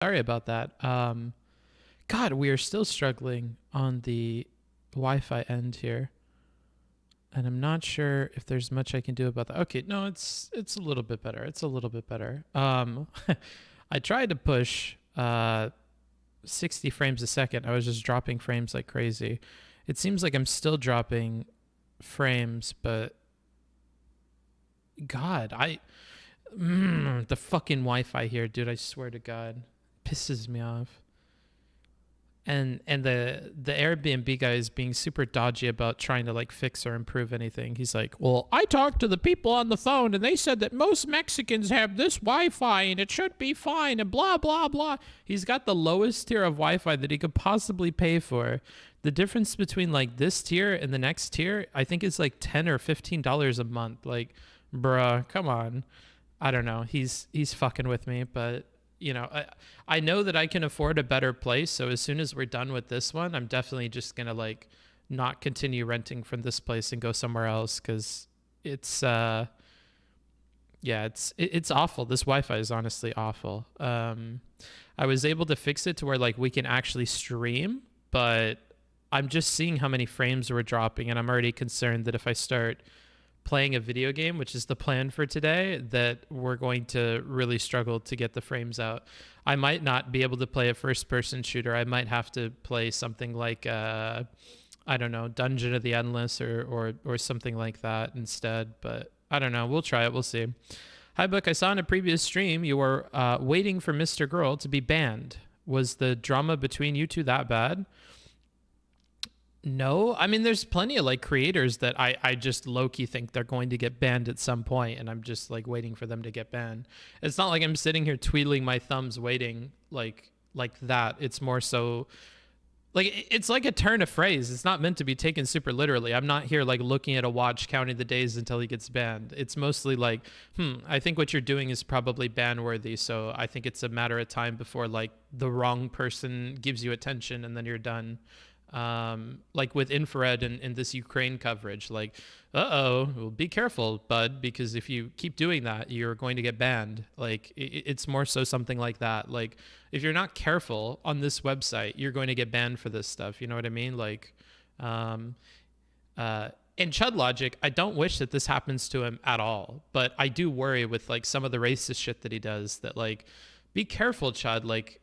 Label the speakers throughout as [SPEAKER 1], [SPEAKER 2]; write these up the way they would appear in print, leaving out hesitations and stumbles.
[SPEAKER 1] Sorry about that. God, we are still struggling on the Wi-Fi end here. And I'm not sure if there's much I can do about that. Okay, no, it's a little bit better. It's a little bit better. I tried to push 60 frames a second. I was just dropping frames like crazy. It seems like I'm still dropping frames, but God, the fucking Wi-Fi here, dude, I swear to God, pisses me off. And the Airbnb guy is being super dodgy about trying to like fix or improve anything. He's like, well, I talked to the people on the phone and they said that most Mexicans have this Wi-Fi and it should be fine and blah blah blah. He's got the lowest tier of Wi-Fi that he could possibly pay for. The difference between like this tier and the next tier, I think is like $10 or $15 a month. Like, bruh, come on. I don't know. He's fucking with me, but you know, I know that I can afford a better place. So as soon as we're done with this one, I'm definitely just going to like not continue renting from this place and go somewhere else. Cause it's, yeah, it's awful. This Wi-Fi is honestly awful. I was able to fix it to where like we can actually stream, but I'm just seeing how many frames we're dropping. And I'm already concerned that if I start playing a video game, which is the plan for today, that we're going to really struggle to get the frames out. I might not be able to play a first-person shooter. I might have to play something like, I don't know, Dungeon of the Endless or something like that instead. But I don't know. We'll try it. We'll see. Hi, Book. I saw in a previous stream you were waiting for Mr. Girl to be banned. Was the drama between you two that bad? No, I mean, there's plenty of like creators that I just low-key think they're going to get banned at some point, and I'm just like waiting for them to get banned. It's not like I'm sitting here twiddling my thumbs waiting like that. It's more so like it's like a turn of phrase. It's not meant to be taken super literally. I'm not here like looking at a watch counting the days until he gets banned. It's mostly like, I think what you're doing is probably ban worthy, so I think it's a matter of time before like the wrong person gives you attention and then you're done. Like with infrared and this Ukraine coverage, like, well, be careful, bud, because if you keep doing that, you're going to get banned. Like it's more so something like that. Like if you're not careful on this website, you're going to get banned for this stuff. You know what I mean? Like, in Chud logic, I don't wish that this happens to him at all, but I do worry with like some of the racist shit that he does that like, be careful, Chud. Like,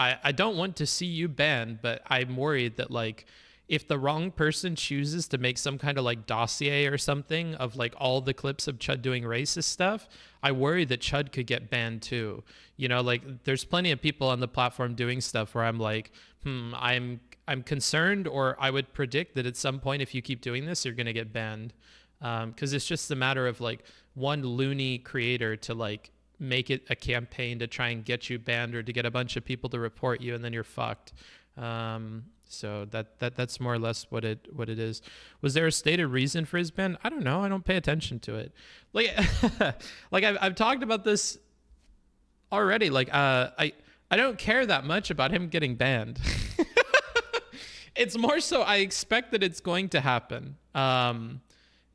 [SPEAKER 1] I don't want to see you banned, but I'm worried that like if the wrong person chooses to make some kind of like dossier or something of like all the clips of Chud doing racist stuff, I worry that Chud could get banned too. You know, like there's plenty of people on the platform doing stuff where I'm like, I'm concerned, or I would predict that at some point if you keep doing this, you're gonna get banned. Because it's just a matter of like one loony creator to like make it a campaign to try and get you banned or to get a bunch of people to report you, and then you're fucked. So that's more or less what it is. Was there a stated reason for his ban? I don't know. I don't pay attention to it. Like, like I've talked about this already. Like, I don't care that much about him getting banned. It's more so I expect that it's going to happen, and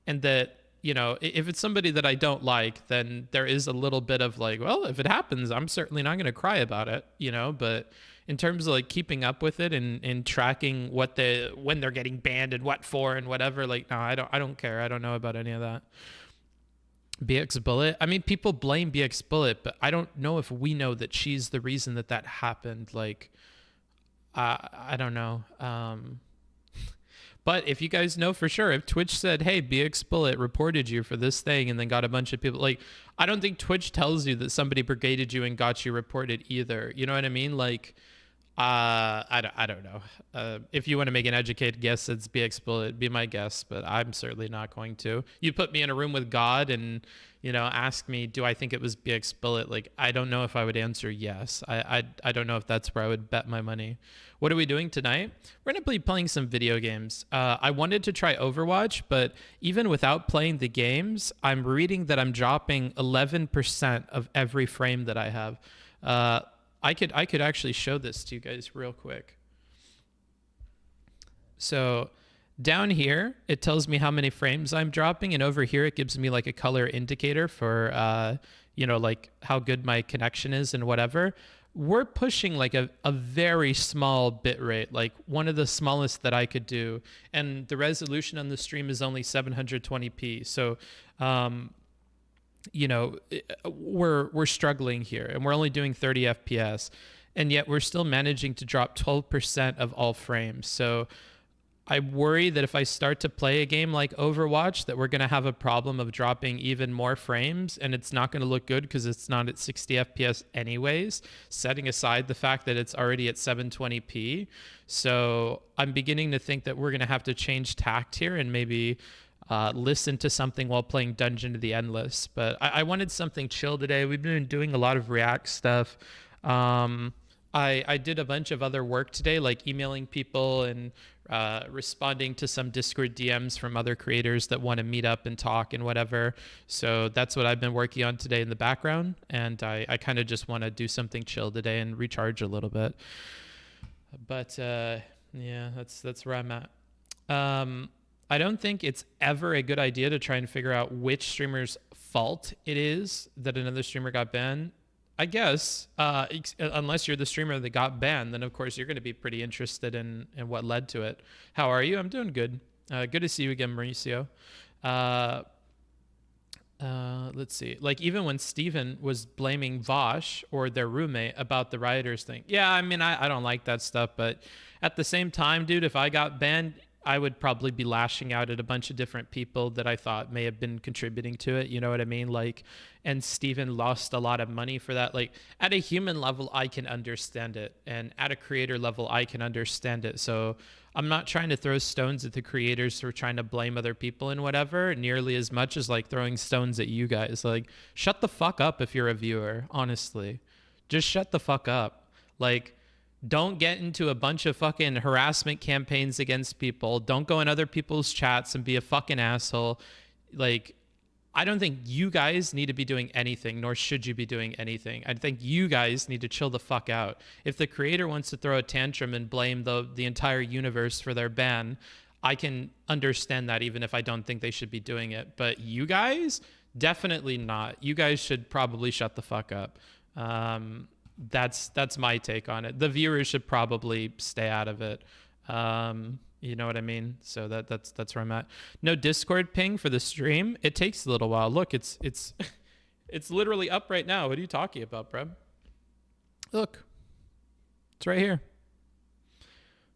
[SPEAKER 1] that, you know, if it's somebody that I don't like, then there is a little bit of like, well, if it happens, I'm certainly not going to cry about it, you know. But in terms of like keeping up with it and tracking when they're getting banned and what for and whatever, like, no, I don't care. I don't know about any of that. BX Bullet. I mean, people blame BX Bullet, but I don't know if we know that she's the reason that happened. Like, I don't know. But if you guys know for sure, if Twitch said, hey, BX Bullet reported you for this thing and then got a bunch of people, like, I don't think Twitch tells you that somebody brigaded you and got you reported either. You know what I mean? Like, I don't know. If you want to make an educated guess, it's BX Bullet, be my guess, but I'm certainly not going to. You put me in a room with God and, you know, ask me, do I think it was BX Bullet? Like, I don't know if I would answer yes. I don't know if that's where I would bet my money. What are we doing tonight? We're going to be playing some video games. I wanted to try Overwatch, but even without playing the games, I'm reading that I'm dropping 11% of every frame that I have. I could actually show this to you guys real quick. So down here, it tells me how many frames I'm dropping, and over here, it gives me like a color indicator for, you know, like how good my connection is and whatever. we're pushing like a very small bit rate, like one of the smallest that I could do. And the resolution on the stream is only 720p. So, you know, we're struggling here, and we're only doing 30 FPS, and yet we're still managing to drop 12% of all frames. So I worry that if I start to play a game like Overwatch, that we're going to have a problem of dropping even more frames, and it's not going to look good because it's not at 60 FPS anyways, setting aside the fact that it's already at 720p. So I'm beginning to think that we're going to have to change tact here and maybe listen to something while playing Dungeon of the Endless. But I wanted something chill today. We've been doing a lot of React stuff. I did a bunch of other work today, like emailing people and responding to some Discord DMs from other creators that want to meet up and talk and whatever. So that's what I've been working on today in the background. And I kind of just want to do something chill today and recharge a little bit. But yeah, that's where I'm at. I don't think it's ever a good idea to try and figure out which streamer's fault it is that another streamer got banned. I guess, unless you're the streamer that got banned, then of course you're going to be pretty interested in what led to it. How are you? I'm doing good. Good to see you again, Mauricio. Let's see. Like, even when Steven was blaming Vosh or their roommate about the rioters thing. Yeah, I mean, I don't like that stuff, but at the same time, dude, if I got banned, I would probably be lashing out at a bunch of different people that I thought may have been contributing to it. You know what I mean? Like, and Steven lost a lot of money for that. Like, at a human level, I can understand it. And at a creator level, I can understand it. So I'm not trying to throw stones at the creators who are trying to blame other people and whatever, nearly as much as like throwing stones at you guys. Like, shut the fuck up if you're a viewer, honestly. Just shut the fuck up. Like, don't get into a bunch of fucking harassment campaigns against people. Don't go in other people's chats and be a fucking asshole. Like, I don't think you guys need to be doing anything, nor should you be doing anything. I think you guys need to chill the fuck out. If the creator wants to throw a tantrum and blame the entire universe for their ban, I can understand that, even if I don't think they should be doing it. But you guys, definitely not. You guys should probably shut the fuck up. That's my take on it. The viewers should probably stay out of it. You know what I mean? So that's where I'm at. No Discord ping for the stream. It takes a little while. Look, it's it's literally up right now. What are you talking about, bro? Look, it's right here.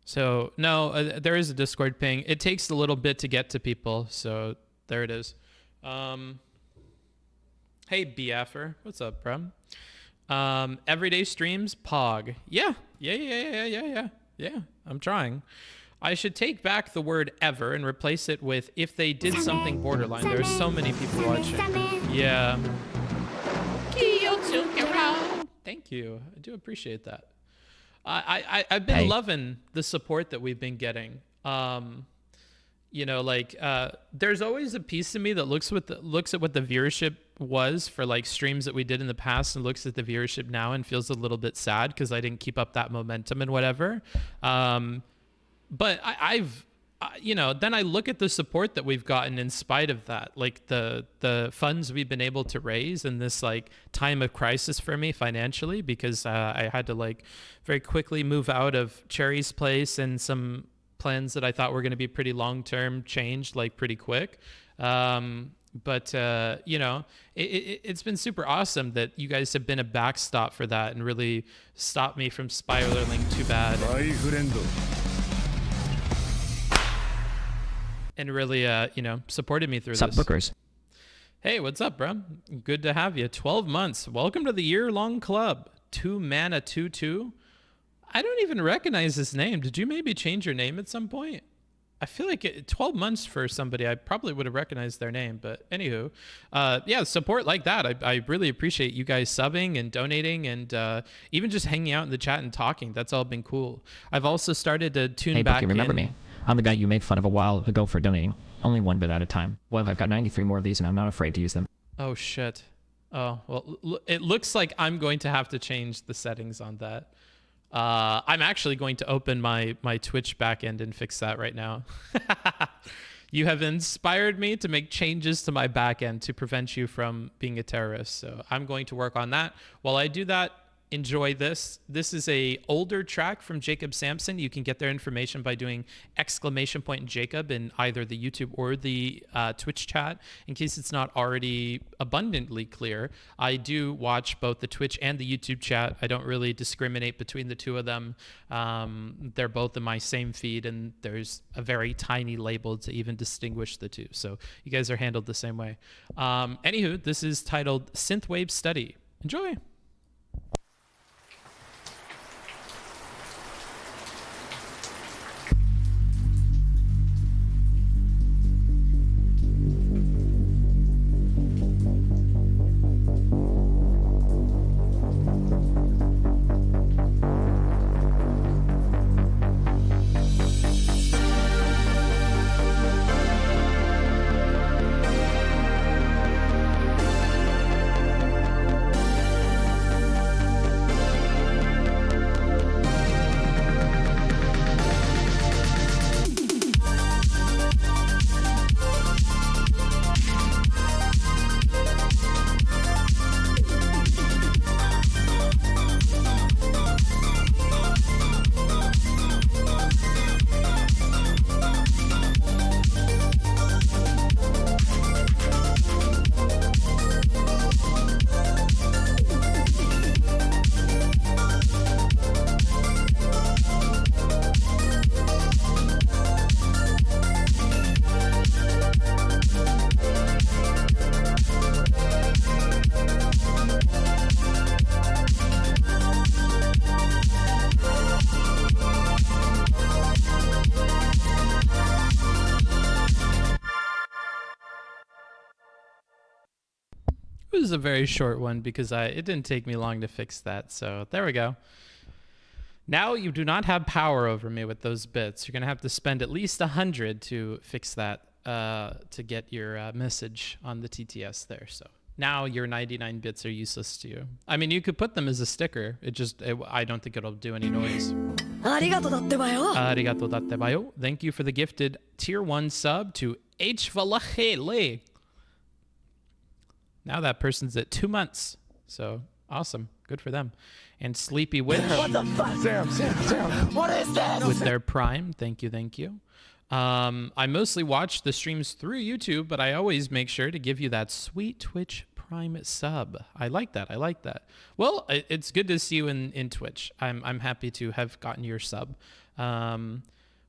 [SPEAKER 1] So no, there is a Discord ping. It takes a little bit to get to people. So there it is. Hey BFer, what's up, bro? Everyday streams, Pog. Yeah. I'm trying. I should take back the word ever and replace it with if they did something borderline. There are so many people watching. Yeah. Thank you. I do appreciate that. I've been loving the support that we've been getting. You know, like, there's always a piece of me that looks at what the viewership was for like streams that we did in the past and looks at the viewership now and feels a little bit sad because I didn't keep up that momentum and whatever. But I've you know, then I look at the support that we've gotten in spite of that, like the funds we've been able to raise in this like time of crisis for me financially, because I had to like very quickly move out of Cherry's place, and some plans that I thought were going to be pretty long-term changed like pretty quick. But you know, it's been super awesome that you guys have been a backstop for that and really stopped me from spiraling too bad. And really, you know, supported me through this.
[SPEAKER 2] Bookers.
[SPEAKER 1] Hey, what's up, bro? Good to have you. 12 months. Welcome to the year-long club. 2mana 2/2. I don't even recognize this name. Did you maybe change your name at some point? I feel like 12 months for somebody, I probably would have recognized their name. But anywho, yeah, support like that. I really appreciate you guys subbing and donating and even just hanging out in the chat and talking. That's all been cool. I've also started to tune back in.
[SPEAKER 2] Hey, remember me? I'm the guy you made fun of a while ago for donating. Only one bit at a time. Well, I've got 93 more of these and I'm not afraid to use them.
[SPEAKER 1] Oh, shit. Oh, well, it looks like I'm going to have to change the settings on that. I'm actually going to open my Twitch backend and fix that right now. You have inspired me to make changes to my backend to prevent you from being a terrorist. So I'm going to work on that. While I do that, enjoy this. This is a older track from Jacob Sampson. You can get their information by doing !Jacob in either the YouTube or the Twitch chat. In case it's not already abundantly clear, I do watch both the Twitch and the YouTube chat. I don't really discriminate between the two of them. They're both in my same feed, and there's a very tiny label to even distinguish the two. So you guys are handled the same way. Anywho, this is titled Synthwave Study. Enjoy. It was a very short one because it didn't take me long to fix that. So there we go. Now you do not have power over me with those bits. You're going to have to spend at least 100 to fix that to get your message on the TTS there. So now your 99 bits are useless to you. I mean, you could put them as a sticker. I don't think it'll do any noise. Arigato datte bayo. Thank you for the gifted tier 1 sub to H. Valachele. Now that person's at 2 months. So awesome. Good for them. And Sleepy Witch.
[SPEAKER 3] What the fuck? Sam. What is this?
[SPEAKER 1] With their Prime. Thank you. I mostly watch the streams through YouTube, but I always make sure to give you that sweet Twitch Prime sub. I like that. Well, it's good to see you in Twitch. I'm happy to have gotten your sub.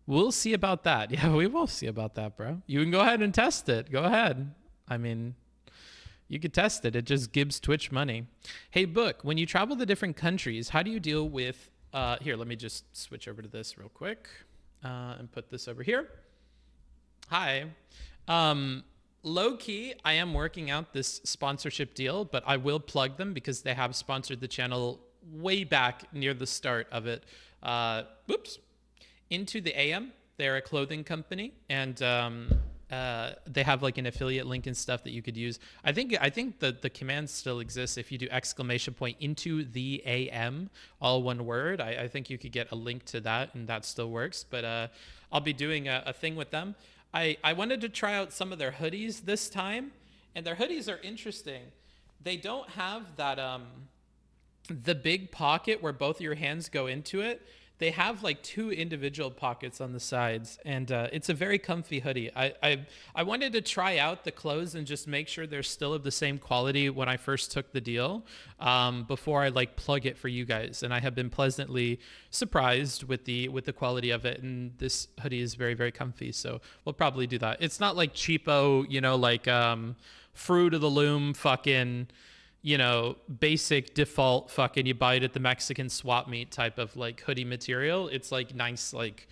[SPEAKER 1] We'll see about that. Yeah, we will see about that, bro. You can go ahead and test it. Go ahead. I mean, you could test it. It just gives Twitch money. Hey, Book, when you travel to different countries, how do you deal with... here, let me just switch over to this real quick and put this over here. Hi. Low-key, I am working out this sponsorship deal, but I will plug them because they have sponsored the channel way back near the start of it. Into the AM. They're a clothing company, and... they have like an affiliate link and stuff that you could use. I think that the command still exists. If you do ! into the AM, all one word, I think you could get a link to that, and that still works. But I'll be doing a thing with them. I wanted to try out some of their hoodies this time, and their hoodies are interesting. They don't have that the big pocket where both your hands go into it. They have like 2 individual pockets on the sides, and it's a very comfy hoodie. I wanted to try out the clothes and just make sure they're still of the same quality when I first took the deal before I like plug it for you guys. And I have been pleasantly surprised with the quality of it. And this hoodie is very, very comfy. So we'll probably do that. It's not like cheapo, like Fruit of the Loom fucking... basic default fucking you buy it at the Mexican swap meet type of like hoodie material. It's like nice, like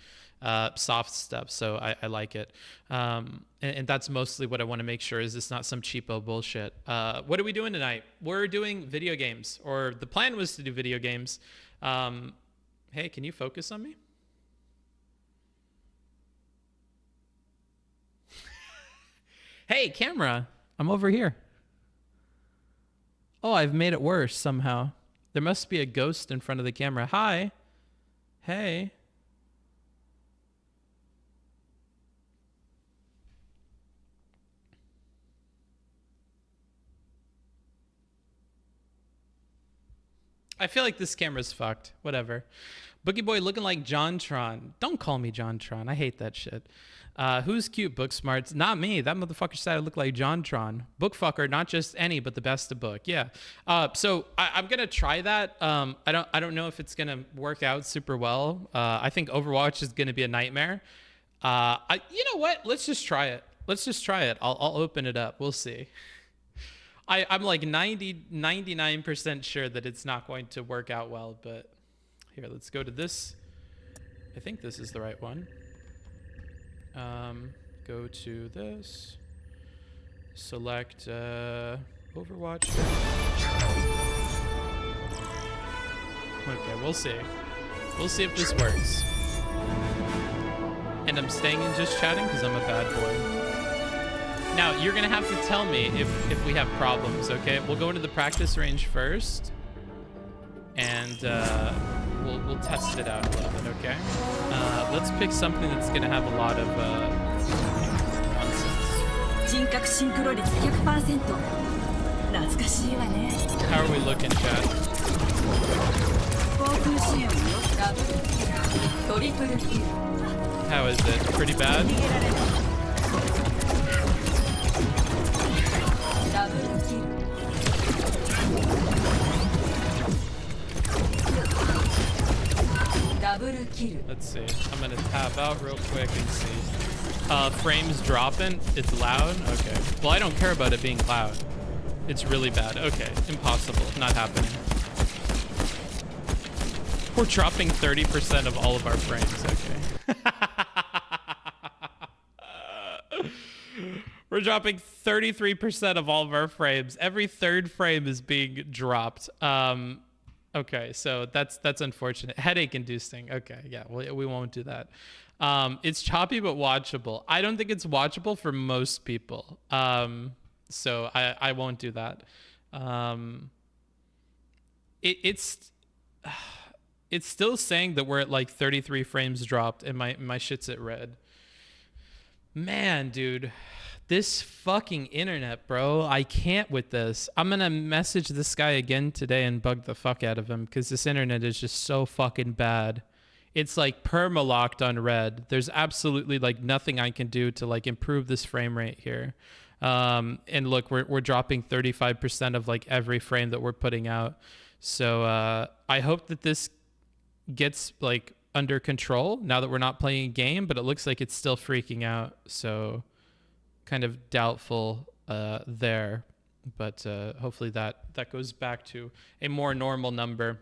[SPEAKER 1] soft stuff. So I like it. And that's mostly what I want to make sure is it's not some cheapo bullshit. What are we doing tonight? We're doing video games, or the plan was to do video games. Hey, can you focus on me? Hey, camera, I'm over here. Oh, I've made it worse somehow. There must be a ghost in front of the camera. Hi. Hey. I feel like this camera's fucked. Whatever. Boogie Boy looking like JonTron. Don't call me JonTron. I hate that shit. Who's cute? Booksmarts? Not me. That motherfucker said I look like JonTron. Bookfucker, not just any, but the best of book. Yeah. So I'm gonna try that. I don't know if it's gonna work out super well. I think Overwatch is gonna be a nightmare. You know what? Let's just try it. Let's just try it. I'll open it up. We'll see. I'm like 99% sure that it's not going to work out well, but here, let's go to this. I think this is the right one. Go to this. Select Overwatch. Okay, we'll see. We'll see if this works. And I'm staying in just chatting because I'm a bad boy. Now, you're going to have to tell me if we have problems, okay? We'll go into the practice range first. And we'll test it out a little bit, okay? Let's pick something that's going to have a lot of nonsense. How are we looking, chat? How is it? Pretty bad? Let's see. I'm gonna tap out real quick and see. Frames dropping. It's loud. Okay. Well, I don't care about it being loud. It's really bad. Okay. Impossible. Not happening. We're dropping 30% of all of our frames. Okay. We're dropping 33% of all of our frames. Every third frame is being dropped. Okay, so that's unfortunate. Headache inducing. Okay, yeah, we won't do that. It's choppy but watchable. I don't think it's watchable for most people. So I won't do that. It's still saying that we're at like 33 frames dropped and my shit's at red. Man, dude. This fucking internet, bro. I can't with this. I'm going to message this guy again today and bug the fuck out of him because this internet is just so fucking bad. It's like perma-locked on red. There's absolutely like nothing I can do to like improve this frame rate here. And look, we're dropping 35% of like every frame that we're putting out. So I hope that this gets like under control now that we're not playing a game, but it looks like it's still freaking out. So kind of doubtful there, but hopefully that goes back to a more normal number.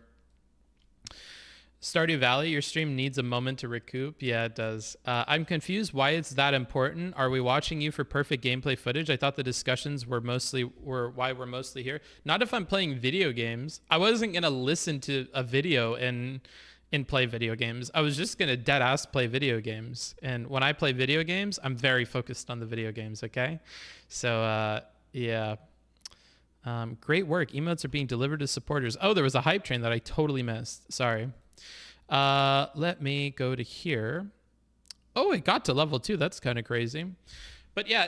[SPEAKER 1] Stardew Valley, your stream needs a moment to recoup. Yeah, it does. I'm confused why it's that important. Are we watching you for perfect gameplay footage? I thought the discussions were why we're mostly here. Not if I'm playing video games. I wasn't gonna listen to a video and play video games. I was just gonna dead ass play video games. And when I play video games, I'm very focused on the video games, okay? So yeah. Great work. Emotes are being delivered to supporters. Oh, there was a hype train that I totally missed. Sorry. Let me go to here. Oh, it got to level 2. That's kind of crazy. But yeah,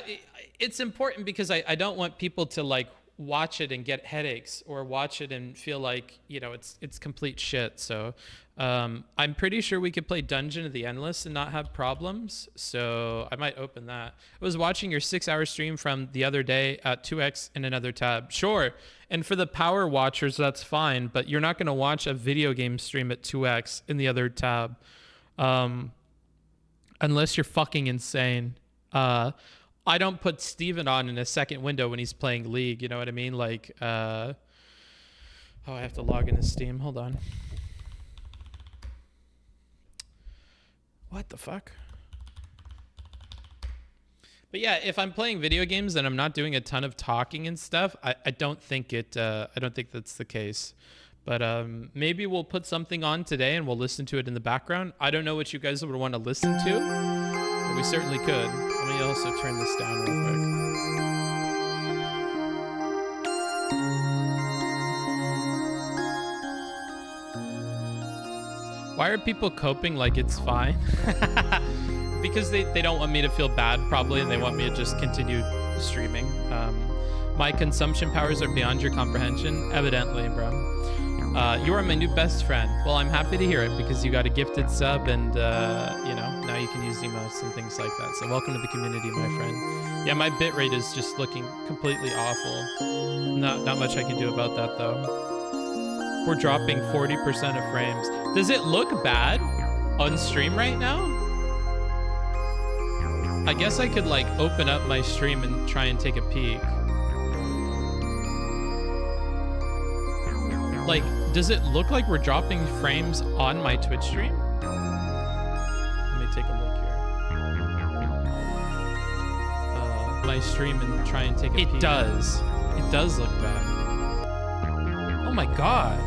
[SPEAKER 1] it's important because I don't want people to like watch it and get headaches or watch it and feel like, you know, it's complete shit. So I'm pretty sure we could play Dungeon of the Endless and not have problems. So I might open that. I was watching your 6-hour stream from the other day at 2x in another tab. Sure. And for the power watchers, that's fine. But you're not going to watch a video game stream at 2x in the other tab. Unless you're fucking insane. I don't put Steven on in a second window when he's playing League. You know what I mean? Like, oh, I have to log into Steam. Hold on. What the fuck? But yeah, if I'm playing video games and I'm not doing a ton of talking and stuff, I don't think that's the case. But maybe we'll put something on today and we'll listen to it in the background. I don't know what you guys would want to listen to, but we certainly could. Let me also turn this down real quick. Why are people coping like it's fine? Because they don't want me to feel bad, probably, and they want me to just continue streaming. My consumption powers are beyond your comprehension, evidently, bro. You are my new best friend. Well, I'm happy to hear it because you got a gifted sub and, you know, now you can use emotes and things like that. So welcome to the community, my friend. Yeah, my bitrate is just looking completely awful. Not much I can do about that, though. We're dropping 40% of frames. Does it look bad on stream right now? I guess I could, like, open up my stream and try and take a peek. Like, does it look like we're dropping frames on my Twitch stream? Let me take a look here. My stream and try and take a peek. It does. It does look bad. Oh my god.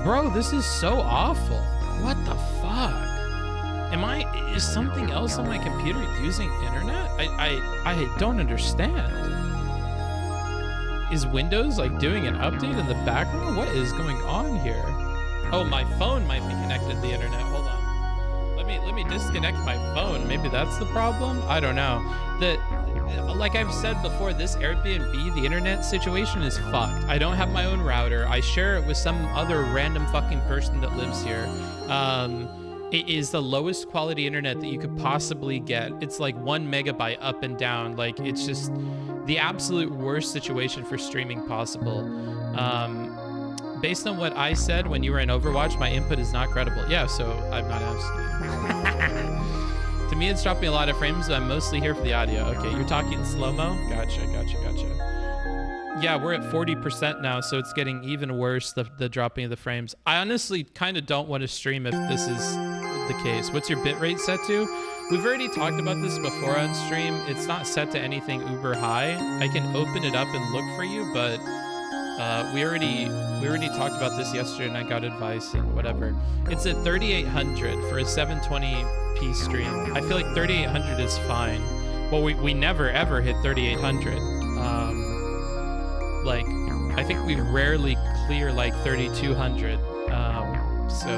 [SPEAKER 1] Bro, this is so awful. What the fuck? Is something else on my computer using internet? I don't understand. Is Windows like doing an update in the background? What is going on here? Oh, my phone might be connected to the internet. Hold on. Let me disconnect my phone. Maybe that's the problem. I don't know. Like I've said before, this Airbnb, the internet situation is fucked. I don't have my own router. I share it with some other random fucking person that lives here. It is the lowest quality internet that you could possibly get. It's like 1 megabyte up and down. Like, it's just the absolute worst situation for streaming possible. Based on what I said when you were in Overwatch, my input is not credible. Yeah, so I'm not asking you. To me, it's dropping a lot of frames, but I'm mostly here for the audio. Okay, you're talking slow-mo? Gotcha. Yeah, we're at 40% now, so it's getting even worse, the dropping of the frames. I honestly kind of don't want to stream if this is the case. What's your bitrate set to? We've already talked about this before on stream. It's not set to anything uber high. I can open it up and look for you, but we already talked about this yesterday, and I got advice and whatever. It's at 3800 for a 720p stream. I feel like 3800 is fine. Well, we never ever hit 3800. Like, I think we rarely clear like 3200. So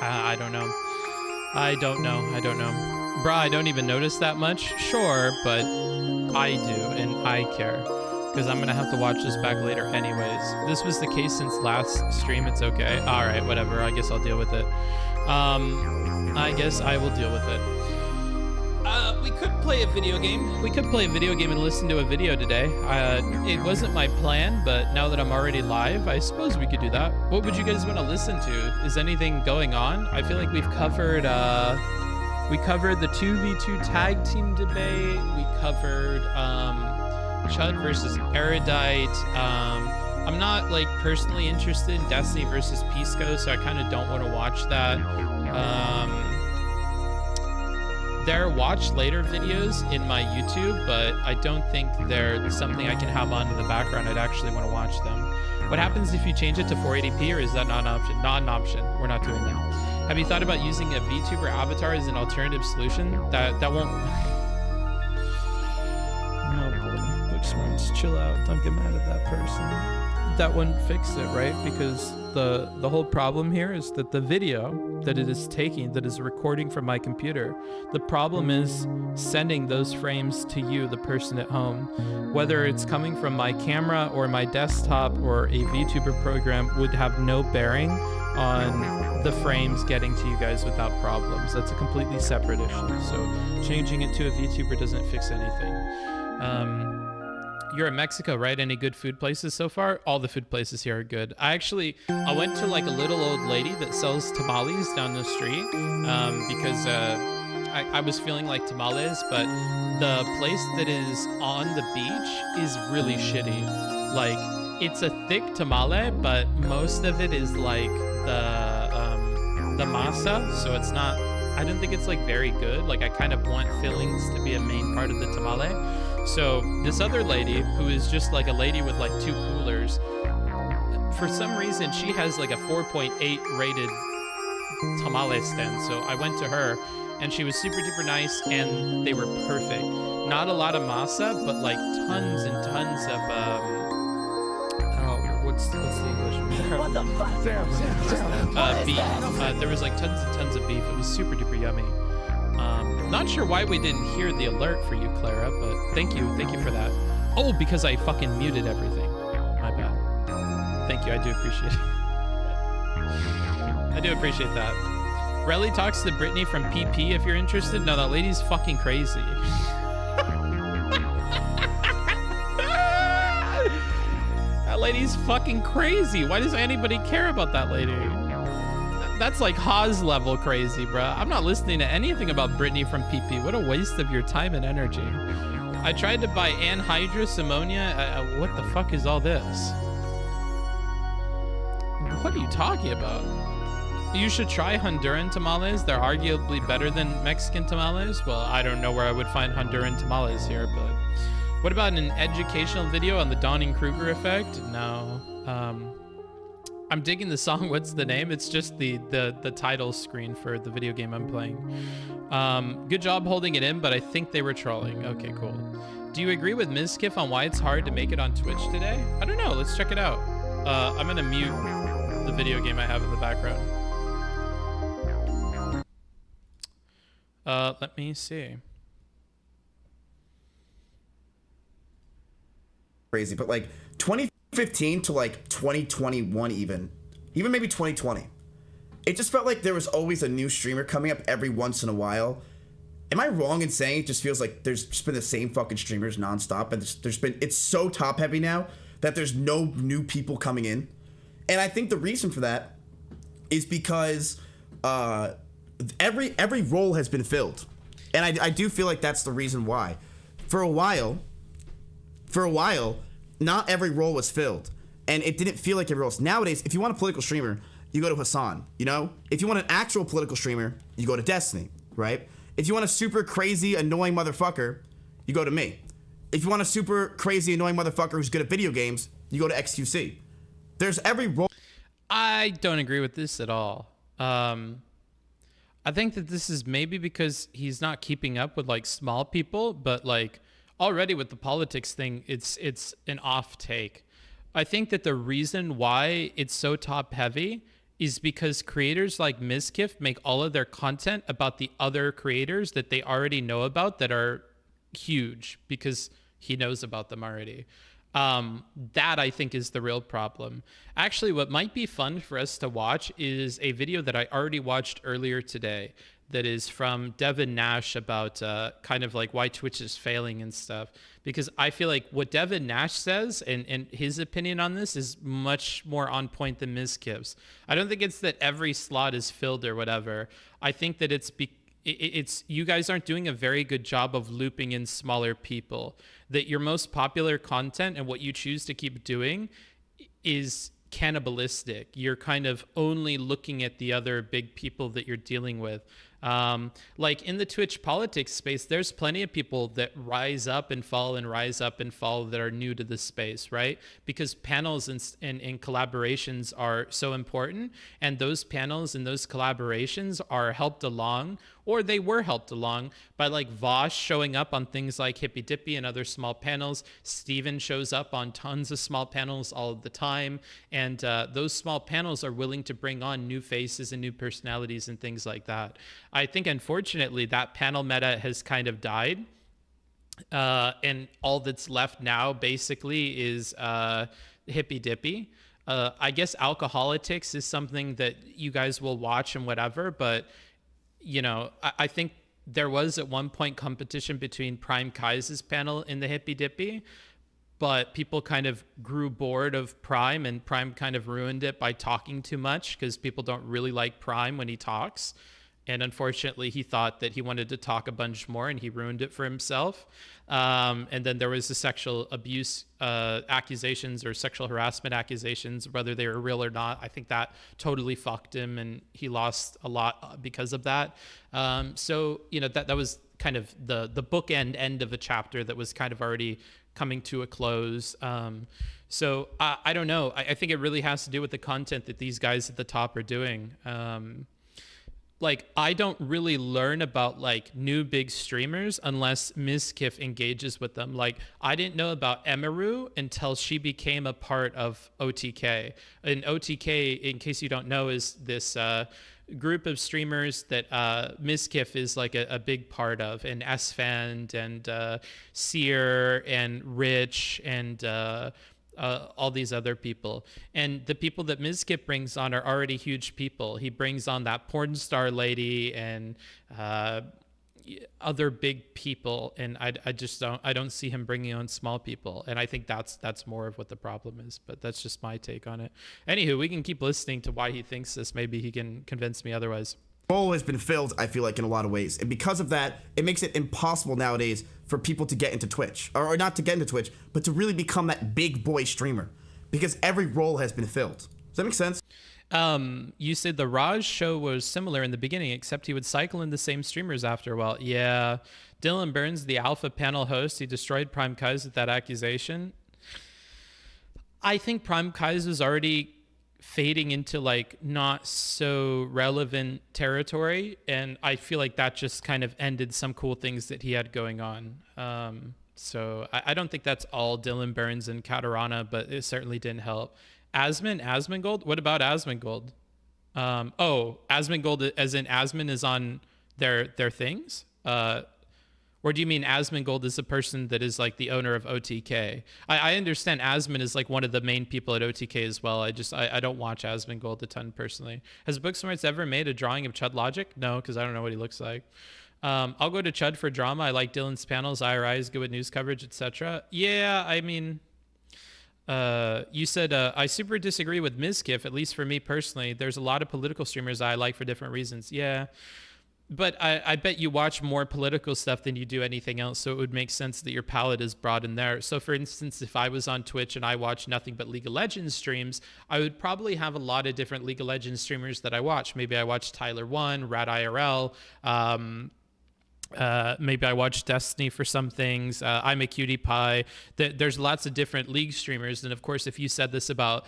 [SPEAKER 1] I don't know. I don't know. Bruh, I don't even notice that much. Sure, but I do, and I care. Because I'm going to have to watch this back later anyways. This was the case since last stream. It's okay. All right, whatever. I guess I'll deal with it. I guess I will deal with it. We could play a video game. We could play a video game and listen to a video today. It wasn't my plan, but now that I'm already live, I suppose we could do that. What would you guys want to listen to? Is anything going on? I feel like we've covered the 2v2 tag team debate. We covered Chud versus Erudite. I'm not like personally interested in Destiny versus Pisco, so I kind of don't want to watch that. There are watch later videos in my YouTube, but I don't think they're something I can have on in the background. I'd actually want to watch them. What happens if you change it to 480p, or is that not an option? Not an option. We're not doing that. Have you thought about using a VTuber avatar as an alternative solution? That won't... No, boy. Booksmarts, chill out. Don't get mad at that person. That wouldn't fix it, right? Because the whole problem here is that the video that it is taking, that is recording from my computer, the problem is sending those frames to you, the person at home. Whether it's coming from my camera or my desktop or a VTuber program would have no bearing on the frames getting to you guys without problems. That's a completely separate issue. So changing it to a VTuber doesn't fix anything. You're in Mexico, right? Any good food places so far? All the food places here are good. I went to like a little old lady that sells tamales down the street because I was feeling like tamales, but the place that is on the beach is really shitty. Like, it's a thick tamale, but most of it is like the masa, so it's not, I don't think it's like very good. Like, I kind of want fillings to be a main part of the tamale. So this other lady, who is just like a lady with like 2 coolers, for some reason she has like a 4.8 rated tamale stand. So I went to her and she was super duper nice and they were perfect. Not a lot of masa, but like tons and tons of what's the English?
[SPEAKER 3] What the fuck? Sam.
[SPEAKER 1] Beef. There was like tons and tons of beef. It was super duper yummy. Not sure why we didn't hear the alert for you, Clara, but thank you for that. Oh, because I fucking muted everything. My bad. Thank you. I do appreciate it. I do appreciate that. Relly talks to Brittany from PP if you're interested. No, that lady's fucking crazy. That lady's fucking crazy. Why does anybody care about that lady? That's like Haas level crazy, bruh. I'm not listening to anything about Brittany from PP. What a waste of your time and energy. I tried to buy anhydrous ammonia. What the fuck is all this? What are you talking about? You should try Honduran tamales. They're arguably better than Mexican tamales. Well, I don't know where I would find Honduran tamales here, but what about an educational video on the Donning-Kruger effect? No. I'm digging the song. What's the name? It's just the title screen for the video game I'm playing. Good job holding it in, but I think they were trolling. Okay, cool. Do you agree with Mizkif on why it's hard to make it on Twitch today? I don't know. Let's check it out. I'm gonna mute the video game I have in the background. Let me see.
[SPEAKER 4] Crazy, but like 2015 to like 2021, even maybe 2020, it just felt like there was always a new streamer coming up every once in a while. Am I wrong in saying it just feels like there's just been the same fucking streamers nonstop, and it's so top heavy now that there's no new people coming in? And I think the reason for that is because every role has been filled, and I do feel like that's the reason why. For a while, not every role was filled, and it didn't feel like every role. Nowadays, if you want a political streamer, you go to Hassan, you know? If you want an actual political streamer, you go to Destiny, right? If you want a super crazy, annoying motherfucker, you go to me. If you want a super crazy, annoying motherfucker who's good at video games, you go to XQC. There's every role.
[SPEAKER 1] I don't agree with this at all. I think that this is maybe because he's not keeping up with like small people, but like already with the politics thing, it's an off take. I think that the reason why it's so top heavy is because creators like Mizkif make all of their content about the other creators that they already know about that are huge because he knows about them already. That I think is the real problem. Actually, what might be fun for us to watch is a video that I already watched earlier today that is from Devin Nash about kind of like why Twitch is failing and stuff. Because I feel like what Devin Nash says and his opinion on this is much more on point than Mizkif's. I don't think it's that every slot is filled or whatever. I think that it's you guys aren't doing a very good job of looping in smaller people. That your most popular content and what you choose to keep doing is cannibalistic. You're kind of only looking at the other big people that you're dealing with. Like in the Twitch politics space, there's plenty of people that rise up and fall that are new to the space, right? Because panels and collaborations are so important, and those panels and those collaborations are helped along, or they were helped along by like Vosh showing up on things like Hippy Dippy and other small panels. Steven shows up on tons of small panels all of the time, and those small panels are willing to bring on new faces and new personalities and things like that. I think, unfortunately, that panel meta has kind of died. And all that's left now, basically, is Hippy Dippy. I guess Alcoholitics is something that you guys will watch and whatever. But, you know, I think there was at one point competition between Prime Kai's panel in the Hippy Dippy. But people kind of grew bored of Prime, and Prime kind of ruined it by talking too much because people don't really like Prime when he talks. And unfortunately, he thought that he wanted to talk a bunch more, and he ruined it for himself. And then there was the sexual abuse accusations or sexual harassment accusations, whether they were real or not. I think that totally fucked him, and he lost a lot because of that. So, you know, that was kind of the bookend end of a chapter that was kind of already coming to a close. So I don't know. I think it really has to do with the content that these guys at the top are doing. Like, I don't really learn about like new big streamers unless Mizkif engages with them. Like, I didn't know about Emiru until she became a part of OTK. And OTK, in case you don't know, is this group of streamers that Mizkif is like a big part of, and Esfand and Seer and Rich and all these other people. And the people that Mizkip brings on are already huge people. He brings on that porn star lady and other big people, and I just don't see him bringing on small people, and I think that's more of what the problem is. But that's just my take on it. Anywho, we can keep listening to why he thinks this. Maybe he can convince me otherwise.
[SPEAKER 4] Role has been filled, I feel like, in a lot of ways, and because of that, it makes it impossible nowadays for people to get into Twitch, or not to get into Twitch, but to really become that big boy streamer, because every role has been filled. Does that make sense?
[SPEAKER 1] You said the Raj show was similar in the beginning, except he would cycle in the same streamers after a while. Yeah. Dylan Burns, the alpha panel host, he destroyed Prime Kai's with that accusation. I think Prime Kai's was already fading into like not so relevant territory, and I feel like that just kind of ended some cool things that he had going on. So I don't think that's all Dylan Burns and Katarana, but it certainly didn't help. Asmongold? What about Asmongold? Asmongold as in Asmon is on their things? Or do you mean Asmongold is the person that is like the owner of OTK? I understand Asmon is like one of the main people at OTK as well. I don't watch Asmongold a ton personally. Has Booksmarts ever made a drawing of Chud Logic? No, because I don't know what he looks like. I'll go to Chud for drama. I like Dylan's panels. IRI is good with news coverage, etc. Yeah, I mean... you said, I super disagree with Mizkif, at least for me personally. There's a lot of political streamers I like for different reasons. Yeah. But I bet you watch more political stuff than you do anything else. So it would make sense that your palette is broad in there. So for instance, if I was on Twitch and I watched nothing but League of Legends streams, I would probably have a lot of different League of Legends streamers that I watch. Maybe I watch Tyler1, Rad IRL, maybe I watch Destiny for some things. I'm a cutie pie. There's lots of different League streamers. And of course, if you said this about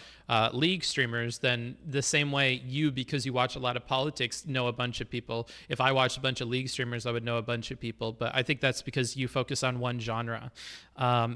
[SPEAKER 1] League streamers, then the same way you, because you watch a lot of politics, know a bunch of people. If I watched a bunch of League streamers, I would know a bunch of people. But I think that's because you focus on one genre.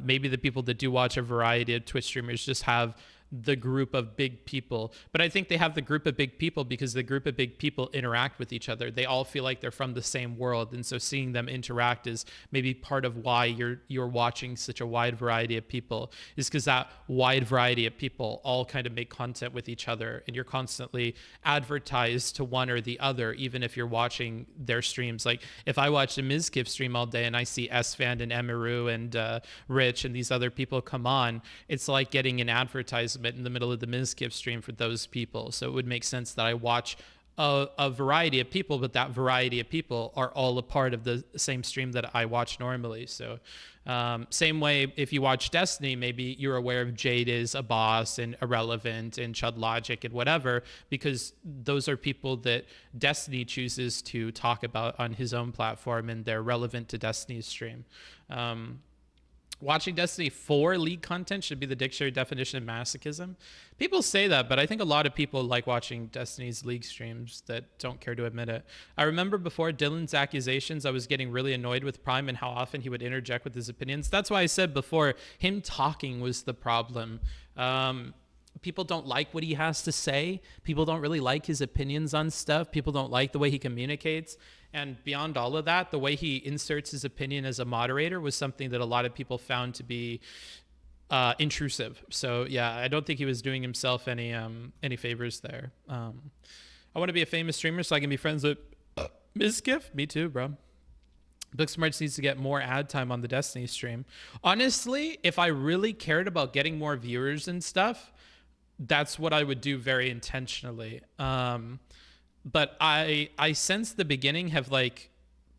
[SPEAKER 1] Maybe the people that do watch a variety of Twitch streamers just have the group of big people, but I think they have the group of big people because the group of big people interact with each other. They all feel like they're from the same world, and so seeing them interact is maybe part of why you're watching such a wide variety of people, is because that wide variety of people all kind of make content with each other, and you're constantly advertised to one or the other, even if you're watching their streams. Like if I watch a Mizkif stream all day and I see Sfand and Emiru and Rich and these other people come on, it's like getting an advertisement in the middle of the Mizkif stream for those people. So it would make sense that I watch a variety of people, but that variety of people are all a part of the same stream that I watch normally. So same way, if you watch Destiny, maybe you're aware of Jade is a boss and Irrelevant and Chud Logic and whatever, because those are people that Destiny chooses to talk about on his own platform, and they're relevant to Destiny's stream. Watching Destiny for League content should be the dictionary definition of masochism. People say that, but I think a lot of people like watching Destiny's League streams that don't care to admit it. I remember before Dylan's accusations, I was getting really annoyed with Prime and how often he would interject with his opinions. That's why I said before, him talking was the problem. People don't like what he has to say. People don't really like his opinions on stuff. People don't like the way he communicates. And beyond all of that, the way he inserts his opinion as a moderator was something that a lot of people found to be intrusive. So yeah, I don't think he was doing himself any favors there. I want to be a famous streamer so I can be friends with Mizkif. Me too, bro. Booksmarts needs to get more ad time on the Destiny stream. Honestly, if I really cared about getting more viewers and stuff, that's what I would do very intentionally. But I since the beginning have like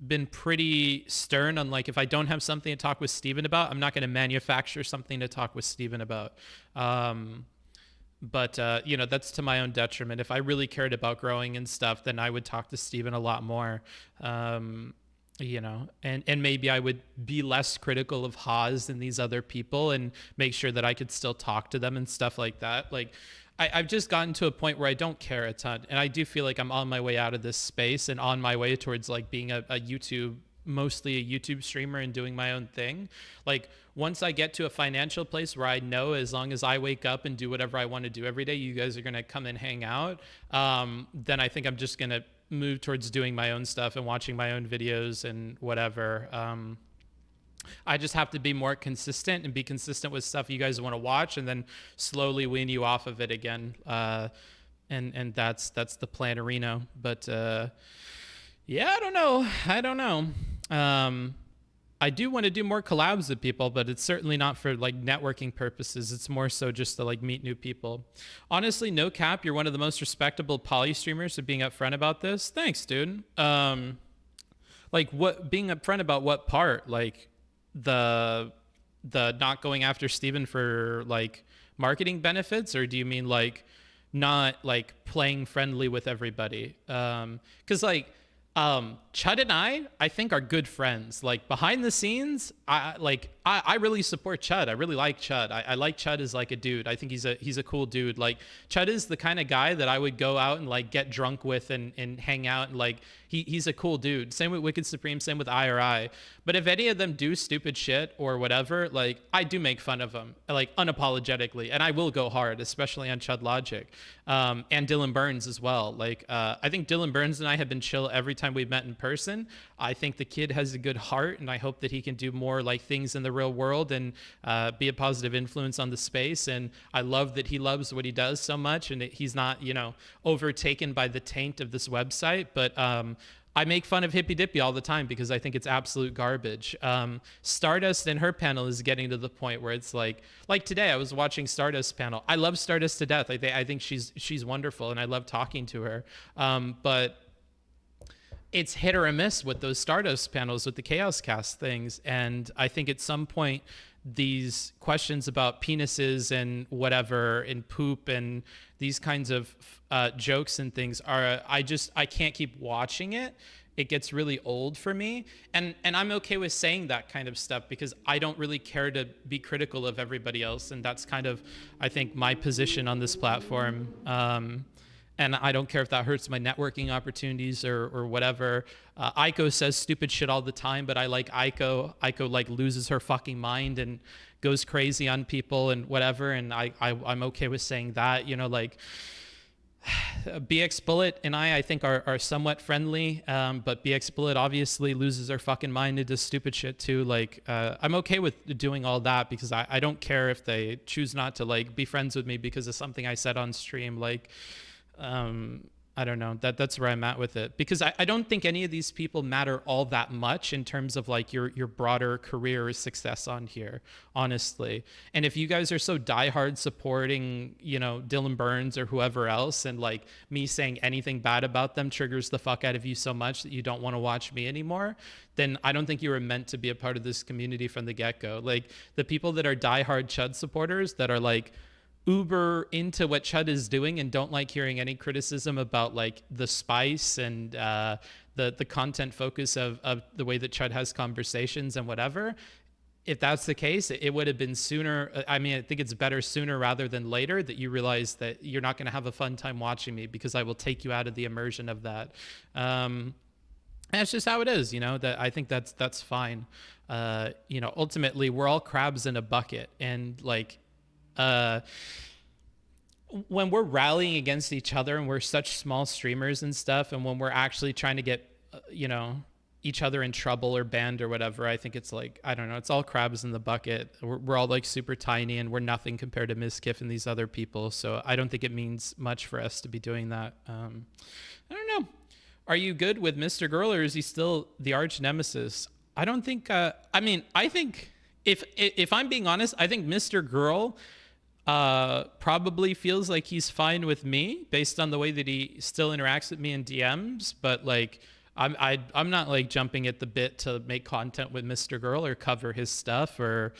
[SPEAKER 1] been pretty stern on like, if I don't have something to talk with Steven about, I'm not going to manufacture something to talk with Steven about. But you know, that's to my own detriment. If I really cared about growing and stuff, then I would talk to Steven a lot more. You know, and maybe I would be less critical of Haas and these other people and make sure that I could still talk to them and stuff like that. Like, I've just gotten to a point where I don't care a ton. And I do feel like I'm on my way out of this space and on my way towards like being a YouTube, mostly a YouTube streamer and doing my own thing. Like once I get to a financial place where I know as long as I wake up and do whatever I want to do every day, you guys are going to come and hang out. Then I think I'm just going to move towards doing my own stuff and watching my own videos and whatever. I just have to be more consistent and be consistent with stuff you guys want to watch, and then slowly wean you off of it again. And that's the plan, Reno. But yeah, I don't know. I do want to do more collabs with people, but it's certainly not for like networking purposes. It's more so just to like meet new people. Honestly, no cap, you're one of the most respectable poly streamers for being upfront about this. Thanks, dude. Like what being upfront about what part? Like the not going after Steven for like marketing benefits, or do you mean like not like playing friendly with everybody? Because like Chud and I think are good friends. Like behind the scenes, I really support Chud. I really like Chud. I like Chud as like a dude. I think he's a cool dude. Like Chud is the kind of guy that I would go out and like get drunk with and hang out, and like he's a cool dude. Same with Wicked Supreme, same with IRI. But if any of them do stupid shit or whatever, like I do make fun of them, like unapologetically, and I will go hard, especially on Chud Logic, and Dylan Burns as well. Like I think Dylan Burns and I have been chill every time we've met in person. I think the kid has a good heart, and I hope that he can do more like things in the real world and be a positive influence on the space. And I love that he loves what he does so much, and he's not, overtaken by the taint of this website. But I make fun of Hippy Dippy all the time because I think it's absolute garbage. Stardust in her panel is getting to the point where it's like today I was watching Stardust panel. I love Stardust to death. I think she's wonderful, and I love talking to her. But it's hit or a miss with those Stardust panels with the Chaos Cast things. And I think at some point these questions about penises and whatever and poop and these kinds of jokes and things are, I can't keep watching it. It gets really old for me. And I'm okay with saying that kind of stuff because I don't really care to be critical of everybody else. And that's kind of, I think, my position on this platform. And I don't care if that hurts my networking opportunities or whatever. Aiko says stupid shit all the time, but I like Aiko. Aiko like loses her fucking mind and goes crazy on people and whatever. And I'm okay with saying that, like BX Bullet and I think are somewhat friendly. But BX Bullet obviously loses her fucking mind and does stupid shit too. Like, I'm okay with doing all that because I don't care if they choose not to like be friends with me because of something I said on stream. Like, I don't know, that's where I'm at with it, because I don't think any of these people matter all that much in terms of like your broader career success on here, honestly. And if you guys are so diehard supporting, Dylan Burns or whoever else, and like me saying anything bad about them triggers the fuck out of you so much that you don't want to watch me anymore, then I don't think you were meant to be a part of this community from the get-go. Like the people that are diehard Chud supporters that are like uber into what Chud is doing and don't like hearing any criticism about like the spice and the content focus of the way that Chud has conversations and whatever. If that's the case, it would have been sooner. I mean, I think it's better sooner rather than later that you realize that you're not going to have a fun time watching me because I will take you out of the immersion of that. And that's just how it is, that I think that's fine. Ultimately we're all crabs in a bucket, and like, when we're rallying against each other and we're such small streamers and stuff, and when we're actually trying to get each other in trouble or banned or whatever, I think it's like, I don't know, it's all crabs in the bucket. We're all like super tiny and we're nothing compared to Mizkif and these other people, so I don't think it means much for us to be doing that. I don't know, are you good with Mr. Girl, or is he still the arch nemesis? I don't think I think if I'm being honest, I think Mr. Girl probably feels like he's fine with me based on the way that he still interacts with me in DMs, but like I'm not like jumping at the bit to make content with Mr. Girl or cover his stuff or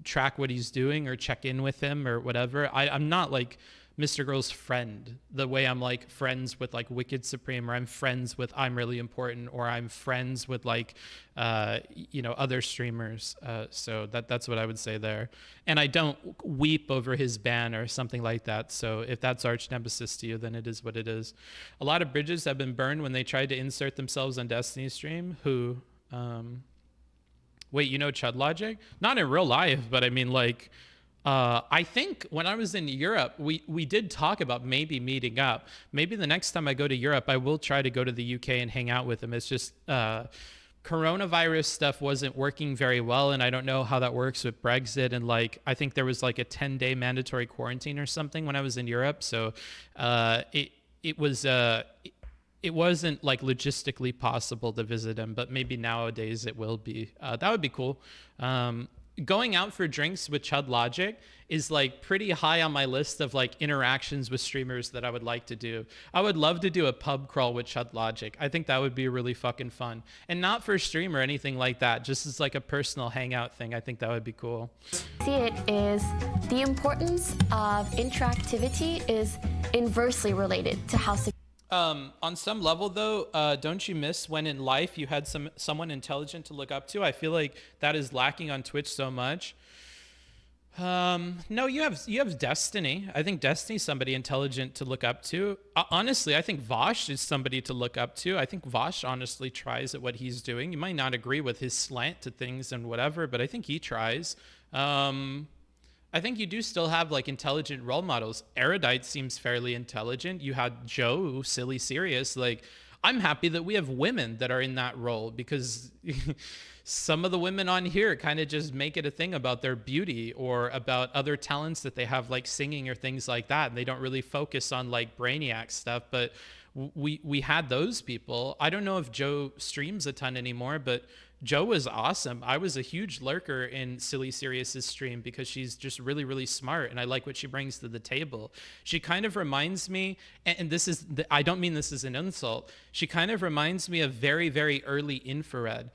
[SPEAKER 1] track what he's doing or check in with him or whatever. I'm not like Mr. Girl's friend the way I'm like friends with like Wicked Supreme, or I'm friends with I'm Really Important, or I'm friends with like other streamers. So that's what I would say there. And I don't weep over his ban or something like that. So if that's arch nemesis to you, then it is what it is. A lot of bridges have been burned when they tried to insert themselves on Destiny stream. Who wait, Chud Logic? Not in real life, but I mean like I think when I was in Europe, we did talk about maybe meeting up. Maybe the next time I go to Europe, I will try to go to the UK and hang out with him. It's just coronavirus stuff wasn't working very well, and I don't know how that works with Brexit. And like, I think there was like a 10-day mandatory quarantine or something when I was in Europe. So it wasn't like logistically possible to visit him, but maybe nowadays it will be. That would be cool. Going out for drinks with Chud Logic is like pretty high on my list of like interactions with streamers that I would like to do. I would love to do a pub crawl with Chud Logic. I think that would be really fucking fun. And not for stream or anything like that, just as like a personal hangout thing. I think that would be cool.
[SPEAKER 5] See it is the importance of interactivity is inversely related to how
[SPEAKER 1] on some level though, don't you miss when in life you had someone intelligent to look up to? I feel like that is lacking on Twitch so much. No, you have Destiny. I think Destiny's somebody intelligent to look up to. Honestly, I think Vosh is somebody to look up to. I think Vosh honestly tries at what he's doing. You might not agree with his slant to things and whatever, but I think he tries. I think you do still have like intelligent role models. Erudite seems fairly intelligent. You had Joe, silly serious. Like, I'm happy that we have women that are in that role, because some of the women on here kind of just make it a thing about their beauty or about other talents that they have, like singing or things like that. And they don't really focus on like brainiac stuff, but we had those people. I don't know if Joe streams a ton anymore, but Joe was awesome. I was a huge lurker in Silly Serious's stream because she's just really, really smart, and I like what she brings to the table. She kind of reminds me, and this is, I don't mean this as an insult, she kind of reminds me of very, very early Infrared.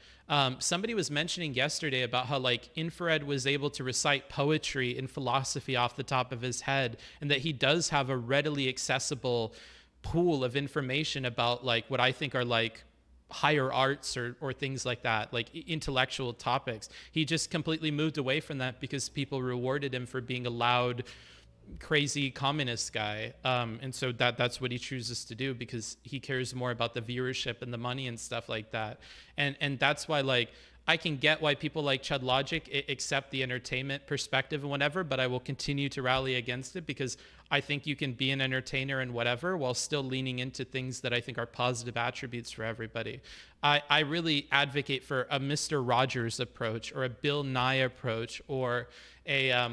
[SPEAKER 1] Somebody was mentioning yesterday about how like Infrared was able to recite poetry and philosophy off the top of his head, and that he does have a readily accessible pool of information about like what I think are like higher arts or things like that, like intellectual topics. He just completely moved away from that because people rewarded him for being a loud, crazy communist guy. And so that's what he chooses to do, because he cares more about the viewership and the money and stuff like that. And that's why, like, I can get why people like Chud Logic accept the entertainment perspective and whatever, but I will continue to rally against it, because I think you can be an entertainer and whatever while still leaning into things that I think are positive attributes for everybody. I really advocate for a Mr. Rogers approach, or a Bill Nye approach, or a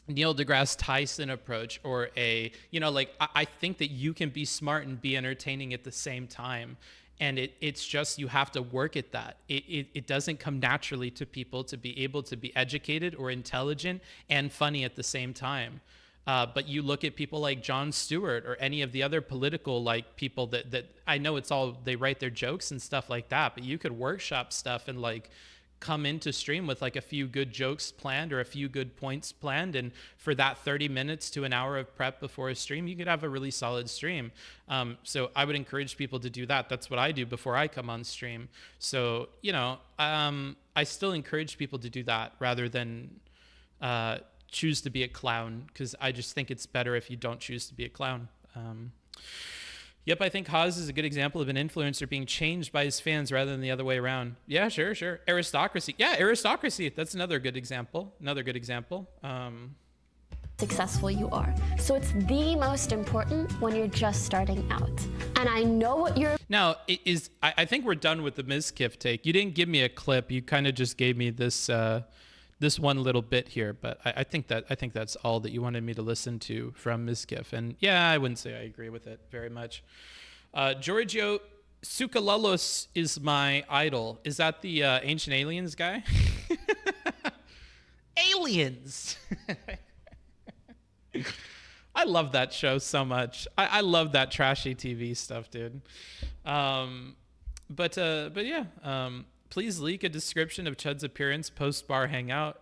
[SPEAKER 1] Neil deGrasse Tyson approach, or a, you know, like, I think that you can be smart and be entertaining at the same time. And it's just, you have to work at that. It doesn't come naturally to people to be able to be educated or intelligent and funny at the same time. But you look at people like Jon Stewart or any of the other political like people that I know it's all, they write their jokes and stuff like that, but you could workshop stuff and like come into stream with like a few good jokes planned or a few good points planned, and for that 30 minutes to an hour of prep before a stream, you could have a really solid stream. So I would encourage people to do that. That's what I do before I come on stream. So, you know, I still encourage people to do that rather than choose to be a clown, because I just think it's better if you don't choose to be a clown. Yep, I think Haas is a good example of an influencer being changed by his fans rather than the other way around. Yeah, sure. Aristocracy. Yeah, Aristocracy. That's another good example.
[SPEAKER 5] successful you are. So it's the most important when you're just starting out. And I know what you're...
[SPEAKER 1] Now, I think we're done with the Mizkif take. You didn't give me a clip. You kind of just gave me this this one little bit here, but I think that's all that you wanted me to listen to from Mizkif. And yeah, I wouldn't say I agree with it very much. Giorgio Tsoukalos is my idol. Is that the Ancient Aliens guy? Aliens! I love that show so much. I love that trashy TV stuff, dude. But yeah. Please leak a description of Chud's appearance post-bar hangout.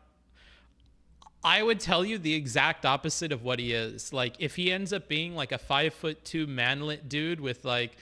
[SPEAKER 1] I would tell you the exact opposite of what he is. Like, if he ends up being like a 5'2" manlet dude with like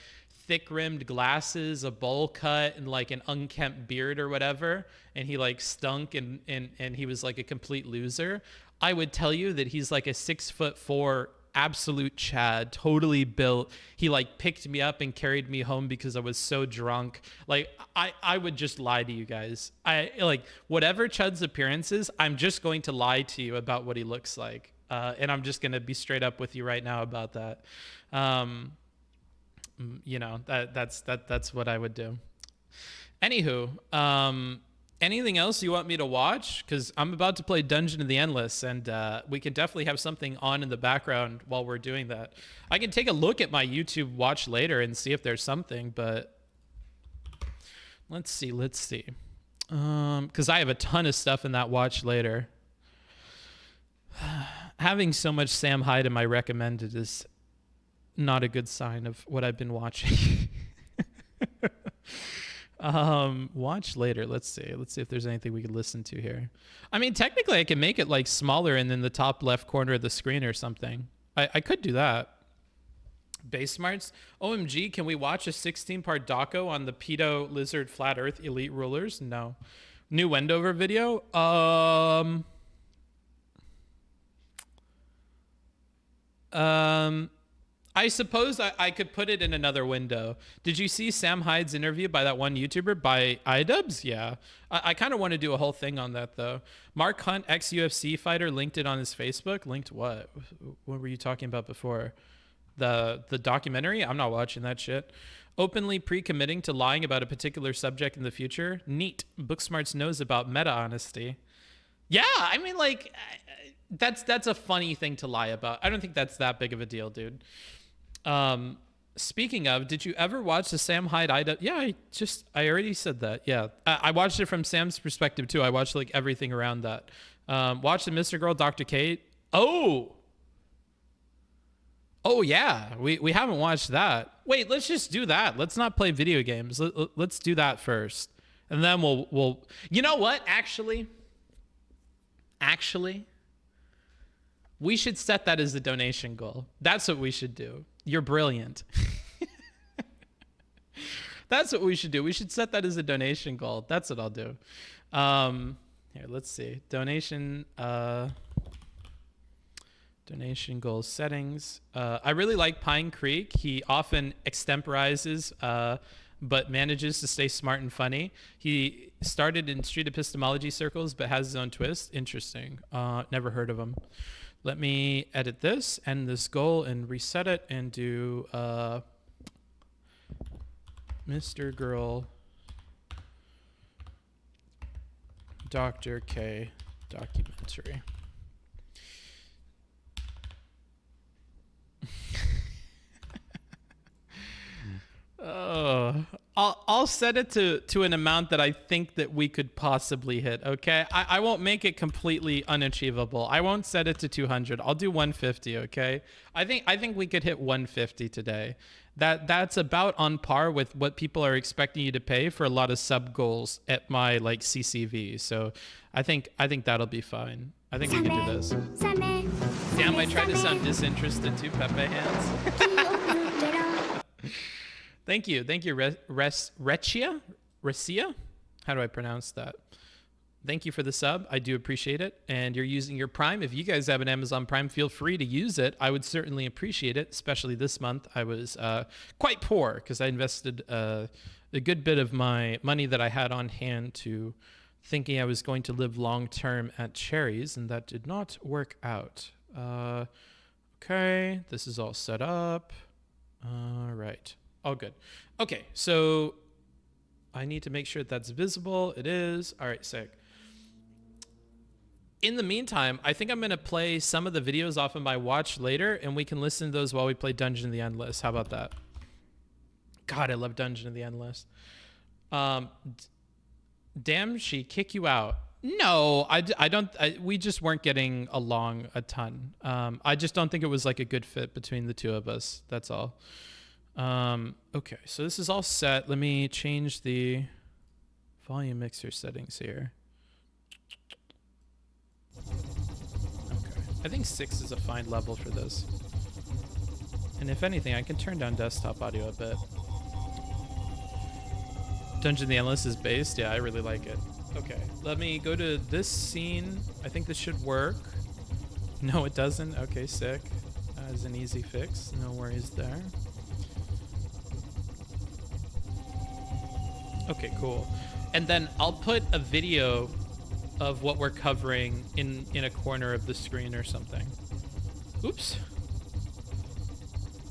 [SPEAKER 1] thick-rimmed glasses, a bowl cut, and like an unkempt beard or whatever, and he like stunk and he was like a complete loser, I would tell you that he's like a 6'4" absolute Chad, totally built. He like picked me up and carried me home because I was so drunk. Like, I would just lie to you guys. I like whatever Chud's appearance is, I'm just going to lie to you about what he looks like. And I'm just going to be straight up with you right now about that. You know, that's what I would do. Anywho, anything else you want me to watch? Because I'm about to play Dungeon of the Endless, and we can definitely have something on in the background while we're doing that. I can take a look at my YouTube watch later and see if there's something, but let's see. Because I have a ton of stuff in that watch later. Having so much Sam Hyde in my recommended is not a good sign of what I've been watching. Watch later. Let's see if there's anything we could listen to here. I mean, technically I can make it like smaller and in the top left corner of the screen or something. I could do that. Base smarts. OMG, can we watch a 16-part doco on the pedo lizard flat earth elite rulers? No. New Wendover video? I suppose I could put it in another window. Did you see Sam Hyde's interview by that one YouTuber, by iDubbbz? Yeah. I kind of want to do a whole thing on that, though. Mark Hunt, ex-UFC fighter, linked it on his Facebook. Linked what? What were you talking about before? The documentary? I'm not watching that shit. Openly pre-committing to lying about a particular subject in the future? Neat. Booksmarts knows about meta-honesty. Yeah, I mean, like, that's a funny thing to lie about. I don't think that's that big of a deal, dude. Speaking of, did you ever watch the Sam Hyde iDubbbz? Yeah, I already said that. Yeah, I watched it from Sam's perspective too. I watched like everything around that. Watched the Mr. Girl, Dr. Kate. Oh yeah, we haven't watched that. Wait, let's just do that. Let's not play video games. Let's do that first, and then we'll. You know what? Actually, we should set that as a donation goal. That's what we should do. You're brilliant. That's what we should do. We should set that as a donation goal. That's what I'll do. Here, let's see. Donation goal settings. I really like Pine Creek. He often extemporizes, but manages to stay smart and funny. He started in street epistemology circles, but has his own twist. Interesting. Never heard of him. Let me edit this, end this goal, and reset it, and do Mr. Girl, Dr. K documentary. Oh, I'll set it to an amount that I think that we could possibly hit. Okay, I won't make it completely unachievable. I won't set it to 200. I'll do 150. Okay, I think we could hit 150 today. That's about on par with what people are expecting you to pay for a lot of sub goals at my like CCV. So I think that'll be fine. I think we can do this. Damn, I tried to sound disinterested too, Pepe Hands. Thank you, Recia? How do I pronounce that? Thank you for the sub. I do appreciate it. And you're using your Prime. If you guys have an Amazon Prime, feel free to use it. I would certainly appreciate it, especially this month. I was quite poor because I invested a good bit of my money that I had on hand to thinking I was going to live long term at Cherries, and that did not work out. Okay, this is all set up. All right. All good. Okay, so I need to make sure that's visible. It is. All right, sick. In the meantime, I think I'm going to play some of the videos off of my watch later, and we can listen to those while we play Dungeon of the Endless. How about that? God, I love Dungeon of the Endless. Damn, she kick you out. No, I don't. We just weren't getting along a ton. I just don't think it was like a good fit between the two of us. That's all. Okay, so this is all set. Let me change the volume mixer settings here. Okay, I think 6 is a fine level for this. And if anything, I can turn down desktop audio a bit. Dungeon of the Endless is based. Yeah, I really like it. Okay, let me go to this scene. I think this should work. No, it doesn't. Okay, sick. That is an easy fix. No worries there. Okay, cool. And then I'll put a video of what we're covering in a corner of the screen or something. Oops.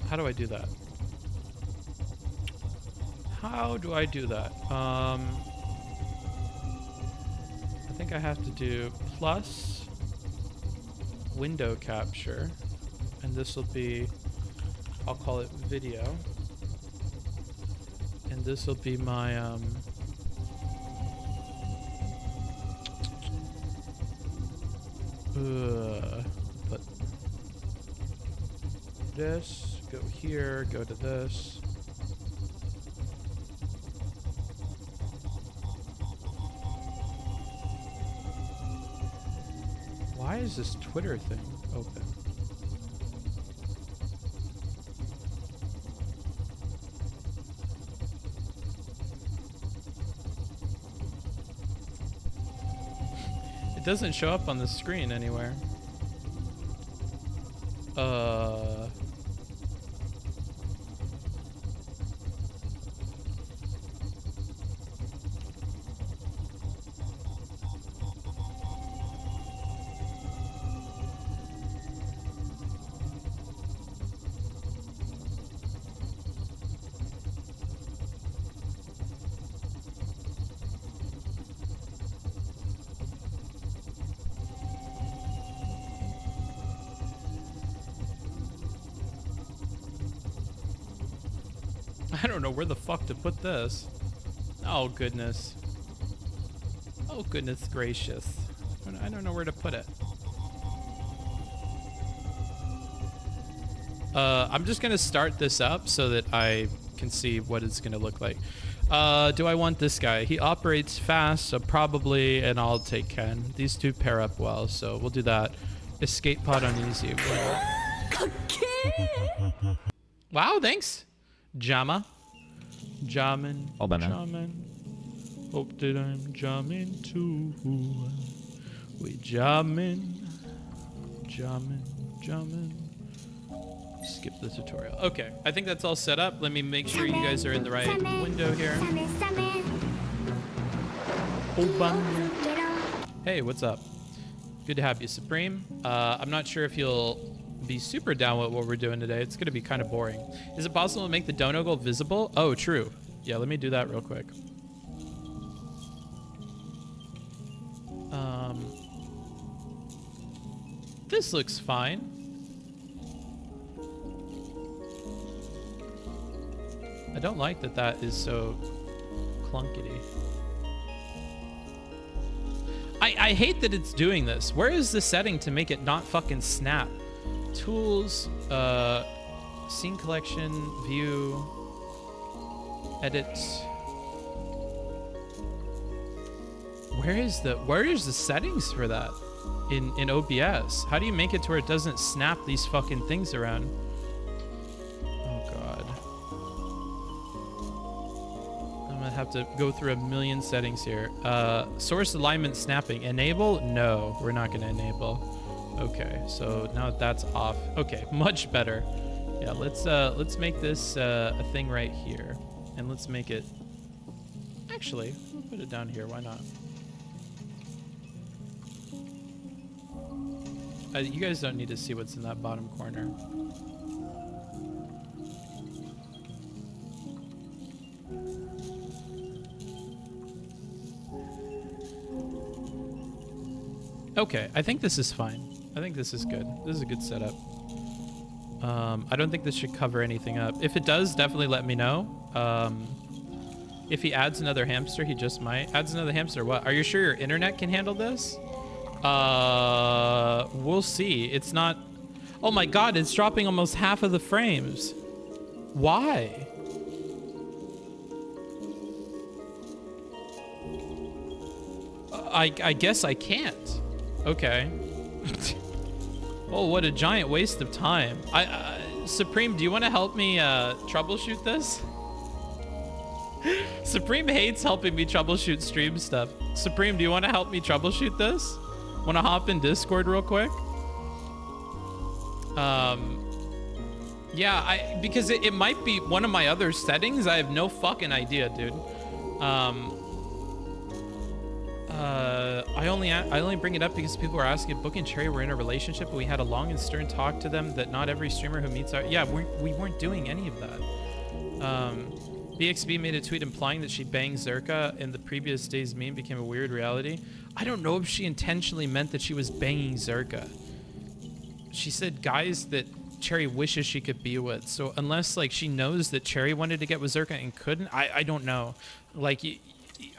[SPEAKER 1] How do I do that? How do I do that? I think I have to do plus window capture, and this will be, I'll call it video, and this will be my put this, go here, go to this. Why is this Twitter thing open? It doesn't show up on the screen anywhere. I don't know where the fuck to put this. Oh, goodness. Oh, goodness gracious. I don't know where to put it. I'm just going to start this up so that I can see what it's going to look like. Do I want this guy? He operates fast, so probably, and I'll take Ken. These two pair up well, so we'll do that. Escape pod on easy. Wow, thanks. Jama. Jamming.
[SPEAKER 2] All done now.
[SPEAKER 1] Jamming. Hope that I'm jamming too. We jamming. Jamming. Jamming. Skip the tutorial. Okay, I think that's all set up. Let me make sure you guys are in the right window here. Open. Hey, what's up? Good to have you, Supreme. I'm not sure if you'll be super down with what we're doing today. It's gonna be kind of boring. Is it possible to make the donegal visible? Oh, true. Yeah, let me do that real quick. This looks fine. I don't like that that is so clunkety. I hate that it's doing this. Where is the setting to make it not fucking snap? Tools, scene collection, view, edit. Where is the settings for that in OBS? How do you make it to where it doesn't snap these fucking things around? Oh god. I'm gonna have to go through a million settings here. Source alignment snapping. Enable? No, we're not gonna enable. Okay, so now that's off. Okay, much better. Yeah, let's make this a thing right here, and let's make it. Actually, we'll put it down here. Why not? You guys don't need to see what's in that bottom corner. Okay, I think this is fine. I think this is good. This is a good setup. I don't think this should cover anything up. If it does, definitely let me know. If he adds another hamster, he just might. Adds another hamster, what? Are you sure your internet can handle this? We'll see. It's not... Oh my god, it's dropping almost half of the frames. Why? I guess I can't. Okay. Oh, what a giant waste of time. Supreme, do you want to help me troubleshoot this? Supreme hates helping me troubleshoot stream stuff. Supreme, do you want to help me troubleshoot this? Want to hop in Discord real quick? Yeah, because it might be one of my other settings. I have no fucking idea, dude. I only bring it up because people are asking if Book and Cherry were in a relationship, but we had a long and stern talk to them that not every streamer who meets our... Yeah, we weren't doing any of that. BXB made a tweet implying that she banged Zerka and the previous day's meme became a weird reality. I don't know if she intentionally meant that she was banging Zerka. She said guys that Cherry wishes she could be with. So unless like she knows that Cherry wanted to get with Zerka and couldn't, I don't know. Like,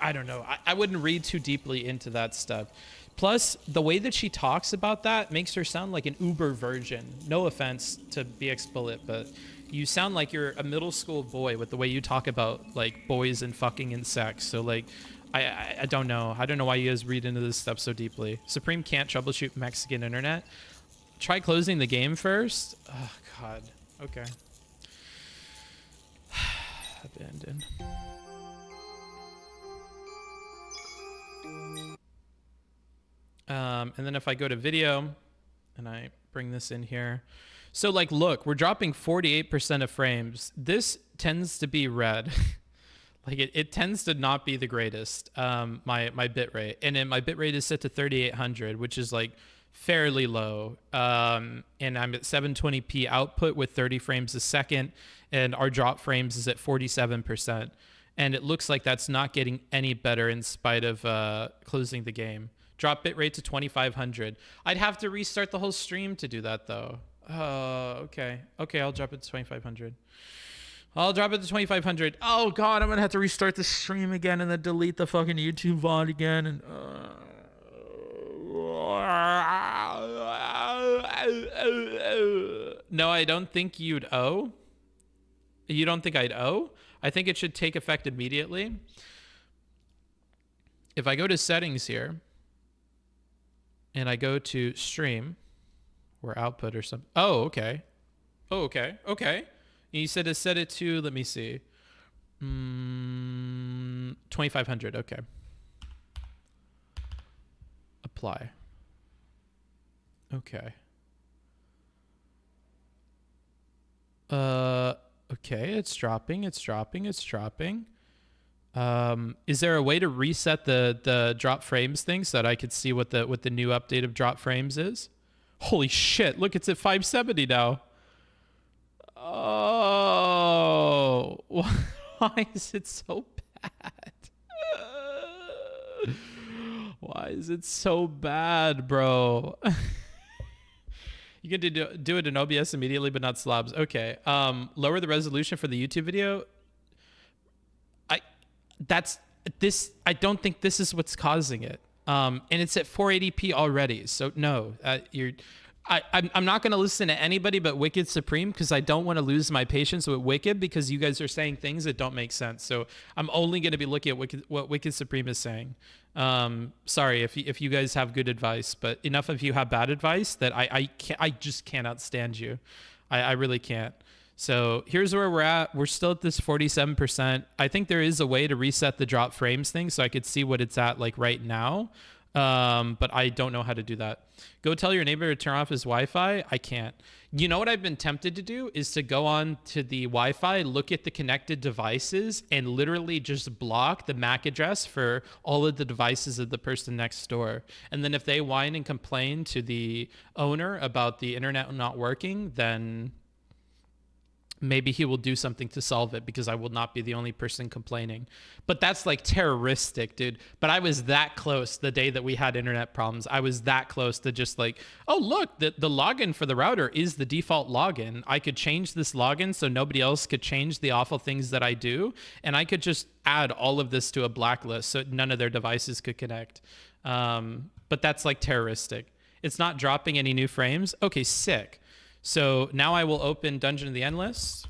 [SPEAKER 1] I don't know. I wouldn't read too deeply into that stuff. Plus, the way that she talks about that makes her sound like an uber virgin. No offense to BX Bullet, but you sound like you're a middle school boy with the way you talk about like boys and fucking and sex. So like, I don't know. I don't know why you guys read into this stuff so deeply. Supreme can't troubleshoot Mexican internet. Try closing the game first. Oh God. Okay. Abandon. And then if I go to video and I bring this in here. So like, look, we're dropping 48% of frames. This tends to be red. Like it tends to not be the greatest, my bit rate. And then my bit rate is set to 3800, which is like fairly low. And I'm at 720p output with 30 frames a second. And our drop frames is at 47%. And it looks like that's not getting any better in spite of closing the game. Drop bitrate to 2500. I'd have to restart the whole stream to do that though. Okay. Okay, I'll drop it to 2500. I'll drop it to 2500. Oh God, I'm gonna have to restart the stream again and then delete the fucking YouTube VOD again. And no, I don't think you'd owe. You don't think I'd owe? I think it should take effect immediately. If I go to settings here, and I go to stream or output or something. Oh, okay. Oh, okay. Okay. You said to set it to, let me see. 2500. Okay. Apply. Okay. Okay. It's dropping. It's dropping. It's dropping. Is there a way to reset the drop frames thing so that I could see what the new update of drop frames is? Holy shit, look, it's at 570 now. Oh, why is it so bad? Why is it so bad, bro? You can do it in OBS immediately, but not slabs. Okay. Lower the resolution for the YouTube video. I don't think this is what's causing it. And it's at 480p already. So no, I'm not going to listen to anybody but Wicked Supreme because I don't want to lose my patience with Wicked because you guys are saying things that don't make sense. So I'm only going to be looking at what Wicked Supreme is saying. Sorry if you guys have good advice, but enough of you have bad advice that I just cannot stand you. I really can't. So here's where we're at. We're still at this 47%. I think there is a way to reset the drop frames thing so I could see what it's at like right now. But I don't know how to do that. Go tell your neighbor to turn off his Wi-Fi. I can't. You know what I've been tempted to do is to go on to the Wi-Fi, look at the connected devices, and literally just block the MAC address for all of the devices of the person next door. And then if they whine and complain to the owner about the internet not working, then maybe he will do something to solve it because I will not be the only person complaining. But that's like terroristic, dude. But I was that close the day that we had internet problems. I was that close to just like, oh, look, the login for the router is the default login. I could change this login so nobody else could change the awful things that I do. And I could just add all of this to a blacklist so none of their devices could connect. But that's like terroristic. It's not dropping any new frames. Okay, sick. So now I will open Dungeon of the Endless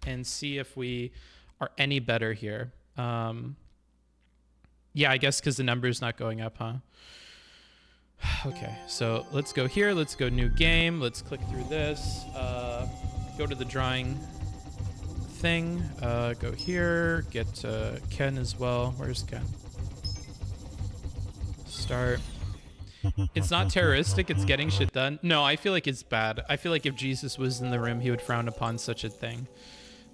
[SPEAKER 1] and see if we are any better here. Yeah, I guess because the number is not going up, huh? Okay, so let's go here. Let's go new game. Let's click through this. Go to the drawing thing. Go here. Get Ken as well. Where's Ken? Start. It's not terroristic, it's getting shit done. No, I feel like it's bad. I feel like if Jesus was in the room, he would frown upon such a thing.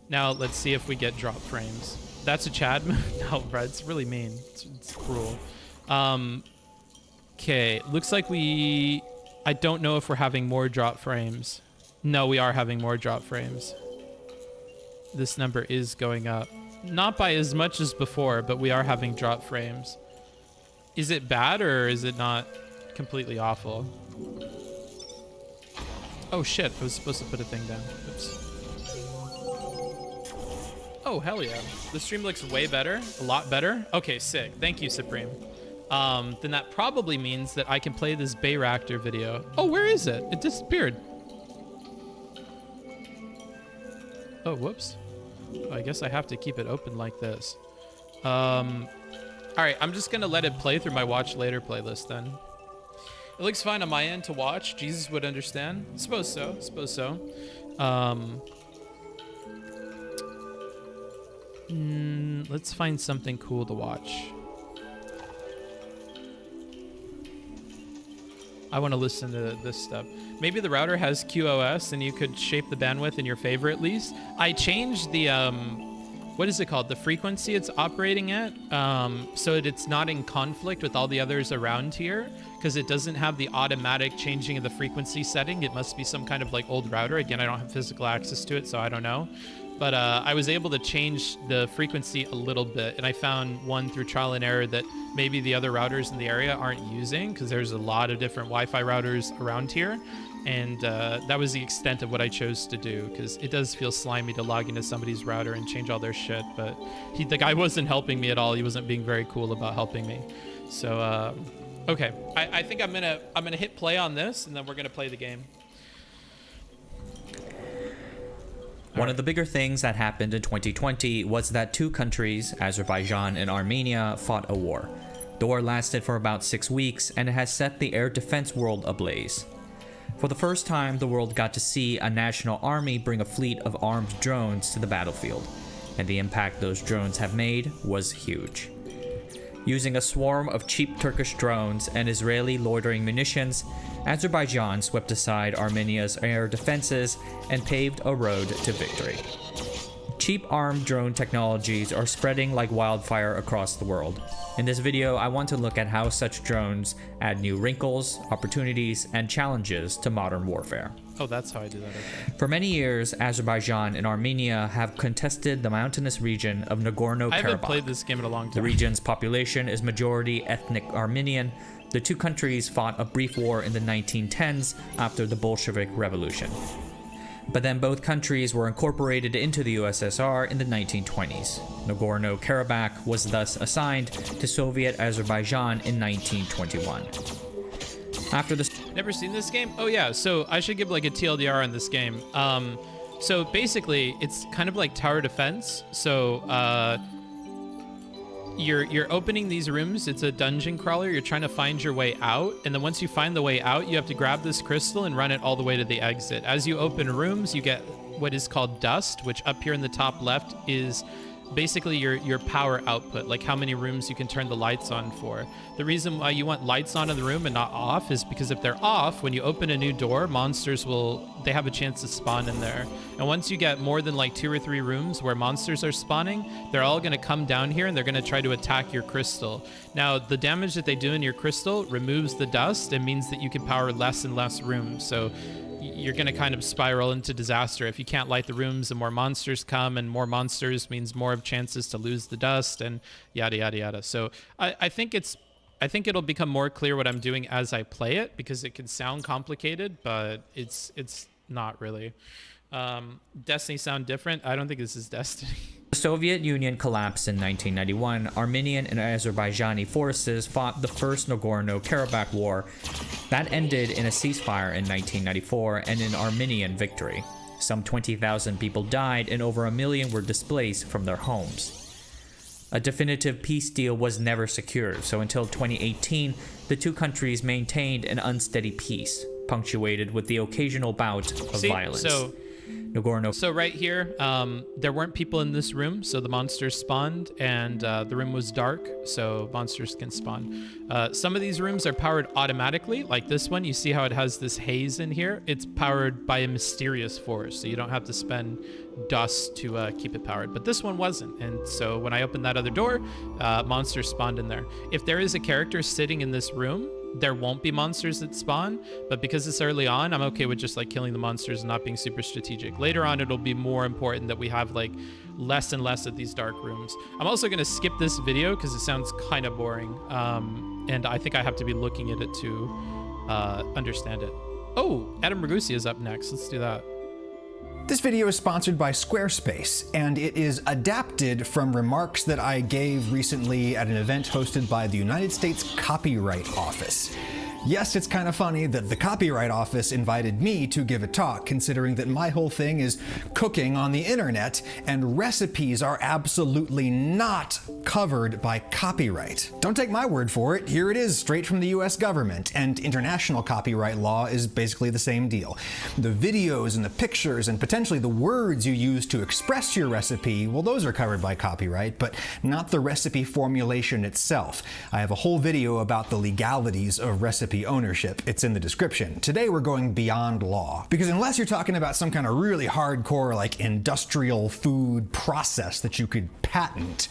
[SPEAKER 1] Now, let's see if we get drop frames. That's a Chad move? No, bro, it's really mean. It's cruel. Okay, looks like I don't know if we're having more drop frames. No, we are having more drop frames. This number is going up. not by as much as before, but we are having drop frames. Is it bad or is it not completely awful? Oh shit, I was supposed to put a thing down. Oops. Oh, hell yeah. The stream looks way better, a lot better. Okay, sick. Thank you, Supreme. Then that probably means that I can play this Bayreactor video. Oh, where is it? It disappeared. Oh, whoops. I guess I have to keep it open like this. All right, I'm just gonna let it play through my watch later playlist then. It looks fine on my end to watch. Jesus would understand. Suppose so, suppose so. Let's find something cool to watch. I want to listen to this stuff. Maybe the router has QoS and you could shape the bandwidth in your favor at least. I changed the, what is it called? The frequency it's operating at, so that it's not in conflict with all the others around here, because it doesn't have the automatic changing of the frequency setting. It must be some kind of like old router. Again, I don't have physical access to it, so I don't know. But I was able to change the frequency a little bit, and I found one through trial and error that maybe the other routers in the area aren't using, because there's a lot of different Wi-Fi routers around here. And that was the extent of what I chose to do, because it does feel slimy to log into somebody's router and change all their shit. But the guy wasn't helping me at all. He wasn't being very cool about helping me. So, okay. I think I'm gonna hit play on this, and then we're gonna play the game.
[SPEAKER 6] One of the bigger things that happened in 2020 was that two countries, Azerbaijan and Armenia, fought a war. The war lasted for about 6 weeks, and it has set the air defense world ablaze. For the first time, the world got to see a national army bring a fleet of armed drones to the battlefield, and the impact those drones have made was huge. Using a swarm of cheap Turkish drones and Israeli loitering munitions, Azerbaijan swept aside Armenia's air defenses and paved a road to victory. Cheap armed drone technologies are spreading like wildfire across the world. In this video, I want to look at how such drones add new wrinkles, opportunities, and challenges to modern warfare.
[SPEAKER 1] Oh, that's how I do that, okay.
[SPEAKER 6] For many years, Azerbaijan and Armenia have contested the mountainous region of Nagorno-Karabakh.
[SPEAKER 1] I haven't played this game in a long time.
[SPEAKER 6] The region's population is majority ethnic Armenian. The two countries fought a brief war in the 1910s after the Bolshevik Revolution. But then both countries were incorporated into the USSR in the 1920s. Nagorno-Karabakh was thus assigned to Soviet Azerbaijan in 1921. After this...
[SPEAKER 1] Never seen this game? Oh yeah, so I should give like a TLDR on this game. So basically, it's kind of like tower defense. So you're opening these rooms. It's a dungeon crawler. You're trying to find your way out, and then once you find the way out, you have to grab this crystal and run it all the way to the exit. As you open rooms, you get what is called dust, which up here in the top left is basically your power output, like how many rooms you can turn the lights on for. The reason why you want lights on in the room and not off is because if they're off, when you open a new door, monsters they have a chance to spawn in there. And once you get more than like 2 or 3 rooms where monsters are spawning, they're all going to come down here and they're going to try to attack your crystal. Now, the damage that they do in your crystal removes the dust and means that you can power less and less rooms. So you're going to kind of spiral into disaster. If you can't light the rooms, the more monsters come, and more monsters means more of chances to lose the dust and yada, yada, yada. So I think it'll become more clear what I'm doing as I play it, because it can sound complicated, but it's not really. Destiny sound different? I don't think this is Destiny.
[SPEAKER 6] The Soviet Union collapsed in 1991. Armenian and Azerbaijani forces fought the First Nagorno-Karabakh War. That ended in a ceasefire in 1994 and an Armenian victory. Some 20,000 people died and over 1 million were displaced from their homes. A definitive peace deal was never secured, so until 2018, the two countries maintained an unsteady peace, punctuated with the occasional bout of violence. So right here, there weren't people in this room, so the monsters spawned, and the room was dark, so monsters can spawn. Some of these rooms are powered automatically, like this one. You see how it has this haze in here? It's powered by a mysterious force, so you don't have to spend dust to keep it powered. But this one wasn't, and so when I opened that other door, monsters spawned in there. If there is a character sitting in this room,
[SPEAKER 1] there won't be monsters that spawn, but because it's early on, I'm okay with just like killing the monsters and not being super strategic. Later on, it'll be more important that we have like less and less of these dark rooms. I'm also gonna skip this video because it sounds kind of boring, and I think I have to be looking at it to understand it. Oh, Adam Ragusi is up next. Let's do that.
[SPEAKER 7] This video is sponsored by Squarespace, and it is adapted from remarks that I gave recently at an event hosted by the United States Copyright Office. Yes, it's kind of funny that the Copyright Office invited me to give a talk, considering that my whole thing is cooking on the internet, and recipes are absolutely not covered by copyright. Don't take my word for it, here it is straight from the US government, and international copyright law is basically the same deal. The videos and the pictures and potentially the words you use to express your recipe, well, those are covered by copyright, but not the recipe formulation itself. I have a whole video about the legalities of recipe ownership. It's in the description. Today we're going beyond law, because unless you're talking about some kind of really hardcore like industrial food process that you could patent,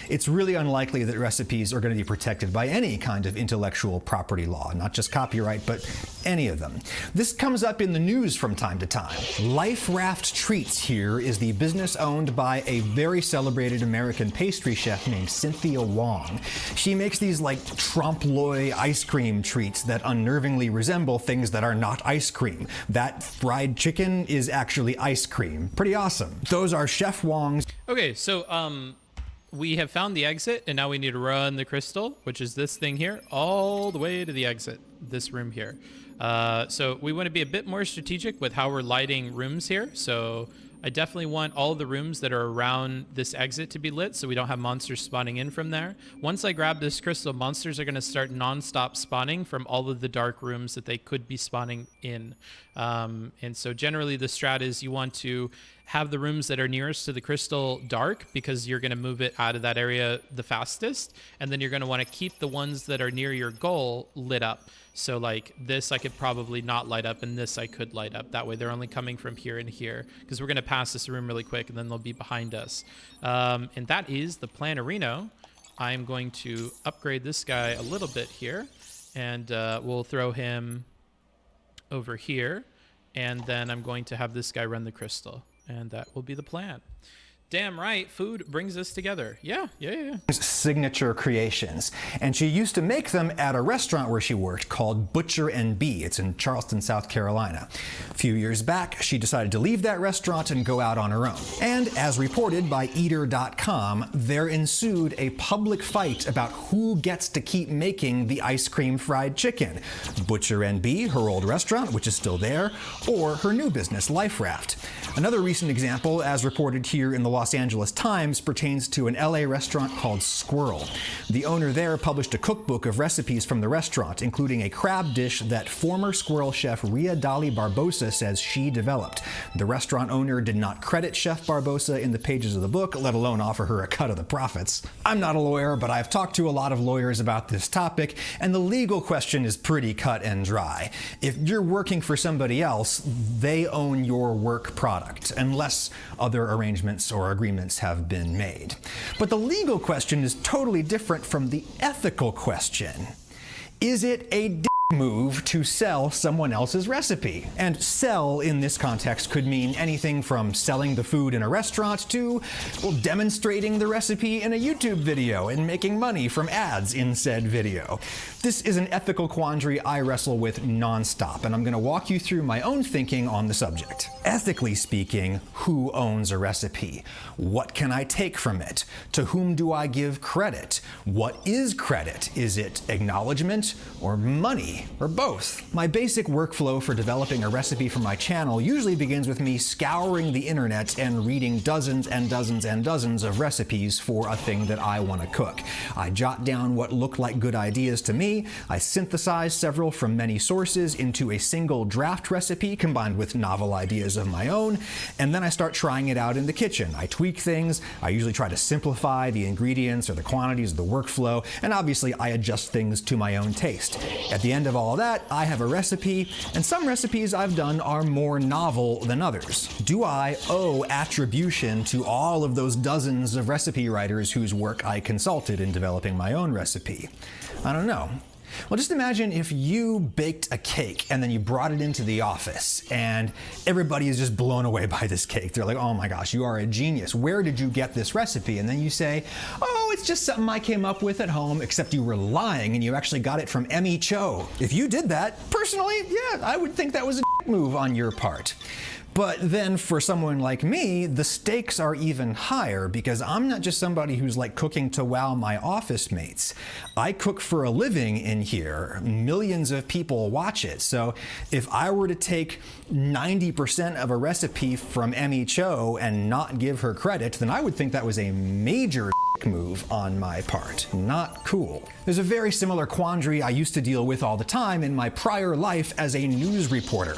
[SPEAKER 7] it's really unlikely that recipes are going to be protected by any kind of intellectual property law, not just copyright, but any of them. This comes up in the news from time to time. Life Raft Treats here is the business owned by a very celebrated American pastry chef named Cynthia Wong. She makes these like trompe-l'oeil ice cream treats that unnervingly resemble things that are not ice cream. That fried chicken is actually ice cream. Pretty awesome. Those are Chef Wong's.
[SPEAKER 1] Okay, so we have found the exit, and now we need to run the crystal, which is this thing here, all the way to the exit, this room here. So we want to be a bit more strategic with how we're lighting rooms here. So I definitely want all the rooms that are around this exit to be lit so we don't have monsters spawning in from there. Once I grab this crystal, monsters are going to start non-stop spawning from all of the dark rooms that they could be spawning in. And so generally the strat is you want to have the rooms that are nearest to the crystal dark because you're going to move it out of that area the fastest. And then you're going to want to keep the ones that are near your goal lit up. So like this I could probably not light up, and this I could light up. That way they're only coming from here and here, because we're going to pass this room really quick and then they'll be behind us. And that is the Planarino. I'm going to upgrade this guy a little bit here, and we'll throw him over here. And then I'm going to have this guy run the crystal, and that will be the plan. Damn right, food brings us together. Yeah.
[SPEAKER 7] Signature creations. And she used to make them at a restaurant where she worked called Butcher and Bee. It's in Charleston, South Carolina. A few years back, she decided to leave that restaurant and go out on her own. And as reported by Eater.com, there ensued a public fight about who gets to keep making the ice cream fried chicken. Butcher and Bee, her old restaurant, which is still there, or her new business, Life Raft. Another recent example, as reported here in the Los Angeles Times, pertains to an LA restaurant called Squirrel. The owner there published a cookbook of recipes from the restaurant, including a crab dish that former Squirrel chef Ria Dali Barbosa says she developed. The restaurant owner did not credit Chef Barbosa in the pages of the book, let alone offer her a cut of the profits. I'm not a lawyer, but I've talked to a lot of lawyers about this topic, and the legal question is pretty cut and dry. If you're working for somebody else, they own your work product, unless other arrangements or agreements have been made. But the legal question is totally different from the ethical question. Is it a move to sell someone else's recipe? And sell in this context could mean anything from selling the food in a restaurant to, well, demonstrating the recipe in a YouTube video and making money from ads in said video. This is an ethical quandary I wrestle with nonstop, and I'm going to walk you through my own thinking on the subject. Ethically speaking, who owns a recipe? What can I take from it? To whom do I give credit? What is credit? Is it acknowledgement or money, or both? My basic workflow for developing a recipe for my channel usually begins with me scouring the internet and reading dozens and dozens and dozens of recipes for a thing that I want to cook. I jot down what look like good ideas to me, I synthesize several from many sources into a single draft recipe combined with novel ideas of my own, and then I start trying it out in the kitchen. I tweak things, I usually try to simplify the ingredients or the quantities of the workflow, and obviously I adjust things to my own taste. At the end of all of that, I have a recipe, and some recipes I've done are more novel than others. Do I owe attribution to all of those dozens of recipe writers whose work I consulted in developing my own recipe? I don't know. Well, just imagine if you baked a cake and then you brought it into the office and everybody is just blown away by this cake. They're like, oh my gosh, you are a genius. Where did you get this recipe? And then you say, oh, it's just something I came up with at home, except you were lying and you actually got it from Emmy Cho. If you did that, personally, yeah, I would think that was a move on your part. But then for someone like me, the stakes are even higher because I'm not just somebody who's like cooking to wow my office mates. I cook for a living in here. Millions of people watch it. So if I were to take 90% of a recipe from Emmy Cho and not give her credit, then I would think that was a major move on my part. Not cool. There's a very similar quandary I used to deal with all the time in my prior life as a news reporter.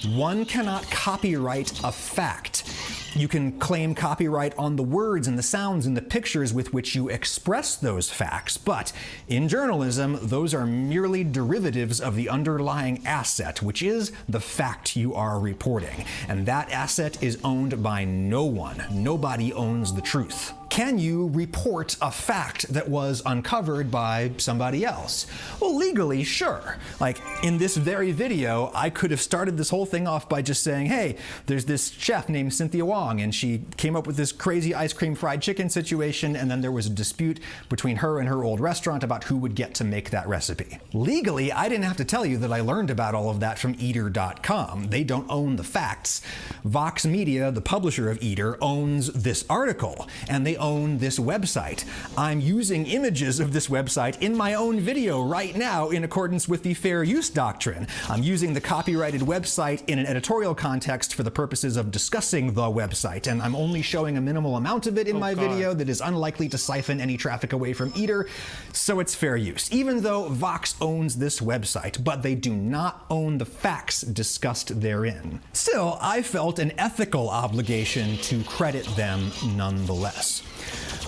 [SPEAKER 7] One cannot copyright a fact. You can claim copyright on the words and the sounds and the pictures with which you express those facts, but in journalism, those are merely derivatives of the underlying asset, which is the fact you are reporting. And that asset is owned by no one. Nobody owns the truth. Can you report a fact that was uncovered by somebody else? Well, legally, sure. Like in this very video, I could have started this whole thing off by just saying, hey, there's this chef named Cynthia Wong, and she came up with this crazy ice cream fried chicken situation, and then there was a dispute between her and her old restaurant about who would get to make that recipe. Legally, I didn't have to tell you that I learned about all of that from Eater.com. They don't own the facts. Vox Media, the publisher of Eater, owns this article, and they own this website. I'm using images of this website in my own video right now in accordance with the fair use doctrine. I'm using the copyrighted website in an editorial context for the purposes of discussing the website, and I'm only showing a minimal amount of it in my video that is unlikely to siphon any traffic away from Eater, so it's fair use, even though Vox owns this website, but they do not own the facts discussed therein. Still, I felt an ethical obligation to credit them nonetheless.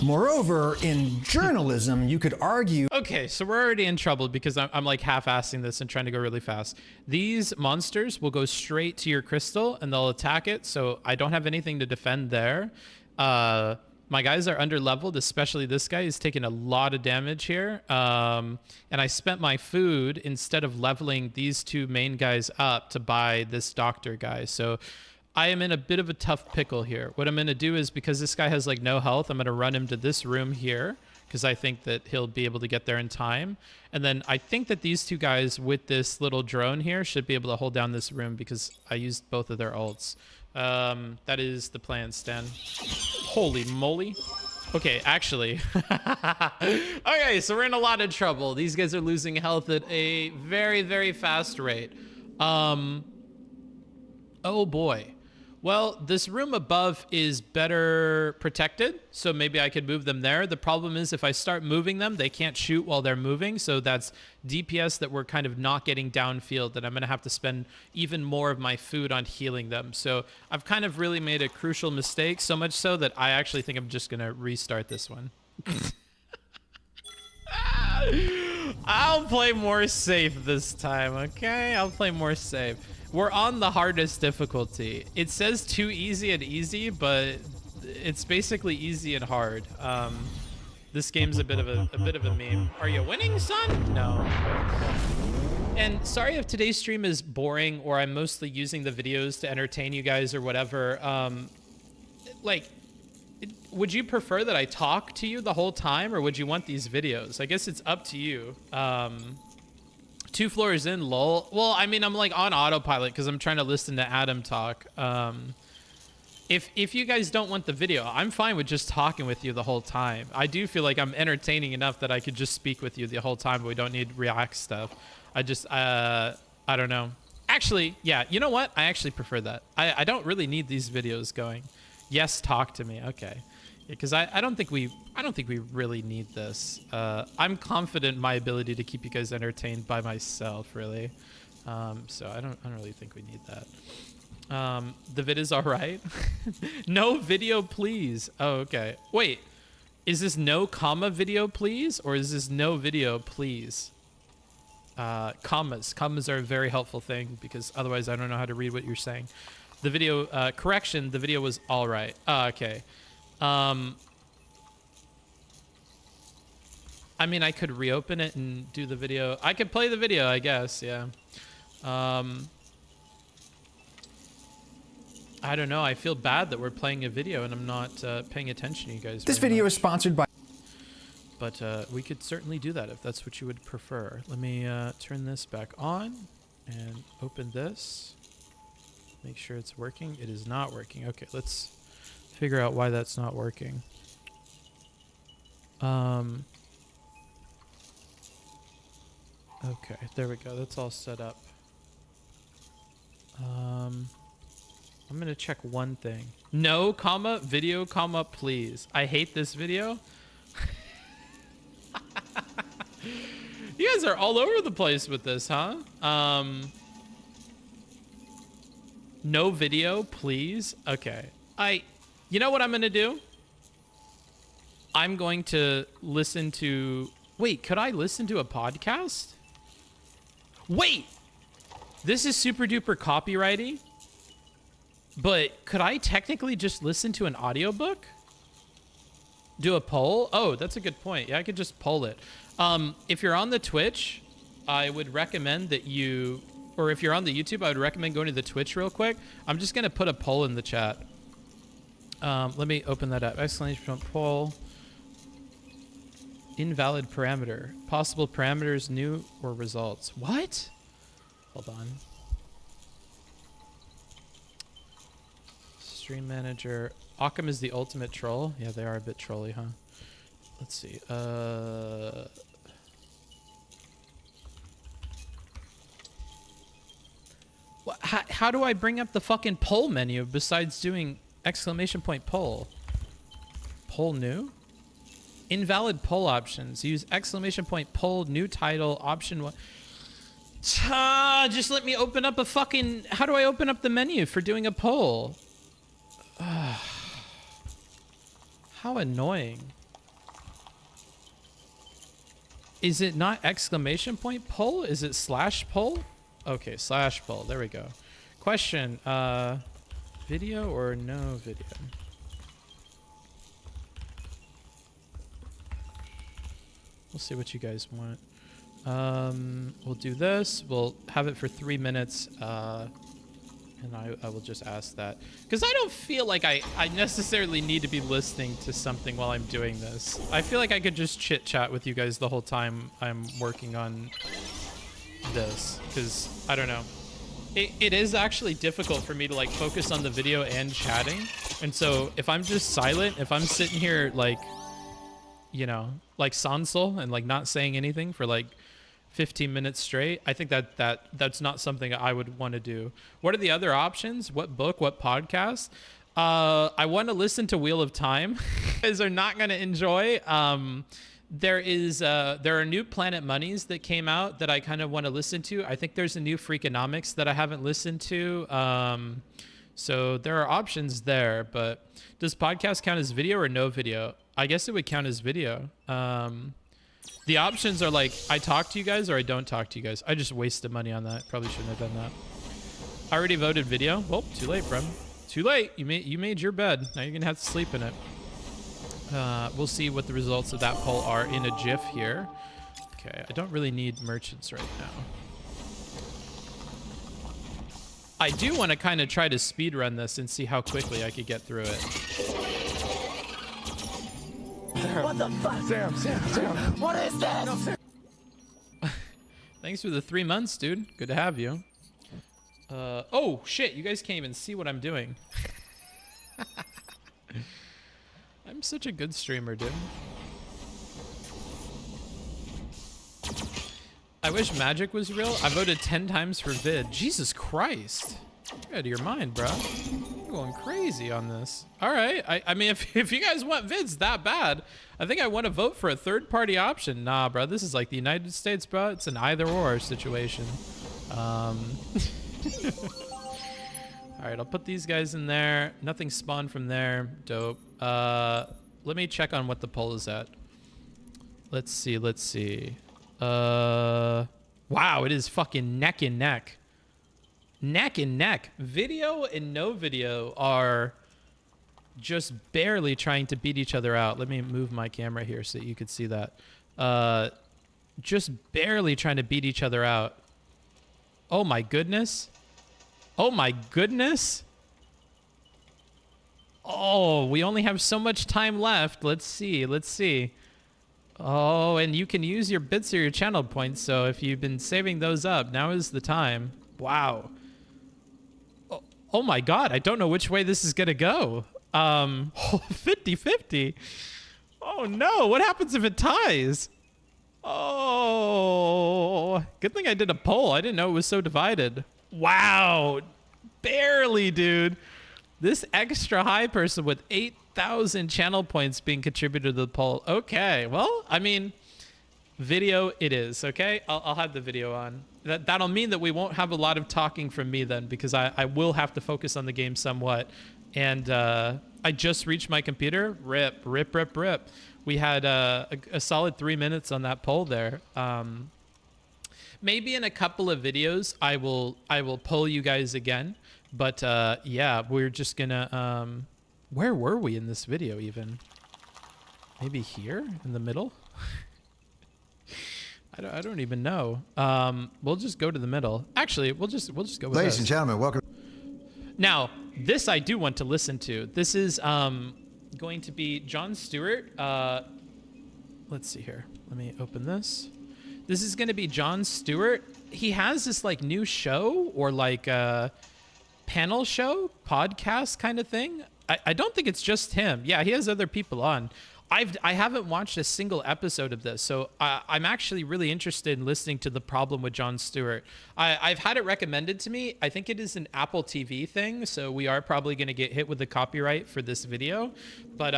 [SPEAKER 7] Moreover, in journalism, you could argue...
[SPEAKER 1] Okay, so we're already in trouble because I'm like half-assing this and trying to go really fast. These monsters will go straight to your crystal and they'll attack it, so I don't have anything to defend there. My guys are under-leveled, especially this guy. He's taking a lot of damage here. And I spent my food instead of leveling these two main guys up to buy this doctor guy. So I am in a bit of a tough pickle here. What I'm going to do is, because this guy has like no health, I'm going to run him to this room here because I think that he'll be able to get there in time. And then I think that these two guys with this little drone here should be able to hold down this room because I used both of their ults. That is the plan, Stan. Holy moly. Okay, actually. Okay, so we're in a lot of trouble. These guys are losing health at a very, very fast rate. Oh boy. Well, this room above is better protected, so maybe I could move them there. The problem is if I start moving them, they can't shoot while they're moving, so that's DPS that we're kind of not getting downfield, and I'm going to have to spend even more of my food on healing them. So I've kind of really made a crucial mistake, so much so that I actually think I'm just going to restart this one. I'll play more safe this time, okay? I'll play more safe. We're on the hardest difficulty. It says too easy and easy, but it's basically easy and hard. This game's a bit of a meme. Are you winning, son? No. And sorry if today's stream is boring or I'm mostly using the videos to entertain you guys or whatever. Would you prefer that I talk to you the whole time or would you want these videos? I guess it's up to you. 2 floors in, lol. Well, I mean, I'm like on autopilot because I'm trying to listen to Adam talk. If you guys don't want the video, I'm fine with just talking with you the whole time. I do feel like I'm entertaining enough that I could just speak with you the whole time, but we don't need react stuff. I just, I don't know. Actually, yeah, you know what? I actually prefer that. I don't really need these videos going. Yes, talk to me. Okay. Because I don't think we really need this. I'm confident in my ability to keep you guys entertained by myself, really. So I don't really think we need that. The vid is all right. No video, please. Oh, okay. Wait, is this no comma video, please, or is this no video, please? Commas are a very helpful thing because otherwise I don't know how to read what you're saying. The video correction. The video was all right. Okay. I I mean, I could reopen it and do the video. I could play the video, I guess. Yeah. I don't know. I feel bad that we're playing a video and I'm not paying attention to you guys.
[SPEAKER 7] This
[SPEAKER 1] very
[SPEAKER 7] video
[SPEAKER 1] much.
[SPEAKER 7] is sponsored by...
[SPEAKER 1] But we could certainly do that if that's what you would prefer. Let me turn this back on and open this. Make sure it's working. It is not working. Okay, let's figure out why that's not working. Okay, there we go. That's all set up. I'm gonna check one thing. No, comma, video, comma, please. I hate this video. You guys are all over the place with this, huh? No video, please. Okay. You know what I'm gonna do? I'm going to listen to... Wait, could I listen to a podcast? Wait! This is super duper copyrighty. But could I technically just listen to an audiobook? Do a poll? Oh, that's a good point. Yeah, I could just poll it. If you're on the Twitch, I would recommend that you... Or if you're on the YouTube, I would recommend going to the Twitch real quick. I'm just going to put a poll in the chat. Let me open that up. Exclamation point poll. Invalid parameter. Possible parameters, new or results. What? Hold on. Stream manager. Occam is the ultimate troll. Yeah, they are a bit trolly, huh? Let's see. How do I bring up the fucking poll menu besides doing exclamation point poll? Poll new? Invalid poll options. Use exclamation point poll, new title, option one. Just let me open up a fucking... How do I open up the menu for doing a poll? How annoying. Is it not exclamation point poll? Is it slash poll? Okay, slash poll. There we go. Question. Video or no video? We'll see what you guys want. We'll do this. We'll have it for 3 minutes. And I will just ask that. Because I don't feel like I necessarily need to be listening to something while I'm doing this. I feel like I could just chit chat with you guys the whole time I'm working on this. Because, I don't know. It is actually difficult for me to like focus on the video and chatting. And so if I'm just silent, if I'm sitting here like, you know, like Sansel and like not saying anything for like 15 minutes straight, I think that's not something I would want to do. What are the other options? What book? What podcast? I want to listen to Wheel of Time. You guys are not going to enjoy. There are new Planet Monies that came out that I kind of want to listen to. I think there's a new Freakonomics that I haven't listened to. So there are options there, but does podcast count as video or no video? I guess it would count as video. The options are like, I talk to you guys or I don't talk to you guys. I just wasted money on that. Probably shouldn't have done that. I already voted video. Well, too late, bro. Too late. You made your bed. Now you're going to have to sleep in it. We'll see what the results of that poll are in a GIF here. Okay, I don't really need merchants right now. I do want to kind of try to speed run this and see how quickly I could get through it.
[SPEAKER 3] What the fuck? Sam, what is this? No, Sam.
[SPEAKER 1] Thanks for the 3 months, dude. Good to have you. Oh, shit. You guys can't even see what I'm doing. I'm such a good streamer, dude. I wish magic was real. I voted 10 times for vid. Jesus Christ. You're out of your mind, bro. You're going crazy on this. All right. I mean, if you guys want vids that bad, I think I want to vote for a third-party option. Nah, bro. This is like the United States, bro. It's an either-or situation. All right. I'll put these guys in there. Nothing spawned from there. Dope. Let me check on what the poll is at. Let's see. Wow, it is fucking neck and neck. Neck and neck. Video and no video are just barely trying to beat each other out. Let me move my camera here so that you could see that. just barely trying to beat each other out. Oh my goodness. Oh my goodness. Oh, we only have so much time left. Let's see. Let's see. Oh, and you can use your bits or your channel points. So if you've been saving those up, now is the time. Wow. Oh my God. I don't know which way this is going to go. 50-50. Oh no. What happens if it ties? Oh, good thing I did a poll. I didn't know it was so divided. Wow. Barely, dude. This extra high person with 8,000 channel points being contributed to the poll. Okay, well, I mean, video it is, okay? I'll have the video on. That'll mean that we won't have a lot of talking from me then, because I will have to focus on the game somewhat. And I just reached my computer. Rip, rip, rip, rip. We had a solid 3 minutes on that poll there. Maybe in a couple of videos, I will poll you guys again. But yeah, we're just gonna, where were we in this video even? Maybe here in the middle? I don't even know. We'll just go to the middle. Actually, we'll just go with
[SPEAKER 8] Ladies and gentlemen, welcome.
[SPEAKER 1] Now, this I do want to listen to. This is going to be Jon Stewart. Let's see here. Let me open this. This is going to be Jon Stewart. He has this like new show or like panel show, podcast kind of thing. I don't think it's just him. Yeah, he has other people on. I haven't watched a single episode of this, so I'm actually really interested in listening to the problem with Jon Stewart. I've had it recommended to me. I think it is an Apple TV thing, so we are probably going to get hit with the copyright for this video. But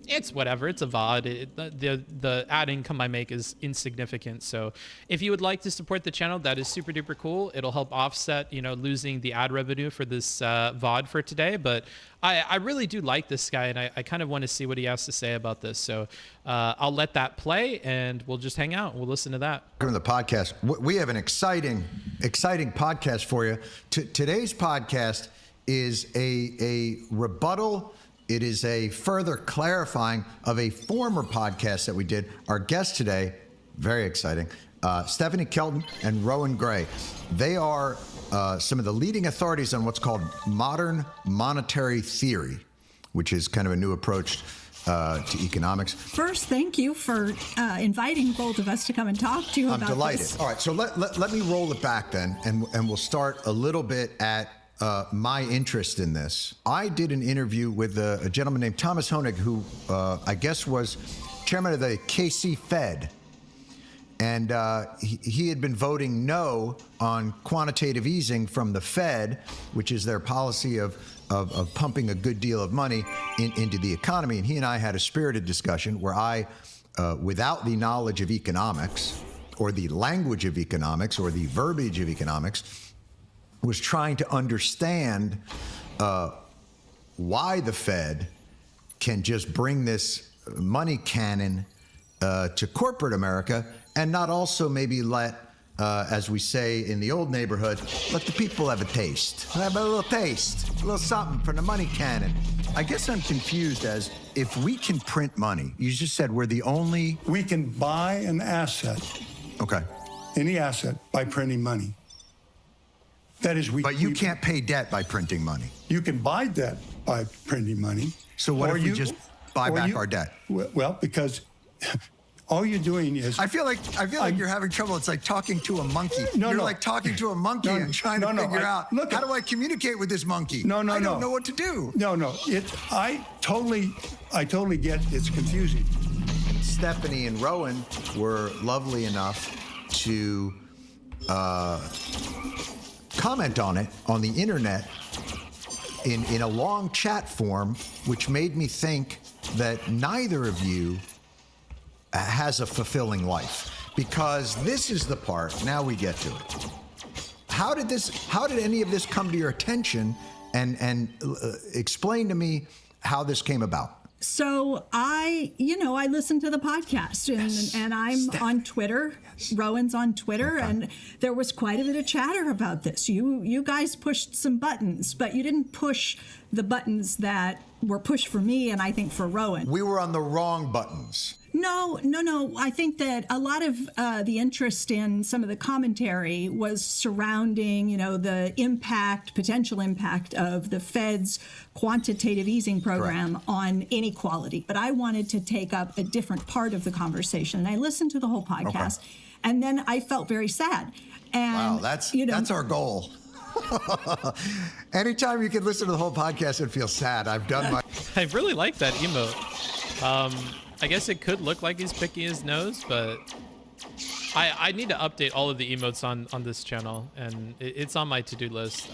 [SPEAKER 1] it's whatever. It's a VOD. The ad income I make is insignificant. So if you would like to support the channel, that is super duper cool. It'll help offset, losing the ad revenue for this VOD for today. But I really do like this guy, and I kind of want to see what he has to say about this. So I'll let that play, and we'll just hang out. We'll listen to that.
[SPEAKER 8] Welcome to the podcast. We have an exciting podcast for you. Today's podcast is a rebuttal. It is a further clarifying of a former podcast that we did. Our guest today, very exciting, Stephanie Kelton and Rowan Gray. They are some of the leading authorities on what's called modern monetary theory, which is kind of a new approach to economics.
[SPEAKER 9] First, thank you for inviting both of us to come and talk to you about this.
[SPEAKER 8] I'm delighted. All right, so let me roll it back then, and we'll start a little bit at my interest in this. I did an interview with a gentleman named Thomas Honig, who I guess was chairman of the KC Fed. And he had been voting no on quantitative easing from the Fed, which is their policy of pumping a good deal of money into the economy. And he and I had a spirited discussion where I, without the knowledge of economics or the language of economics or the verbiage of economics, was trying to understand why the Fed can just bring this money cannon to corporate America and not also maybe let, as we say in the old neighborhood, let the people have a taste. Have a little taste, a little something from the money cannon. I guess I'm confused as if we can print money. You just said we're the only...
[SPEAKER 10] We can buy an asset.
[SPEAKER 8] Okay.
[SPEAKER 10] Any asset by printing money. That is,
[SPEAKER 8] But you can't pay debt by printing money.
[SPEAKER 10] You can buy debt by printing money.
[SPEAKER 8] So what if we just buy back our debt?
[SPEAKER 10] Well, because all you're doing is...
[SPEAKER 8] I feel like you're having trouble. It's like talking to a monkey. You're like talking to a monkey and trying to figure out, how do I communicate with this monkey? I don't know what to do.
[SPEAKER 10] I totally get it's confusing.
[SPEAKER 8] Stephanie and Rowan were lovely enough to comment on it on the internet in a long chat form, which made me think that neither of you has a fulfilling life, because this is the part, now we get to it. How did any of this come to your attention, and explain to me how this came about?
[SPEAKER 9] So I listened to the podcast and I'm on Twitter. Yes. Rowan's on Twitter, okay. And there was quite a bit of chatter about this. You guys pushed some buttons, but you didn't push the buttons that were pushed for me and I think for Rowan.
[SPEAKER 8] We were on the wrong buttons.
[SPEAKER 9] No. I think that a lot of the interest in some of the commentary was surrounding, the potential impact of the Fed's quantitative easing program on inequality. But I wanted to take up a different part of the conversation. And I listened to the whole podcast, and then I felt very sad. And,
[SPEAKER 8] wow, that's our goal. Anytime you can listen to the whole podcast and feel sad, I've done my.
[SPEAKER 1] I really like that emote. I guess it could look like he's picking his nose, but I need to update all of the emotes on this channel, and it's on my to-do list.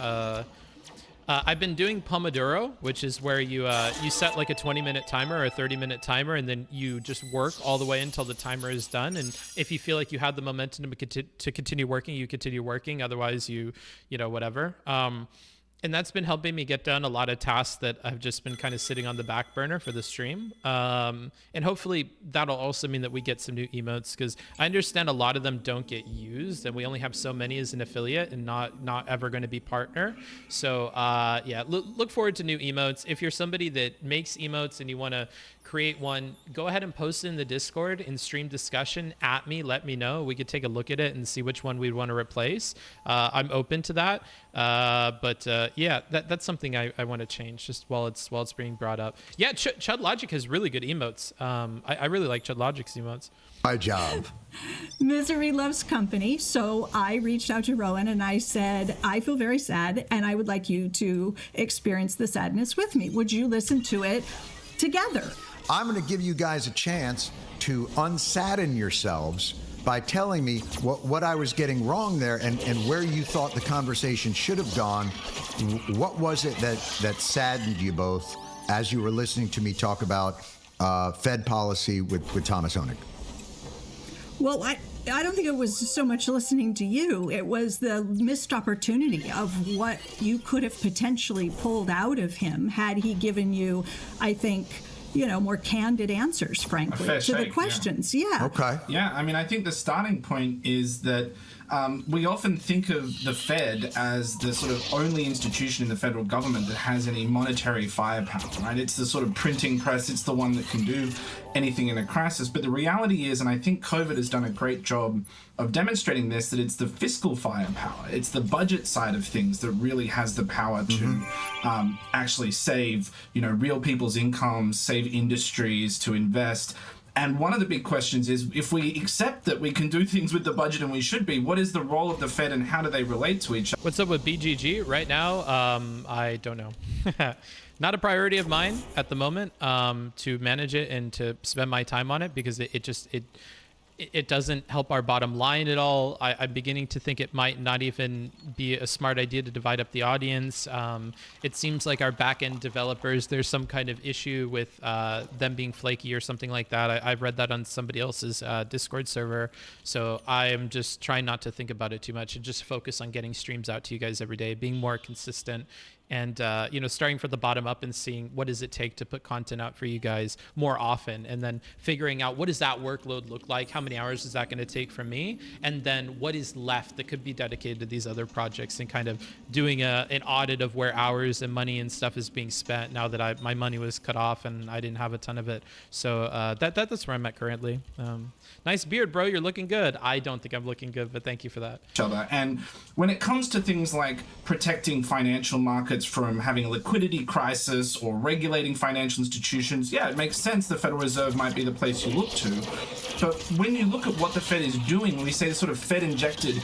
[SPEAKER 1] I've been doing Pomodoro, which is where you set like a 20-minute timer or a 30-minute timer, and then you just work all the way until the timer is done. And if you feel like you have the momentum to continue working, you continue working. Otherwise, whatever. And that's been helping me get done a lot of tasks that have just been kind of sitting on the back burner for the stream. And hopefully that'll also mean that we get some new emotes, because I understand a lot of them don't get used, and we only have so many as an affiliate and not ever going to be partner. So yeah, look forward to new emotes. If you're somebody that makes emotes and you want to create one, go ahead and post it in the Discord in stream discussion at me. Let me know. We could take a look at it and see which one we'd want to replace. I'm open to that. But yeah, that's something I want to change just while it's being brought up. Yeah, Chud Logic has really good emotes. I really like Chud Logic's emotes.
[SPEAKER 8] My job.
[SPEAKER 9] Misery loves company. So I reached out to Rowan and I said, I feel very sad and I would like you to experience the sadness with me. Would you listen to it together?
[SPEAKER 8] I'm going to give you guys a chance to unsadden yourselves by telling me what I was getting wrong there and where you thought the conversation should have gone. What was it that saddened you both as you were listening to me talk about Fed policy with Thomas Honig?
[SPEAKER 9] Well, I don't think it was so much listening to you. It was the missed opportunity of what you could have potentially pulled out of him had he given you, I think, more candid answers, frankly, to the questions. Yeah.
[SPEAKER 8] Okay.
[SPEAKER 11] Yeah, I mean, I think the starting point is that we often think of the Fed as the sort of only institution in the federal government that has any monetary firepower, right? It's the sort of printing press. It's the one that can do anything in a crisis. But the reality is, and I think COVID has done a great job of demonstrating this, that it's the fiscal firepower. It's the budget side of things that really has the power to actually save, real people's incomes, save industries, to invest. And one of the big questions is, if we accept that we can do things with the budget and we should be, what is the role of the Fed and how do they relate to each other?
[SPEAKER 1] What's up with BGG right now? I don't know. Not a priority of mine at the moment to manage it and to spend my time on it, because it doesn't help our bottom line at all. I'm beginning to think it might not even be a smart idea to divide up the audience. It seems like our back-end developers, there's some kind of issue with them being flaky or something like that. I've read that on somebody else's Discord server. So I'm just trying not to think about it too much and just focus on getting streams out to you guys every day, being more consistent, and starting from the bottom up and seeing what does it take to put content out for you guys more often, and then figuring out what does that workload look like, how many hours is that going to take from me, and then what is left that could be dedicated to these other projects, and kind of doing an audit of where hours and money and stuff is being spent now that my money was cut off and I didn't have a ton of it. So that's where I'm at currently. Nice beard, bro. You're looking good. I don't think I'm looking good, but thank you for that.
[SPEAKER 11] And when it comes to things like protecting financial markets from having a liquidity crisis or regulating financial institutions, yeah, it makes sense the Federal Reserve might be the place you look to. But when you look at what the Fed is doing, when we say the sort of Fed injected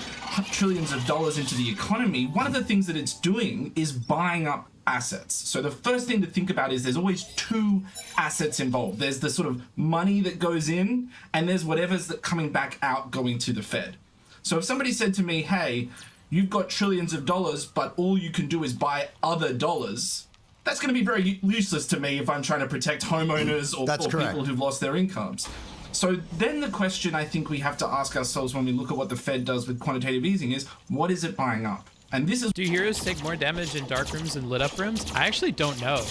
[SPEAKER 11] trillions of dollars into the economy, one of the things that it's doing is buying up assets. So the first thing to think about is there's always two assets involved. There's the sort of money that goes in, and there's whatever's coming back out going to the Fed. So if somebody said to me, hey, you've got trillions of dollars, but all you can do is buy other dollars, that's going to be very useless to me if I'm trying to protect homeowners or people who've lost their incomes. So then the question I think we have to ask ourselves when we look at what the Fed does with quantitative easing is, what is it buying up? And this is...
[SPEAKER 1] Do heroes take more damage in dark rooms and lit up rooms? I actually don't know.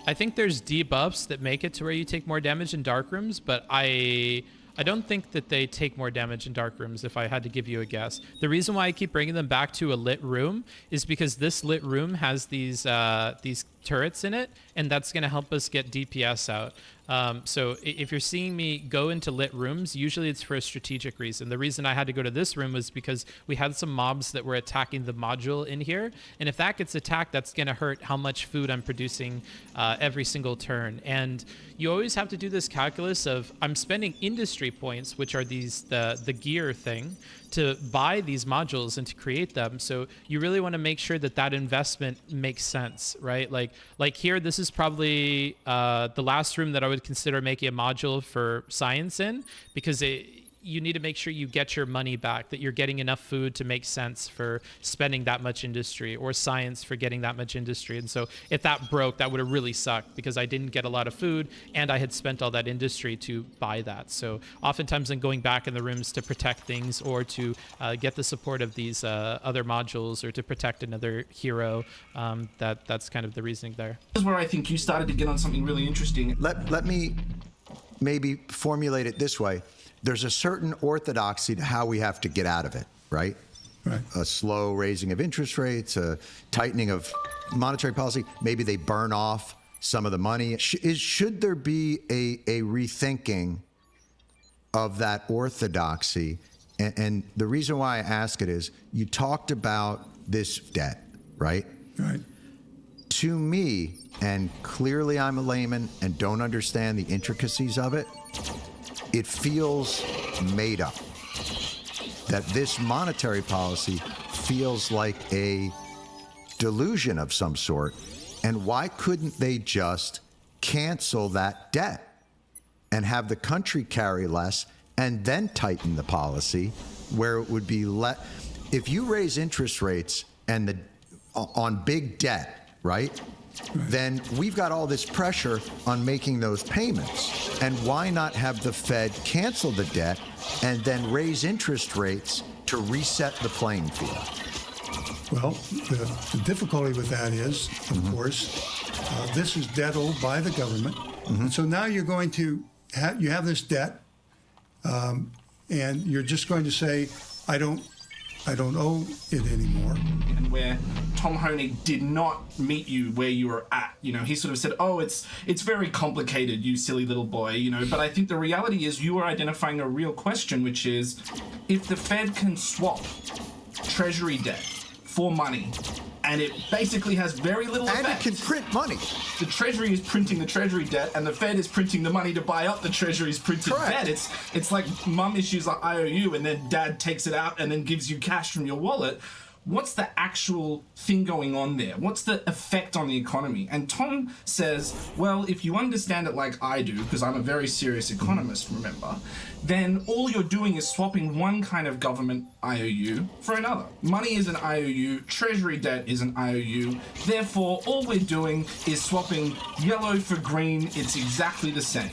[SPEAKER 1] I think there's debuffs that make it to where you take more damage in dark rooms, but I don't think that they take more damage in dark rooms, if I had to give you a guess. The reason why I keep bringing them back to a lit room is because this lit room has these turrets in it, and that's going to help us get DPS out. So if you're seeing me go into lit rooms, usually it's for a strategic reason. The reason I had to go to this room was because we had some mobs that were attacking the module in here, and if that gets attacked, that's going to hurt how much food I'm producing every single turn. And you always have to do this calculus of, I'm spending industry points, which are the gear thing, to buy these modules and to create them. So you really want to make sure that that investment makes sense, right? Like here, this is probably the last room that I would consider making a module for science in, because you need to make sure you get your money back, that you're getting enough food to make sense for spending that much industry, or science for getting that much industry. And so if that broke, that would have really sucked, because I didn't get a lot of food and I had spent all that industry to buy that. So oftentimes I'm going back in the rooms to protect things, or to get the support of these other modules, or to protect another hero. That's kind of the reasoning there.
[SPEAKER 11] This is where I think you started to get on something really interesting.
[SPEAKER 8] Let me maybe formulate it this way. There's a certain orthodoxy to how we have to get out of it, right?
[SPEAKER 10] Right.
[SPEAKER 8] A slow raising of interest rates, a tightening of monetary policy. Maybe they burn off some of the money. Should there be a rethinking of that orthodoxy? And the reason why I ask it is, you talked about this debt, right?
[SPEAKER 10] Right.
[SPEAKER 8] To me, and clearly I'm a layman and don't understand the intricacies of it, it feels made up. That this monetary policy feels like a delusion of some sort. And why couldn't they just cancel that debt and have the country carry less, and then tighten the policy where it would be less? If you raise interest rates and on big debt, right? Then we've got all this pressure on making those payments. And why not have the Fed cancel the debt and then raise interest rates to reset the playing field?
[SPEAKER 10] Well, the difficulty with that is, of course, this is debt owed by the government. And so now you're going to have this debt, and you're just going to say, I don't owe it anymore.
[SPEAKER 11] And where Tom Honig did not meet you where you were at, he sort of said, oh, it's very complicated, you silly little boy, but I think the reality is you are identifying a real question, which is, if the Fed can swap treasury debt for money, and it basically has very little effect.
[SPEAKER 8] And it can print money.
[SPEAKER 11] The Treasury is printing the Treasury debt, and the Fed is printing the money to buy up the Treasury's printed debt. It's like mum issues like IOU, and then dad takes it out and then gives you cash from your wallet. What's the actual thing going on there? What's the effect on the economy? And Tom says, well, if you understand it like I do, because I'm a very serious economist, remember, then all you're doing is swapping one kind of government IOU for another. Money is an IOU, treasury debt is an IOU, therefore all we're doing is swapping yellow for green. It's exactly the same.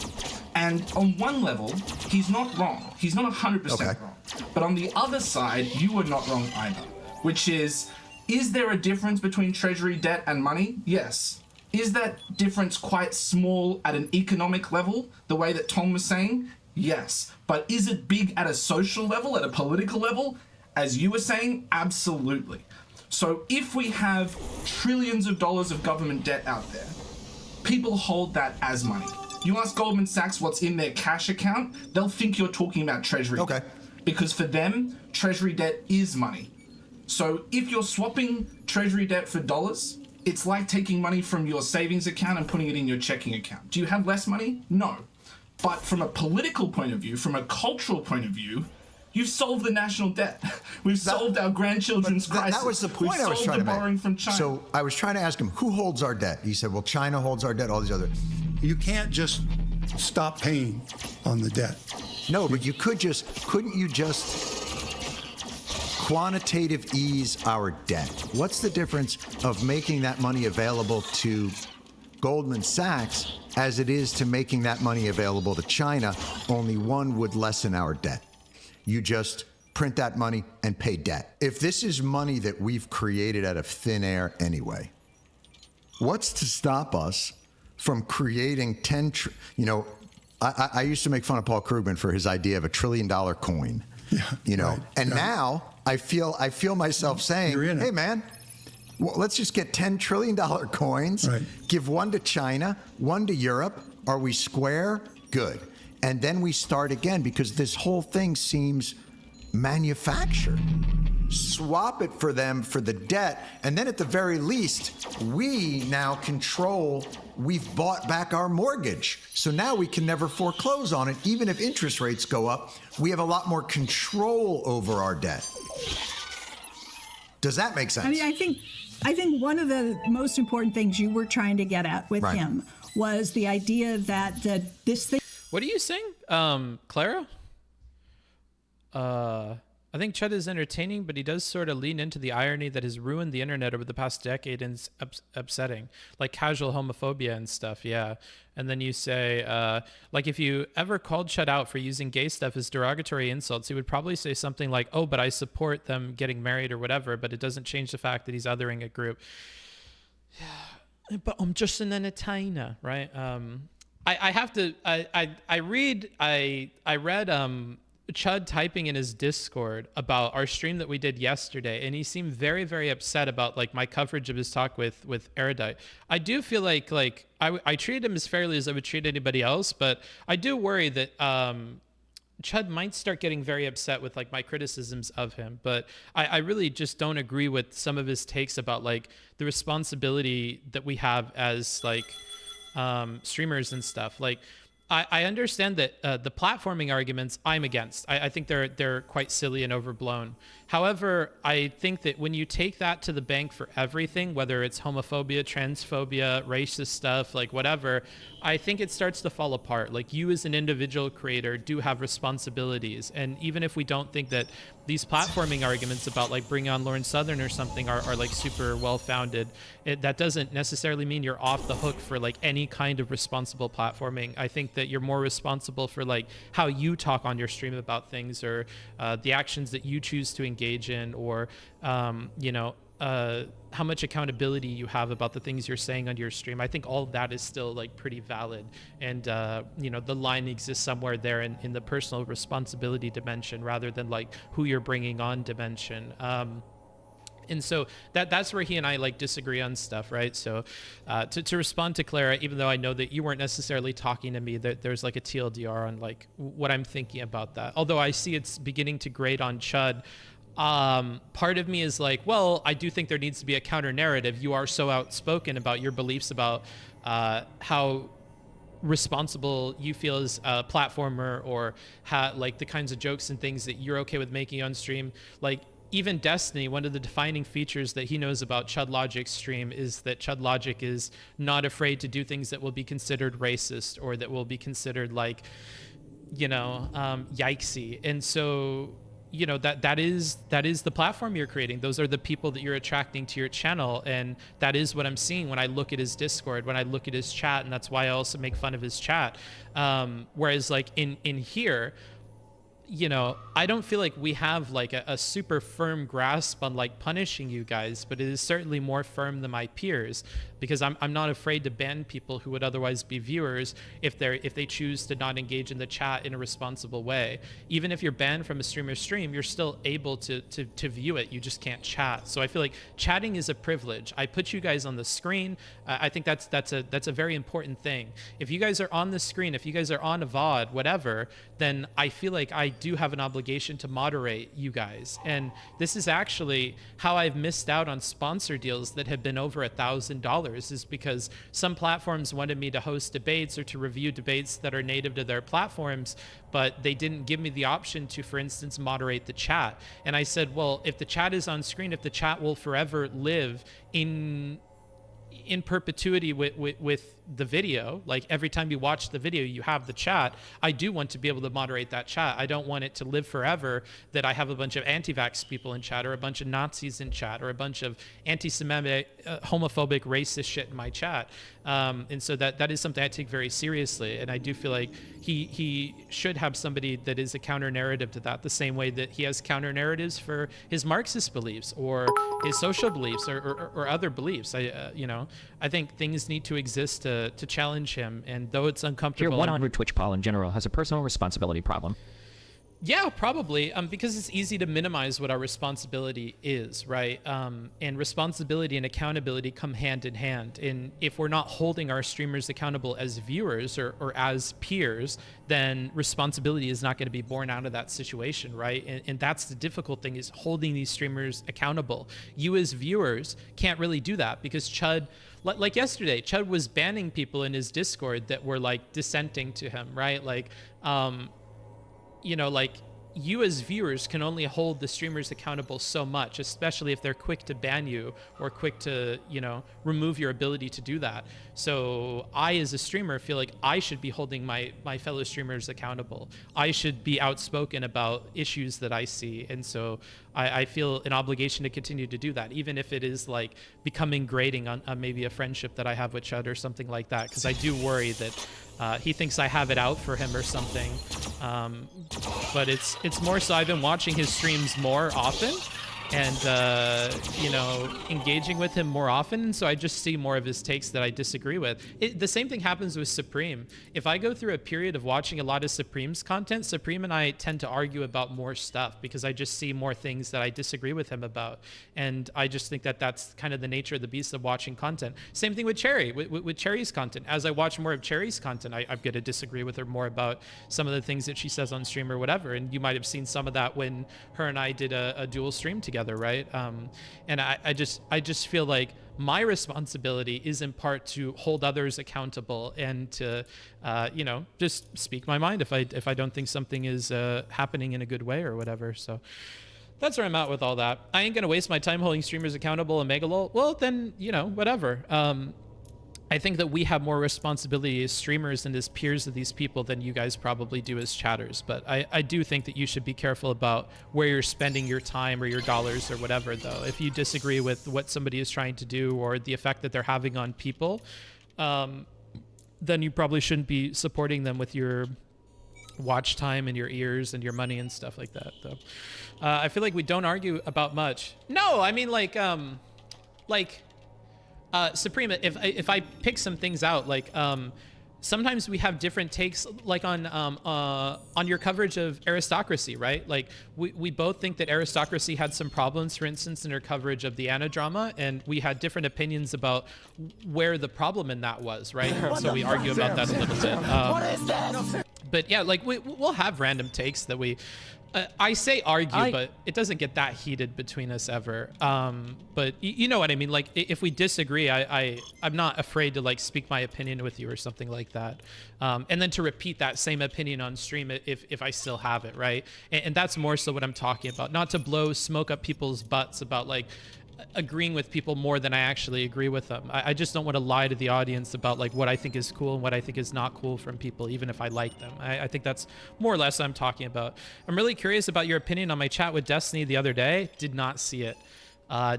[SPEAKER 11] And on one level, he's not wrong. He's not 100% wrong. But on the other side, you are not wrong either. Which is there a difference between treasury debt and money? Yes. Is that difference quite small at an economic level, the way that Tom was saying? Yes. But is it big at a social level, at a political level? As you were saying, absolutely. So if we have trillions of dollars of government debt out there, people hold that as money. You ask Goldman Sachs what's in their cash account, they'll think you're talking about treasury debt. Because for them, treasury debt is money. So if you're swapping treasury debt for dollars, it's like taking money from your savings account and putting it in your checking account. Do you have less money? No. But from a political point of view, from a cultural point of view, you've solved the national debt. We've solved our grandchildren's crisis.
[SPEAKER 8] That was the point I was trying to make.
[SPEAKER 11] Borrowing from China.
[SPEAKER 8] So I was trying to ask him, who holds our debt? He said, well, China holds our debt, all these other.
[SPEAKER 10] You can't just stop paying on the debt.
[SPEAKER 8] No, but couldn't you just quantitative ease our debt? What's the difference of making that money available to Goldman Sachs as it is to making that money available to China? Only one would lessen our debt. You just print that money and pay debt. If this is money that we've created out of thin air anyway, what's to stop us from creating I used to make fun of Paul Krugman for his idea of $1 trillion coin.
[SPEAKER 10] Yeah,
[SPEAKER 8] now I feel myself saying, hey man, Well, let's just get $10 trillion coins, give one to China, one to Europe. Are we square? Good. And then we start again, because this whole thing seems manufactured. Swap it for them for the debt, and then at the very least, we now control, we've bought back our mortgage. So now we can never foreclose on it. Even if interest rates go up, we have a lot more control over our debt. Does that make sense?
[SPEAKER 9] I mean, I think one of the most important things you were trying to get at with him was the idea that this thing.
[SPEAKER 1] What are you saying, Clara? I think Chud is entertaining, but he does sort of lean into the irony that has ruined the internet over the past decade and it's upsetting, like casual homophobia and stuff. Yeah. And then you say, like, if you ever called Chud out for using gay stuff as derogatory insults, he would probably say something like, oh, but I support them getting married or whatever, but it doesn't change the fact that he's othering a group. Yeah, but I'm just an entertainer, right? I have to, I read Chud typing in his Discord about our stream that we did yesterday, and he seemed very, very upset about like my coverage of his talk with Erudite. I do feel like I treated him as fairly as I would treat anybody else, but I do worry that Chud might start getting very upset with like my criticisms of him. But I really just don't agree with some of his takes about like the responsibility that we have as like streamers and stuff. Like, I understand that the platforming arguments I'm against. I think they're quite silly and overblown. However, I think that when you take that to the bank for everything, whether it's homophobia, transphobia, racist stuff, like whatever, I think it starts to fall apart. Like, you as an individual creator do have responsibilities. And even if we don't think that these platforming arguments about like bringing on Lauren Southern or something are like super well-founded, that doesn't necessarily mean you're off the hook for like any kind of responsible platforming. I think that you're more responsible for like how you talk on your stream about things, or the actions that you choose to engage in, or how much accountability you have about the things you're saying on your stream. I think all of that is still like pretty valid, and the line exists somewhere there in the personal responsibility dimension rather than like who you're bringing on dimension. And so that's where he and I like disagree on stuff, right? So to respond to Clara, even though I know that you weren't necessarily talking to me, there's like a TLDR on like what I'm thinking about that. Although I see it's beginning to grate on Chud. Part of me is like, well, I do think there needs to be a counter narrative. You are so outspoken about your beliefs about how responsible you feel as a platformer, or how like the kinds of jokes and things that you're okay with making on stream. Like, even Destiny, one of the defining features that he knows about Chud Logic's stream is that Chud Logic is not afraid to do things that will be considered racist, or that will be considered like, yikesy. And so, that is the platform you're creating. Those are the people that you're attracting to your channel. And that is what I'm seeing when I look at his Discord, when I look at his chat. And that's why I also make fun of his chat. Whereas like in here, I don't feel like we have like a super firm grasp on like punishing you guys, but it is certainly more firm than my peers, because I'm not afraid to ban people who would otherwise be viewers if they choose to not engage in the chat in a responsible way. Even if you're banned from a streamer's stream, you're still able to view it. You just can't chat. So I feel like chatting is a privilege. I put you guys on the screen. I think that's a very important thing. If you guys are on the screen, if you guys are on a VOD, whatever, then I feel like I do have an obligation to moderate you guys. And this is actually how I've missed out on sponsor deals that have been over $1,000, is because some platforms wanted me to host debates or to review debates that are native to their platforms, but they didn't give me the option to, for instance, moderate the chat. And I said, well, if the chat is on screen, if the chat will forever live in perpetuity with the video, like every time you watch the video you have the chat, I do want to be able to moderate that chat. I don't want it to live forever that I have a bunch of anti-vax people in chat, or a bunch of Nazis in chat, or a bunch of anti-Semitic, homophobic, racist shit in my chat. And so that is something I take very seriously, and I do feel like he should have somebody that is a counter narrative to that, the same way that he has counter narratives for his Marxist beliefs or his social beliefs or other beliefs. I think things need to exist to challenge him, and though it's uncomfortable.
[SPEAKER 2] Tier 100 Twitch Paul in general has a personal responsibility problem.
[SPEAKER 1] Yeah, probably, because it's easy to minimize what our responsibility is, right? And responsibility and accountability come hand in hand. And if we're not holding our streamers accountable as viewers or as peers, then responsibility is not going to be born out of that situation, right? And that's the difficult thing, is holding these streamers accountable. You as viewers can't really do that, because Chud, like yesterday, Chud was banning people in his Discord that were like dissenting to him, right? Like, you know, like, you as viewers can only hold the streamers accountable so much, especially if they're quick to ban you or quick to, you know, remove your ability to do that. So I, as a streamer, feel like I should be holding my fellow streamers accountable. I should be outspoken about issues that I see. And so I feel an obligation to continue to do that, even if it is like becoming grating on maybe a friendship that I have with Chud or something like that, because I do worry that he thinks I have it out for him or something. But it's more so I've been watching his streams more often and, you know, engaging with him more often. So I just see more of his takes that I disagree with. The same thing happens with Supreme. If I go through a period of watching a lot of Supreme's content, Supreme and I tend to argue about more stuff because I just see more things that I disagree with him about. And I just think that that's kind of the nature of the beast of watching content. Same thing with Cherry, with Cherry's content. As I watch more of Cherry's content, I'm going to disagree with her more about some of the things that she says on stream or whatever. And you might have seen some of that when her and I did a dual stream together, right? And I just feel like my responsibility is in part to hold others accountable and to you know, just speak my mind if I don't think something is happening in a good way or whatever. So that's where I'm at with all that. I ain't gonna waste my time holding streamers accountable and Megalol. Well, then, you know, whatever. I think that we have more responsibility as streamers and as peers of these people than you guys probably do as chatters. But I do think that you should be careful about where you're spending your time or your dollars or whatever, though. If you disagree with what somebody is trying to do or the effect that they're having on people, then you probably shouldn't be supporting them with your watch time and your ears and your money and stuff like that, though. I feel like we don't argue about much. No, I mean, Supreme, if I pick some things out, like sometimes we have different takes, like on your coverage of Aristocracy, right? Like we both think that Aristocracy had some problems, for instance, in her coverage of the Anna drama, and we had different opinions about where the problem in that was, right? So we argue about that a little bit.
[SPEAKER 3] What is this?
[SPEAKER 1] But yeah, like we'll have random takes that we. I say argue, but it doesn't get that heated between us ever. But you know what I mean? Like, if we disagree, I'm not afraid to like speak my opinion with you or something like that. And then to repeat that same opinion on stream if I still have it, right? And that's more so what I'm talking about. Not to blow smoke up people's butts about like agreeing with people more than I actually agree with them. I just don't want to lie to the audience about like what I think is cool and what I think is not cool from people, even if I like them. I think that's more or less what I'm talking about. I'm really curious about your opinion on my chat with Destiny the other day. Did not see it.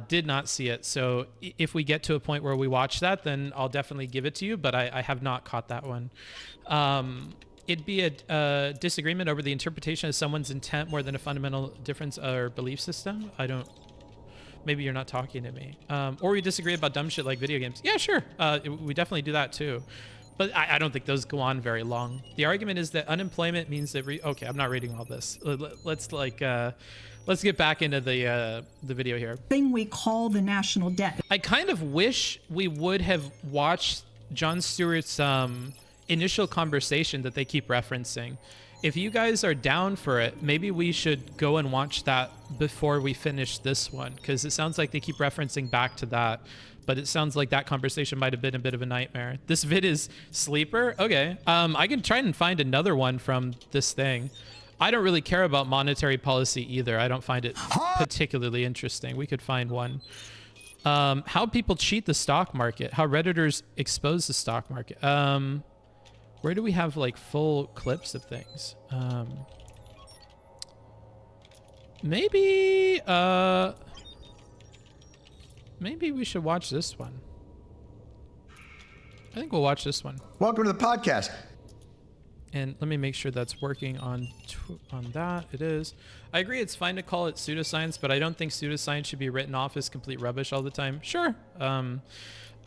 [SPEAKER 1] Did not see it. So if we get to a point where we watch that, then I'll definitely give it to you, but I have not caught that one. It'd be a disagreement over the interpretation of someone's intent more than a fundamental difference or belief system. Maybe you're not talking to me. Or we disagree about dumb shit like video games. Yeah, sure. We definitely do that too. But I don't think those go on very long. The argument is that unemployment means that okay, I'm not reading all this. Let's get back into the video here.
[SPEAKER 9] Thing we call the national debt.
[SPEAKER 1] I kind of wish we would have watched Jon Stewart's initial conversation that they keep referencing. If you guys are down for it, maybe we should go and watch that before we finish this one, because it sounds like they keep referencing back to that, but it sounds like that conversation might have been a bit of a nightmare. This vid is Sleeper? Okay. I can try and find another one from this thing. I don't really care about monetary policy either. I don't find it particularly interesting. We could find one. How people cheat the stock market. How Redditors expose the stock market. Where do we have like full clips of things? Maybe we should watch this one. I think we'll watch this one.
[SPEAKER 8] Welcome to the podcast.
[SPEAKER 1] And let me make sure that's working on that. It is. I agree it's fine to call it pseudoscience, but I don't think pseudoscience should be written off as complete rubbish all the time. Sure.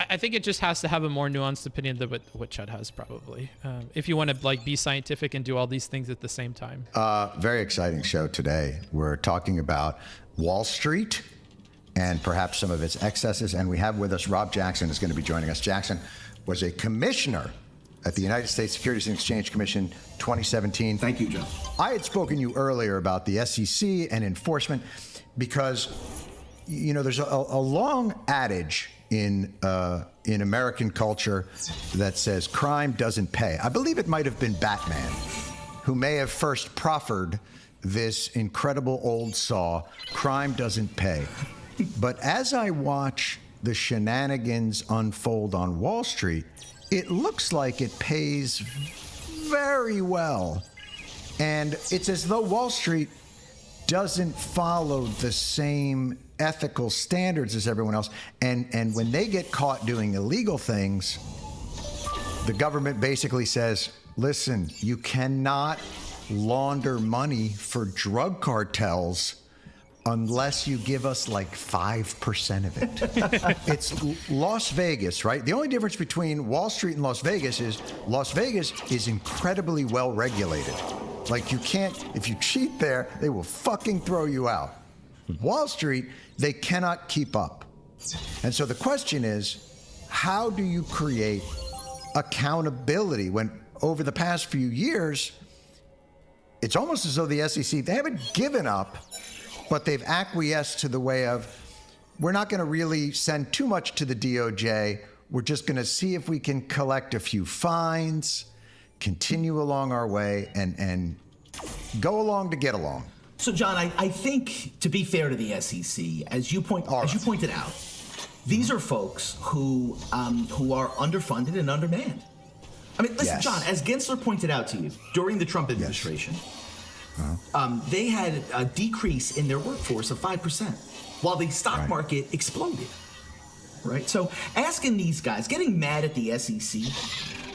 [SPEAKER 1] I think it just has to have a more nuanced opinion than what Chud has, probably. If you want to like be scientific and do all these things at the same time.
[SPEAKER 8] Very exciting show today. We're talking about Wall Street and perhaps some of its excesses. And we have with us Rob Jackson is going to be joining us. Jackson was a commissioner at the United States Securities and Exchange Commission 2017.
[SPEAKER 12] Thank you, Joe.
[SPEAKER 8] I had spoken to you earlier about the SEC and enforcement because, you know, there's a long adage in American culture that says crime doesn't pay. I believe it might have been Batman who may have first proffered this incredible old saw, crime doesn't pay. But as I watch the shenanigans unfold on Wall Street, it looks like it pays very well. And it's as though Wall Street doesn't follow the same ethical standards as everyone else. And when they get caught doing illegal things, the government basically says, listen, you cannot launder money for drug cartels unless you give us like 5% of it. It's Las Vegas, right? The only difference between Wall Street and Las Vegas is incredibly well regulated. Like you can't, if you cheat there, they will fucking throw you out. Wall Street, they cannot keep up. And so the question is, how do you create accountability when over the past few years, it's almost as though the SEC, they haven't given up, but they've acquiesced to the way of, we're not going to really send too much to the DOJ. We're just going to see if we can collect a few fines, continue along our way, and go along to get along.
[SPEAKER 12] So, John, I think, to be fair to the SEC, as you pointed out, these are folks who are underfunded and undermanned. I mean, listen, John, as Gensler pointed out to you, during the Trump administration, they had a decrease in their workforce of 5%, while the stock market exploded, right? So asking these guys, getting mad at the SEC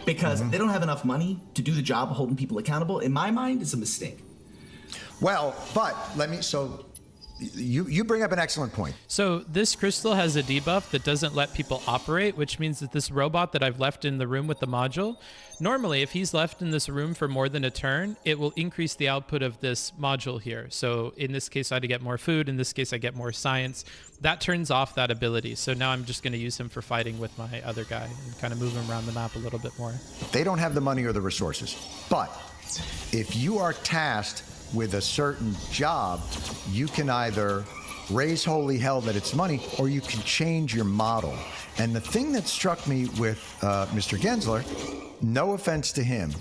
[SPEAKER 12] because they don't have enough money to do the job of holding people accountable, in my mind, is a mistake.
[SPEAKER 8] Well, but so you bring up an excellent point.
[SPEAKER 1] So this crystal has a debuff that doesn't let people operate, which means that this robot that I've left in the room with the module, normally if he's left in this room for more than a turn, it will increase the output of this module here. So in this case, I had to get more food. In this case, I get more science. That turns off that ability. So now I'm just going to use him for fighting with my other guy and kind of move him around the map a little bit more.
[SPEAKER 8] They don't have the money or the resources. But if you are tasked with a certain job, you can either raise holy hell that it's money, or you can change your model. And the thing that struck me with Mr. Gensler, no offense to him,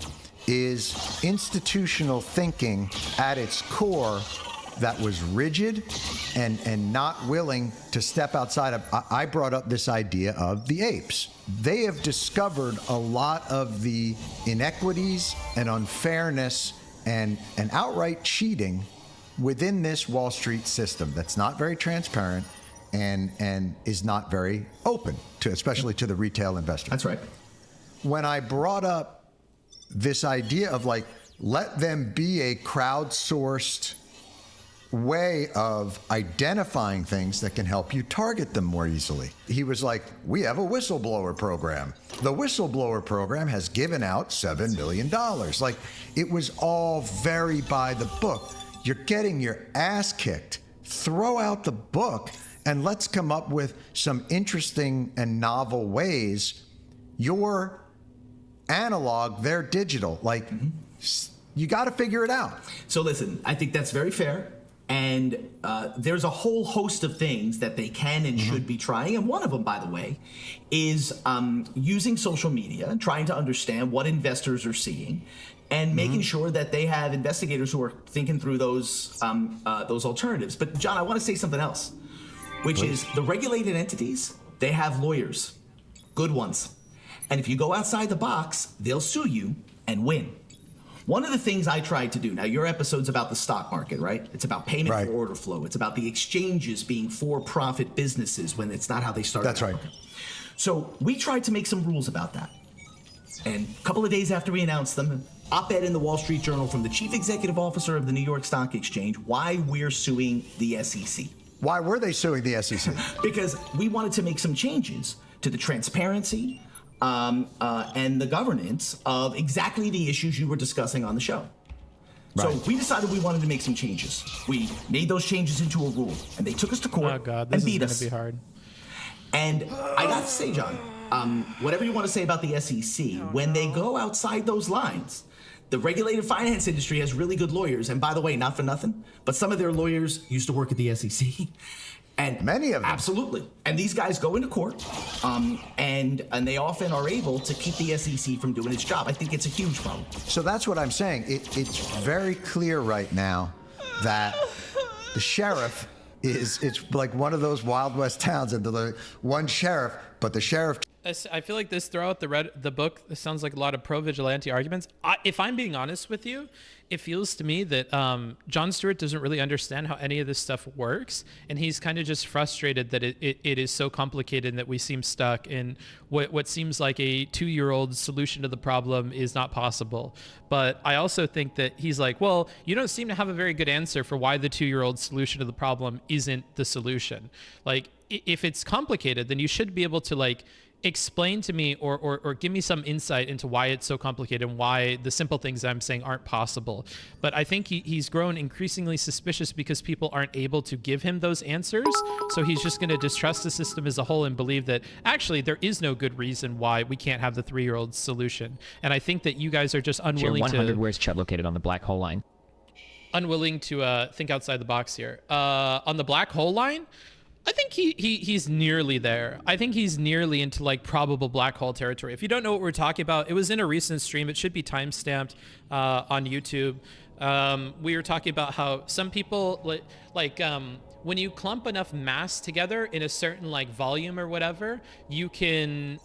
[SPEAKER 8] is institutional thinking at its core that was rigid and not willing to step outside of. I brought up this idea of the apes. They have discovered a lot of the inequities and unfairness and outright cheating within this Wall Street system that's not very transparent and is not very open to, especially to the retail investor.
[SPEAKER 12] That's right.
[SPEAKER 8] When I brought up this idea of like, let them be a crowdsourced way of identifying things that can help you target them more easily. He was like, we have a whistleblower program. The whistleblower program has given out $7 million. Like, it was all very by the book. You're getting your ass kicked. Throw out the book and let's come up with some interesting and novel ways. Your analog, they're digital. Like, you got to figure it out.
[SPEAKER 12] So listen, I think that's very fair. And there's a whole host of things that they can and should be trying. And one of them, by the way, is using social media and trying to understand what investors are seeing and making sure that they have investigators who are thinking through those alternatives. But, John, I want to say something else, which is the regulated entities, they have lawyers, good ones. And if you go outside the box, they'll sue you and win. One of the things I tried to do, now your episode's about the stock market, right? It's about payment for order flow. It's about the exchanges being for-profit businesses when it's not how they started.
[SPEAKER 8] That's right.
[SPEAKER 12] So we tried to make some rules about that. And a couple of days after we announced them, an op-ed in the Wall Street Journal from the chief executive officer of the New York Stock Exchange, why we're suing the SEC.
[SPEAKER 8] Why were they suing the SEC?
[SPEAKER 12] Because we wanted to make some changes to the transparency and the governance of exactly the issues you were discussing on the show. So we decided we wanted to make some changes. We made those changes into a rule, and they took us to court
[SPEAKER 1] Oh God, this
[SPEAKER 12] and beat
[SPEAKER 1] is
[SPEAKER 12] us.
[SPEAKER 1] gonna be hard.
[SPEAKER 12] And I got to say, John, whatever you want to say about the SEC, when they go outside those lines, the regulated finance industry has really good lawyers. And by the way, not for nothing, but some of their lawyers used to work at the SEC. And
[SPEAKER 8] many of them.
[SPEAKER 12] Absolutely. And these guys go into court, and they often are able to keep the SEC from doing its job. I think it's a huge problem.
[SPEAKER 8] So that's what I'm saying. It's very clear right now that the sheriff it's like one of those Wild West towns, and the one sheriff, but the sheriff.
[SPEAKER 1] I feel like this throughout the book, this sounds like a lot of pro-vigilante arguments. If I'm being honest with you, it feels to me that Jon Stewart doesn't really understand how any of this stuff works, and he's kind of just frustrated that it is so complicated and that we seem stuck in what seems like a 2-year-old solution to the problem is not possible. But I also think that he's like, well, you don't seem to have a very good answer for why the 2-year-old solution to the problem isn't the solution. Like, if it's complicated, then you should be able to like explain to me or give me some insight into why it's so complicated and why the simple things I'm saying aren't possible. But I think he's grown increasingly suspicious because people aren't able to give him those answers. So he's just going to distrust the system as a whole and believe that actually there is no good reason why we can't have the 3-year-old solution. And I think that you guys are just unwilling
[SPEAKER 2] 100, where's Chet located on the black hole line?
[SPEAKER 1] Unwilling to think outside the box here. On the black hole line, I think he's nearly there. I think he's nearly into like probable black hole territory. If you don't know what we're talking about, it was in a recent stream. It should be timestamped on YouTube. We were talking about how some people when you clump enough mass together in a certain like volume or whatever, you can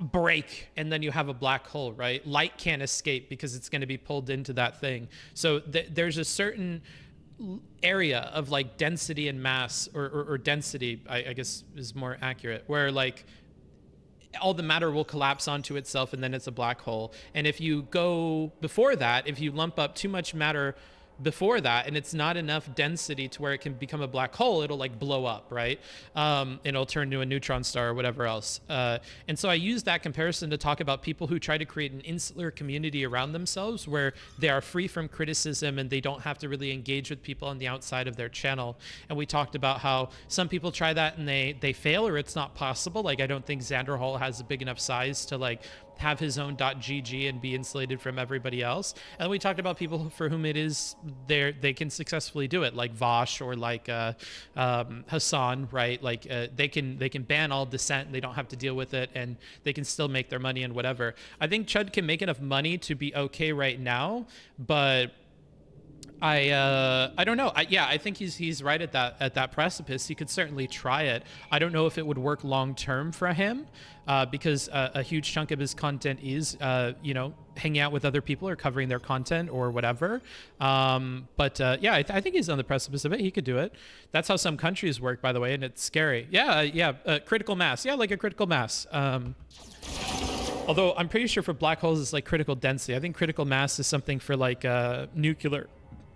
[SPEAKER 1] break and then you have a black hole, right? Light can't escape because it's going to be pulled into that thing. So there's a certain area of like density and mass or density, I guess is more accurate, where like all the matter will collapse onto itself and then it's a black hole. And if you go before that, if you lump up too much matter before that and it's not enough density to where it can become a black hole, it'll like blow up, right? It'll turn into a neutron star or whatever else. And so I use that comparison to talk about people who try to create an insular community around themselves where they are free from criticism and they don't have to really engage with people on the outside of their channel. And we talked about how some people try that and they fail or it's not possible. Like I don't think Xander Hall has a big enough size to like have his own .gg and be insulated from everybody else. And we talked about people for whom it is they can successfully do it, like Vosh or like Hassan, right? Like they can ban all dissent and they don't have to deal with it and they can still make their money and whatever. I think Chud can make enough money to be okay right now, but I don't know. I think he's right at that precipice. He could certainly try it. I don't know if it would work long term for him because a huge chunk of his content is hanging out with other people or covering their content or whatever. I think he's on the precipice of it. He could do it. That's how some countries work, by the way, and it's scary. Critical mass. Yeah, like a critical mass. Although I'm pretty sure for black holes it's like critical density. I think critical mass is something for like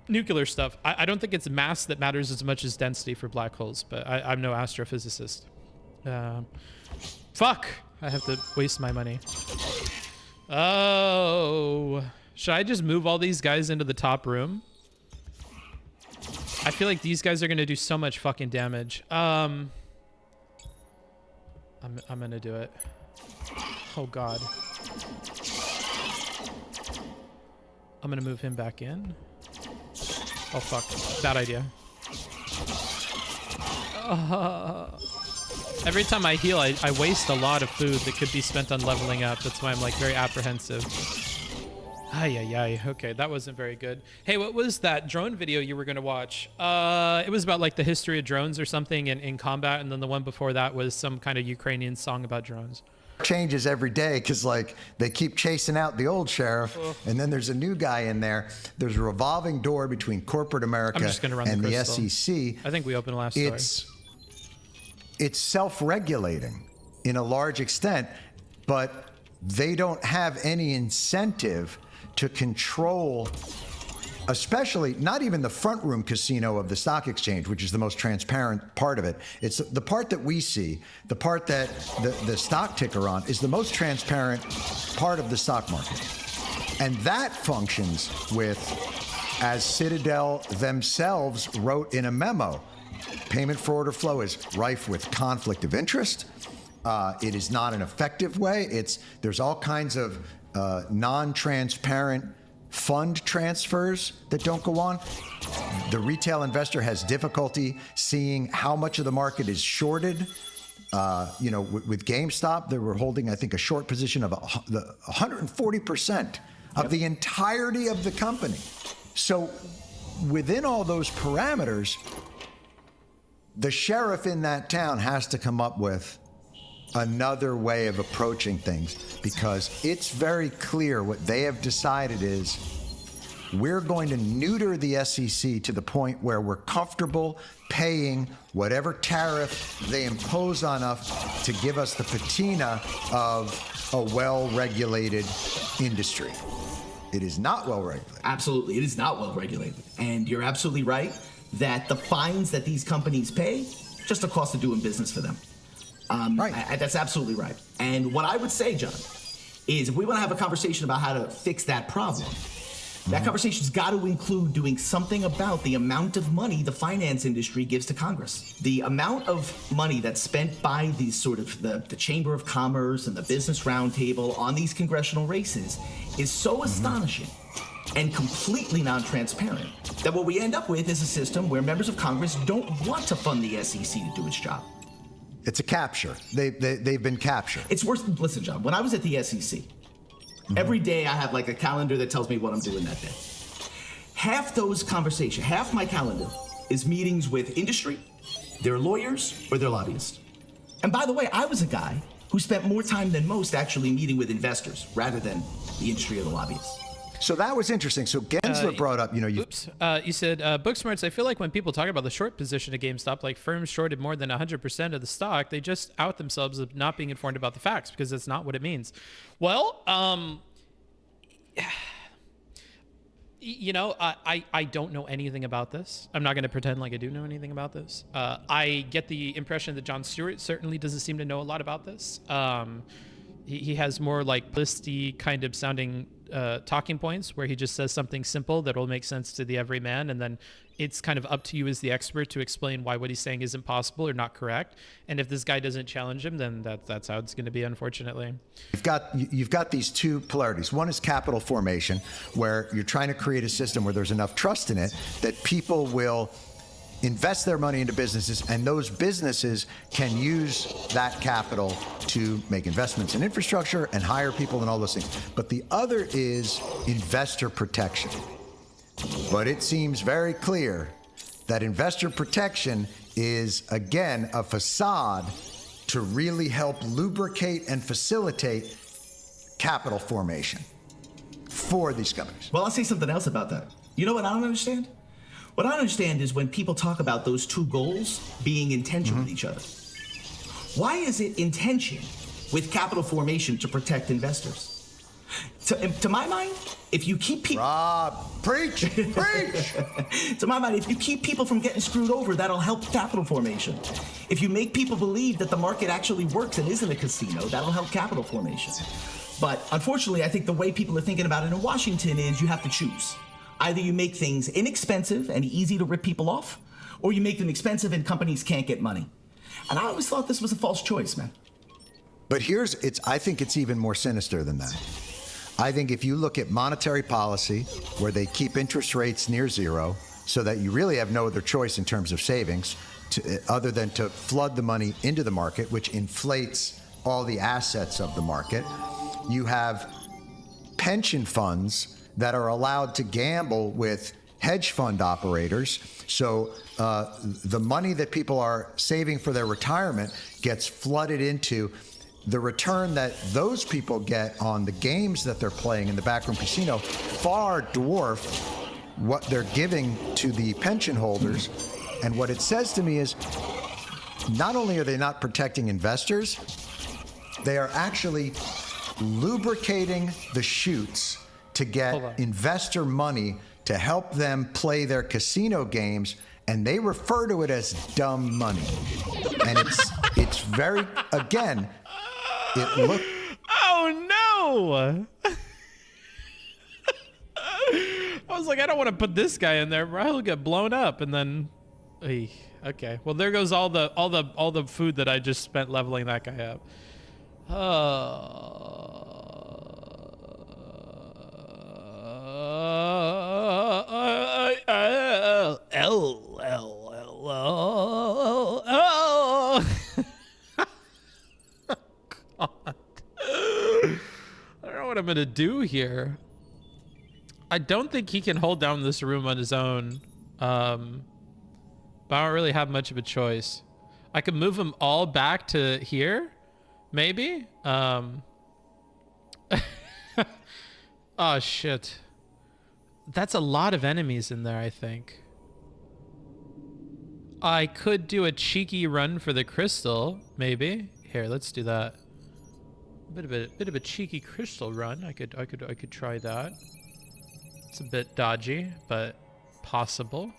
[SPEAKER 1] nuclear stuff. I don't think it's mass that matters as much as density for black holes, but I'm no astrophysicist. Fuck! I have to waste my money. Oh, should I just move all these guys into the top room? I feel like these guys are gonna do so much fucking damage. I'm gonna do it. Oh God. I'm gonna move him back in. Oh fuck, bad idea. Every time I heal, I waste a lot of food that could be spent on leveling up. That's why I'm like very apprehensive. Ay. Okay, that wasn't very good. Hey, what was that drone video you were gonna watch? It was about like the history of drones or something in combat, and then the one before that was some kind of Ukrainian song about drones.
[SPEAKER 8] Changes every day because like they keep chasing out the old sheriff and then there's a new guy in there. There's a revolving door between corporate America and the SEC.
[SPEAKER 1] I think we opened the last story.
[SPEAKER 8] It's self-regulating in a large extent, but they don't have any incentive to control especially not even the front room casino of the stock exchange, which is the most transparent part of it. It's the part that we see, the part that the stock ticker on is the most transparent part of the stock market. And that functions with, as Citadel themselves wrote in a memo, payment for order flow is rife with conflict of interest. It is not an effective way. There's all kinds of non-transparent fund transfers that don't go on. The retail investor has difficulty seeing how much of the market is shorted. With GameStop, they were holding, I think, a short position of 140% of the entirety of the company. So within all those parameters, the sheriff in that town has to come up with another way of approaching things, because it's very clear what they have decided is we're going to neuter the SEC to the point where we're comfortable paying whatever tariff they impose on us to give us the patina of a well-regulated industry. It is not well-regulated.
[SPEAKER 12] Absolutely, it is not well-regulated. And you're absolutely right that the fines that these companies pay, just the cost of doing business for them. Right. That's absolutely right. And what I would say, John, is if we want to have a conversation about how to fix that problem, that conversation's got to include doing something about the amount of money the finance industry gives to Congress. The amount of money that's spent by these sort of the Chamber of Commerce and the Business Roundtable on these congressional races is so astonishing and completely non-transparent that what we end up with is a system where members of Congress don't want to fund the SEC to do its job.
[SPEAKER 8] It's a capture. They've been captured.
[SPEAKER 12] It's worse. Listen, John, when I was at the SEC, every day I have like a calendar that tells me what I'm doing that day. Half those conversations, half my calendar is meetings with industry, their lawyers, or their lobbyists. And by the way, I was a guy who spent more time than most actually meeting with investors rather than the industry or the lobbyists.
[SPEAKER 8] So that was interesting. So Gensler brought up, you
[SPEAKER 1] said, Booksmarts, I feel like when people talk about the short position of GameStop, like firms shorted more than 100% of the stock, they just out themselves of not being informed about the facts, because that's not what it means. Well, I don't know anything about this. I'm not going to pretend like I do know anything about this. I get the impression that Jon Stewart certainly doesn't seem to know a lot about this. He has more like listy kind of sounding talking points where he just says something simple that will make sense to the everyman, and then it's kind of up to you as the expert to explain why what he's saying isn't possible or not correct. And if this guy doesn't challenge him, then that's how it's going to be, unfortunately.
[SPEAKER 8] You've got these two polarities. One is capital formation, where you're trying to create a system where there's enough trust in it that people will invest their money into businesses, and those businesses can use that capital to make investments in infrastructure and hire people and all those things. But the other is investor protection. But it seems very clear that investor protection is, again, a facade to really help lubricate and facilitate capital formation for these companies.
[SPEAKER 12] Well, I'll say something else about that. You know what I don't understand? What I don't understand is when people talk about those two goals being in tension with each other. Why is it in tension with capital formation to protect investors? To my mind, if you keep people...
[SPEAKER 8] preach!
[SPEAKER 12] To my mind, if you keep people from getting screwed over, that'll help capital formation. If you make people believe that the market actually works and isn't a casino, that'll help capital formation. But unfortunately, I think the way people are thinking about it in Washington is you have to choose. Either you make things inexpensive and easy to rip people off, or you make them expensive and companies can't get money. And I always thought this was a false choice, man.
[SPEAKER 8] But I think it's even more sinister than that. I think if you look at monetary policy, where they keep interest rates near zero, so that you really have no other choice in terms of savings, other than to flood the money into the market, which inflates all the assets of the market. You have pension funds that are allowed to gamble with hedge fund operators. So the money that people are saving for their retirement gets flooded into the return that those people get on the games that they're playing in the backroom casino far dwarf what they're giving to the pension holders. And what it says to me is, not only are they not protecting investors, they are actually lubricating the chutes to get investor money to help them play their casino games, and they refer to it as dumb money. And it's very, again, it look.
[SPEAKER 1] Oh no! I was like, I don't want to put this guy in there, bro. He'll get blown up, and then, okay. Well, there goes all the food that I just spent leveling that guy up. God. I don't know what I'm gonna do here. I don't think he can hold down this room on his own. But I don't really have much of a choice. I could move them all back to here, maybe. Oh shit. That's a lot of enemies in there, I think. I could do a cheeky run for the crystal, maybe. Here, let's do that. Bit of a cheeky crystal run. I could try that. It's a bit dodgy, but possible.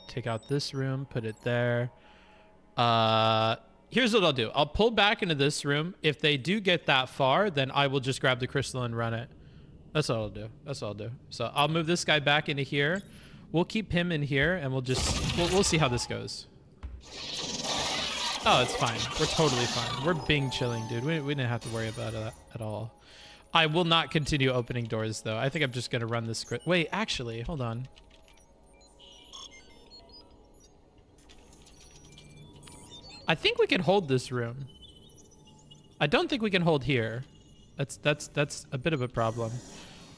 [SPEAKER 1] Take out this room, put it there. Here's what I'll do. I'll pull back into this room. If they do get that far, then I will just grab the crystal and run it. That's all I'll do. That's all I'll do. So I'll move this guy back into here. We'll keep him in here, and we'll see how this goes. Oh, it's fine. We're totally fine. We're Bing chilling, dude. We didn't have to worry about that at all. I will not continue opening doors, though. I think I'm just going to run this script. Wait, actually, hold on. I think we can hold this room. I don't think we can hold here. That's a bit of a problem.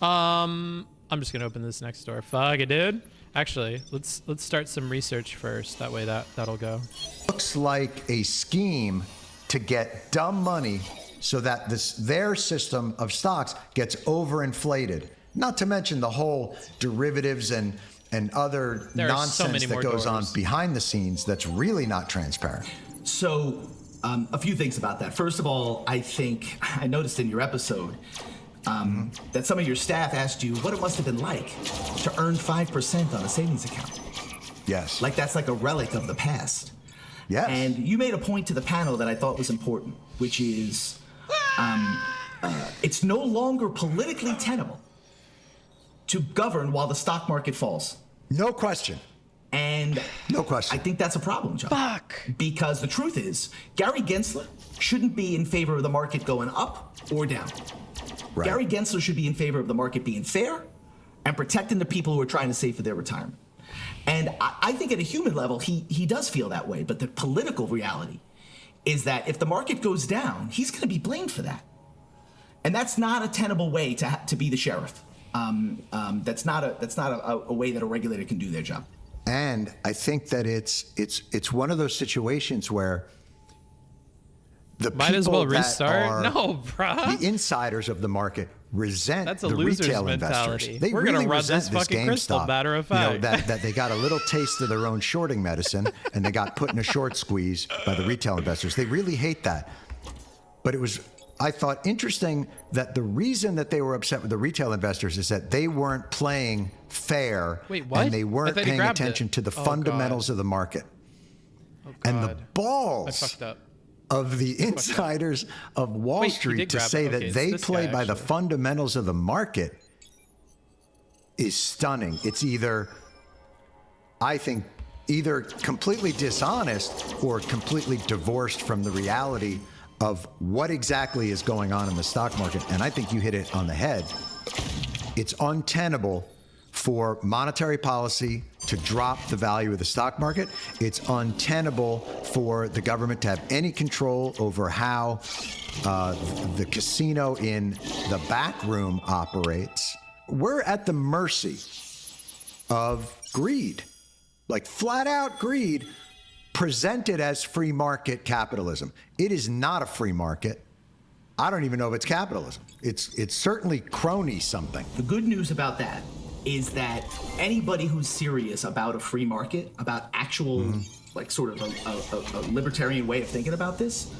[SPEAKER 1] I'm just gonna open this next door. Fuck it, dude. Actually, let's start some research first. That way that'll go.
[SPEAKER 8] Looks like a scheme to get dumb money so that their system of stocks gets overinflated. Not to mention the whole derivatives and other nonsense that goes on behind the scenes that's really not transparent.
[SPEAKER 12] So, a few things about that. First of all, I think I noticed in your episode that some of your staff asked you what it must have been like to earn 5% on a savings account.
[SPEAKER 8] Yes.
[SPEAKER 12] Like that's like a relic of the past.
[SPEAKER 8] Yes.
[SPEAKER 12] And you made a point to the panel that I thought was important, which is it's no longer politically tenable to govern while the stock market falls.
[SPEAKER 8] No question.
[SPEAKER 12] And
[SPEAKER 8] no question.
[SPEAKER 12] I think that's a problem, John.
[SPEAKER 1] Fuck.
[SPEAKER 12] Because the truth is, Gary Gensler shouldn't be in favor of the market going up or down. Right. Gary Gensler should be in favor of the market being fair and protecting the people who are trying to save for their retirement. And I think at a human level, he does feel that way. But the political reality is that if the market goes down, he's going to be blamed for that. And that's not a tenable way to be the sheriff. That's not a way that a regulator can do their job.
[SPEAKER 8] And I think that it's one of those situations where the
[SPEAKER 1] might as well restart.
[SPEAKER 8] The insiders of the market resent
[SPEAKER 1] the
[SPEAKER 8] retail
[SPEAKER 1] mentality.
[SPEAKER 8] investors. They
[SPEAKER 1] We're
[SPEAKER 8] really
[SPEAKER 1] gonna run
[SPEAKER 8] resent
[SPEAKER 1] this fucking crystal,
[SPEAKER 8] GameStop.
[SPEAKER 1] matter of fact.
[SPEAKER 8] You know, that they got a little taste of their own shorting medicine and they got put in a short squeeze by the retail investors. They really hate that. But it was, I thought, interesting that the reason that they were upset with the retail investors is that they weren't playing fair.
[SPEAKER 1] Wait, what?
[SPEAKER 8] And they weren't paying attention to the fundamentals of the market. And the balls
[SPEAKER 1] I fucked up.
[SPEAKER 8] of the insiders of Wall Street to say that they play by the fundamentals of the market is stunning. It's either, I think, either completely dishonest or completely divorced from the reality of what exactly is going on in the stock market. And I think you hit it on the head. It's untenable for monetary policy to drop the value of the stock market. It's untenable for the government to have any control over how the casino in the back room operates. We're at the mercy of greed, like flat out greed, presented as free market capitalism. It is not a free market. I don't even know if it's capitalism. It's certainly crony something.
[SPEAKER 12] The good news about that is that anybody who's serious about a free market, about actual, like sort of a libertarian way of thinking about this,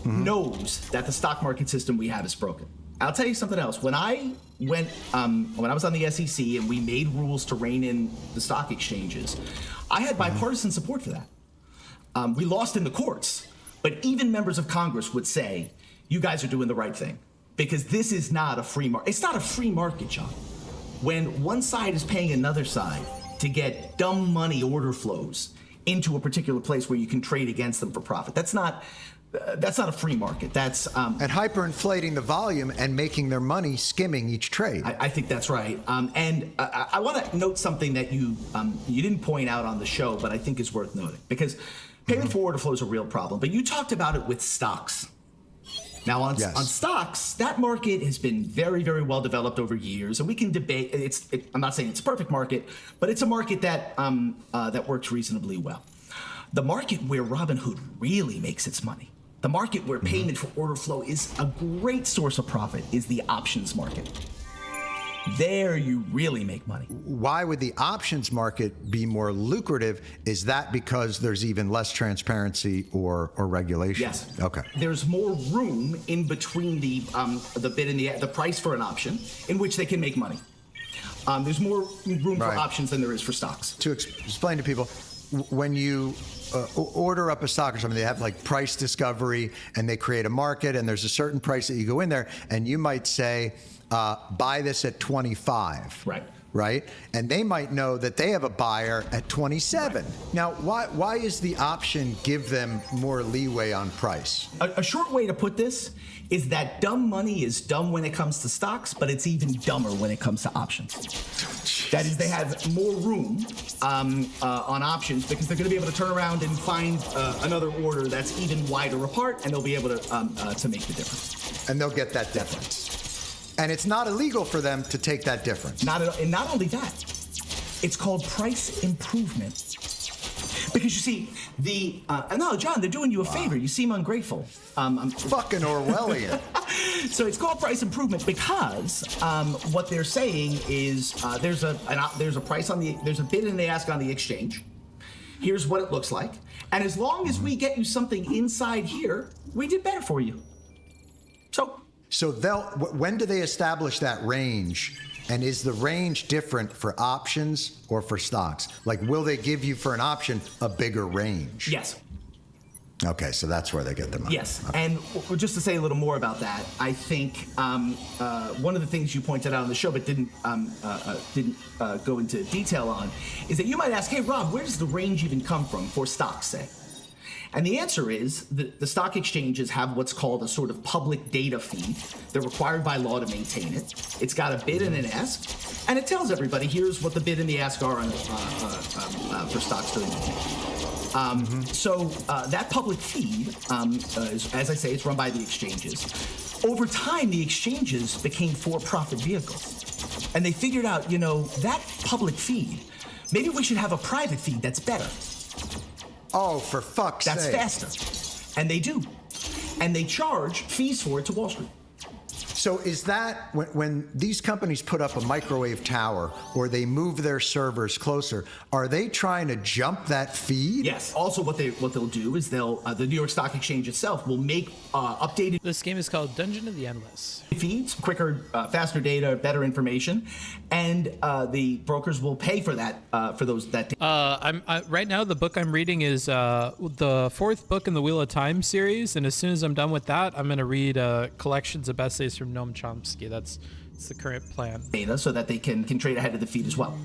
[SPEAKER 12] knows that the stock market system we have is broken. I'll tell you something else. When I went, when I was on the SEC and we made rules to rein in the stock exchanges, I had bipartisan support for that. We lost in the courts, but even members of Congress would say, you guys are doing the right thing. Because this is not a free market. It's not a free market, John. When one side is paying another side to get dumb money order flows into a particular place where you can trade against them for profit, that's not a free market. That's
[SPEAKER 8] and hyperinflating the volume and making their money skimming each trade.
[SPEAKER 12] I think that's right. And I want to note something that you didn't point out on the show, but I think is worth noting, because payment for order flow is a real problem. But you talked about it with stocks. Now, on stocks, that market has been very, very well developed over years, and we can debate. I'm not saying it's a perfect market, but it's a market that that works reasonably well. The market where Robinhood really makes its money, the market where payment for order flow is a great source of profit, is the options market. There you really make money.
[SPEAKER 8] Why would the options market be more lucrative? Is that because there's even less transparency or regulation?
[SPEAKER 12] Yes.
[SPEAKER 8] Okay.
[SPEAKER 12] There's more room in between the bid and the price for an option in which they can make money. There's more room for options than there is for stocks.
[SPEAKER 8] To explain to people, when you order up a stock or something, they have like price discovery and they create a market and there's a certain price that you go in there and you might say, buy this at 25. Right? And they might know that they have a buyer at 27. Now, why is the option give them more leeway on price?
[SPEAKER 12] A short way to put this is that dumb money is dumb when it comes to stocks, but it's even dumber when it comes to options. That is, they have more room on options because they're going to be able to turn around and find another order that's even wider apart, and they'll be able to make the difference.
[SPEAKER 8] And they'll get that difference. And it's not illegal for them to take that difference.
[SPEAKER 12] And not only that, it's called price improvement. Because you see, no, John, they're doing you a favor. You seem ungrateful. I'm
[SPEAKER 8] fucking Orwellian.
[SPEAKER 12] So it's called price improvement because what they're saying is there's a price there's a bid and they ask on the exchange. Here's what it looks like, and as long as we get you something inside here, we did better for you.
[SPEAKER 8] So when do they establish that range? And is the range different for options or for stocks? Like, will they give you for an option a bigger range?
[SPEAKER 12] Yes.
[SPEAKER 8] Okay, so that's where they get the money.
[SPEAKER 12] Yes,
[SPEAKER 8] okay.
[SPEAKER 12] And just to say a little more about that, I think one of the things you pointed out on the show but didn't go into detail on is that you might ask, hey, Rob, where does the range even come from for stocks, say? And the answer is that the stock exchanges have what's called a sort of public data feed. They're required by law to maintain it. It's got a bid and an ask, and it tells everybody here's what the bid and the ask are for stocks during the day. So that public feed, as I say, it's run by the exchanges. Over time, the exchanges became for-profit vehicles, and they figured out, that public feed, maybe we should have a private feed that's better.
[SPEAKER 8] Oh, for fuck's sake.
[SPEAKER 12] That's faster. And they do. And they charge fees for it to Wall Street.
[SPEAKER 8] So is that when these companies put up a microwave tower or they move their servers closer, are they trying to jump that feed?
[SPEAKER 12] Yes. Also, what they'll do is the New York Stock Exchange itself will make updated.
[SPEAKER 1] This game is called Dungeon of the Endless.
[SPEAKER 12] Feeds, quicker, faster data, better information, and the brokers will pay for that for those that.
[SPEAKER 1] Right now the book I'm reading is the fourth book in the Wheel of Time series, and as soon as I'm done with that, I'm going to read collections of essays from Noam Chomsky. That's the current plan.
[SPEAKER 12] Data so that they can trade ahead of the feed as well.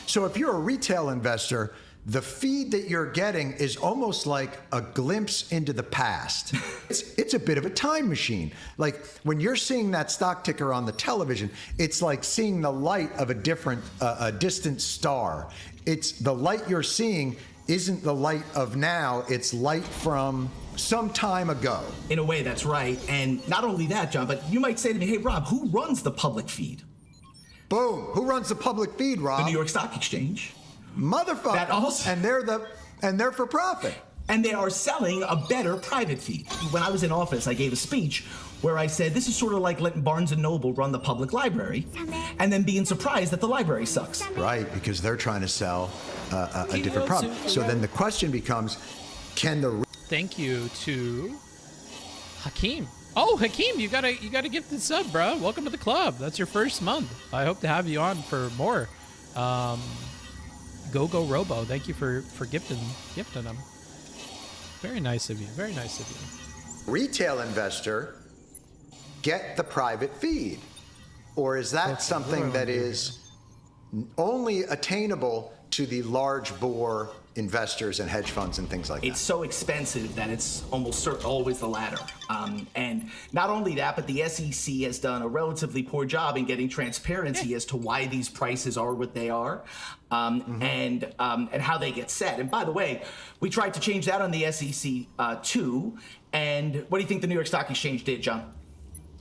[SPEAKER 8] So if you're a retail investor, the feed that you're getting is almost like a glimpse into the past. It's a bit of a time machine. Like when you're seeing that stock ticker on the television, it's like seeing the light of a distant star. It's the light you're seeing isn't the light of now, it's light from some time ago.
[SPEAKER 12] In a way, that's right. And not only that, John, but you might say to me, hey, Rob, who runs the public feed?
[SPEAKER 8] Boom. Who runs the public feed, Rob?
[SPEAKER 12] The New York Stock Exchange.
[SPEAKER 8] Motherfucker.
[SPEAKER 12] That also,
[SPEAKER 8] and they're for profit.
[SPEAKER 12] And they are selling a better private feed. When I was in office, I gave a speech where I said, this is sort of like letting Barnes & Noble run the public library and then being surprised that the library sucks.
[SPEAKER 8] Right, because they're trying to sell a different product. So then the question becomes, can the...
[SPEAKER 1] Thank you to Hakeem Oh, Hakeem, you got a gifted sub, bro. Welcome to the club. That's your first month. I hope to have you on for more. Go Robo. Thank you for gifting them. Very nice of you. Very nice of you.
[SPEAKER 8] Retail investor get the private feed, or is that something that is only attainable to the large bore investors and hedge funds and things like that?
[SPEAKER 12] It's so expensive that it's almost always the latter. And not only that, but the SEC has done a relatively poor job in getting transparency as to why these prices are what they are, and how they get set. And by the way, we tried to change that on the SEC too. And what do you think the New York Stock Exchange did, John?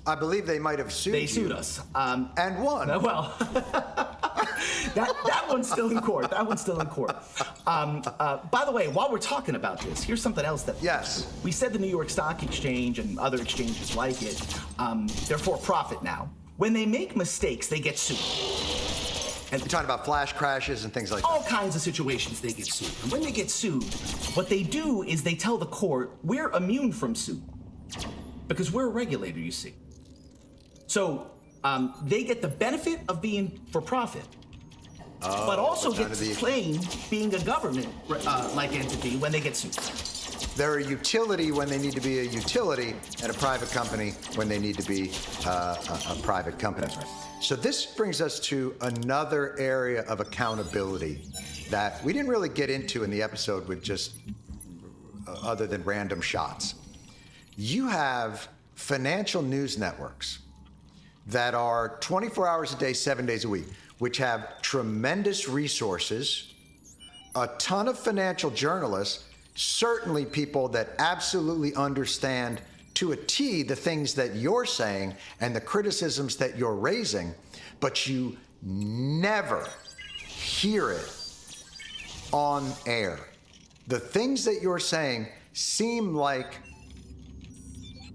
[SPEAKER 8] I believe they might have sued you.
[SPEAKER 12] They sued us.
[SPEAKER 8] And won.
[SPEAKER 12] Well, that one's still in court. By the way, while we're talking about this, here's something else that we said the New York Stock Exchange and other exchanges like it, they're for profit now. When they make mistakes, they get sued.
[SPEAKER 8] And you're talking about flash crashes and things like that.
[SPEAKER 12] All kinds of situations they get sued. And when they get sued, what they do is they tell the court, we're immune from suit. Because we're a regulator, you see. So they get the benefit of being for profit, but also get to claim being a government-like entity when they get sued.
[SPEAKER 8] They're a utility when they need to be a utility, and a private company when they need to be a private company.
[SPEAKER 12] That's right.
[SPEAKER 8] So this brings us to another area of accountability that we didn't really get into in the episode with just other than random shots. You have financial news networks that are 24 hours a day, 7 days a week, which have tremendous resources, a ton of financial journalists, certainly people that absolutely understand to a T the things that you're saying and the criticisms that you're raising, but you never hear it on air. The things that you're saying seem like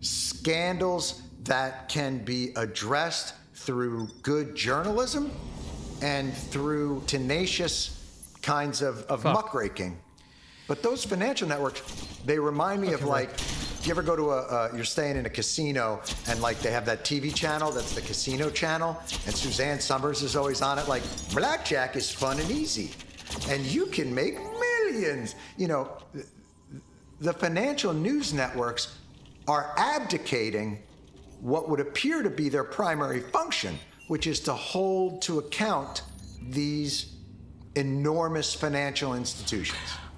[SPEAKER 8] scandals that can be addressed through good journalism and through tenacious kinds of muckraking. But those financial networks, they remind me of like, you ever go to you're staying in a casino and like they have that TV channel that's the casino channel and Suzanne Summers is always on it, like blackjack is fun and easy and you can make millions. You know, the financial news networks are abdicating what would appear to be their primary function, which is to hold to account these enormous financial institutions.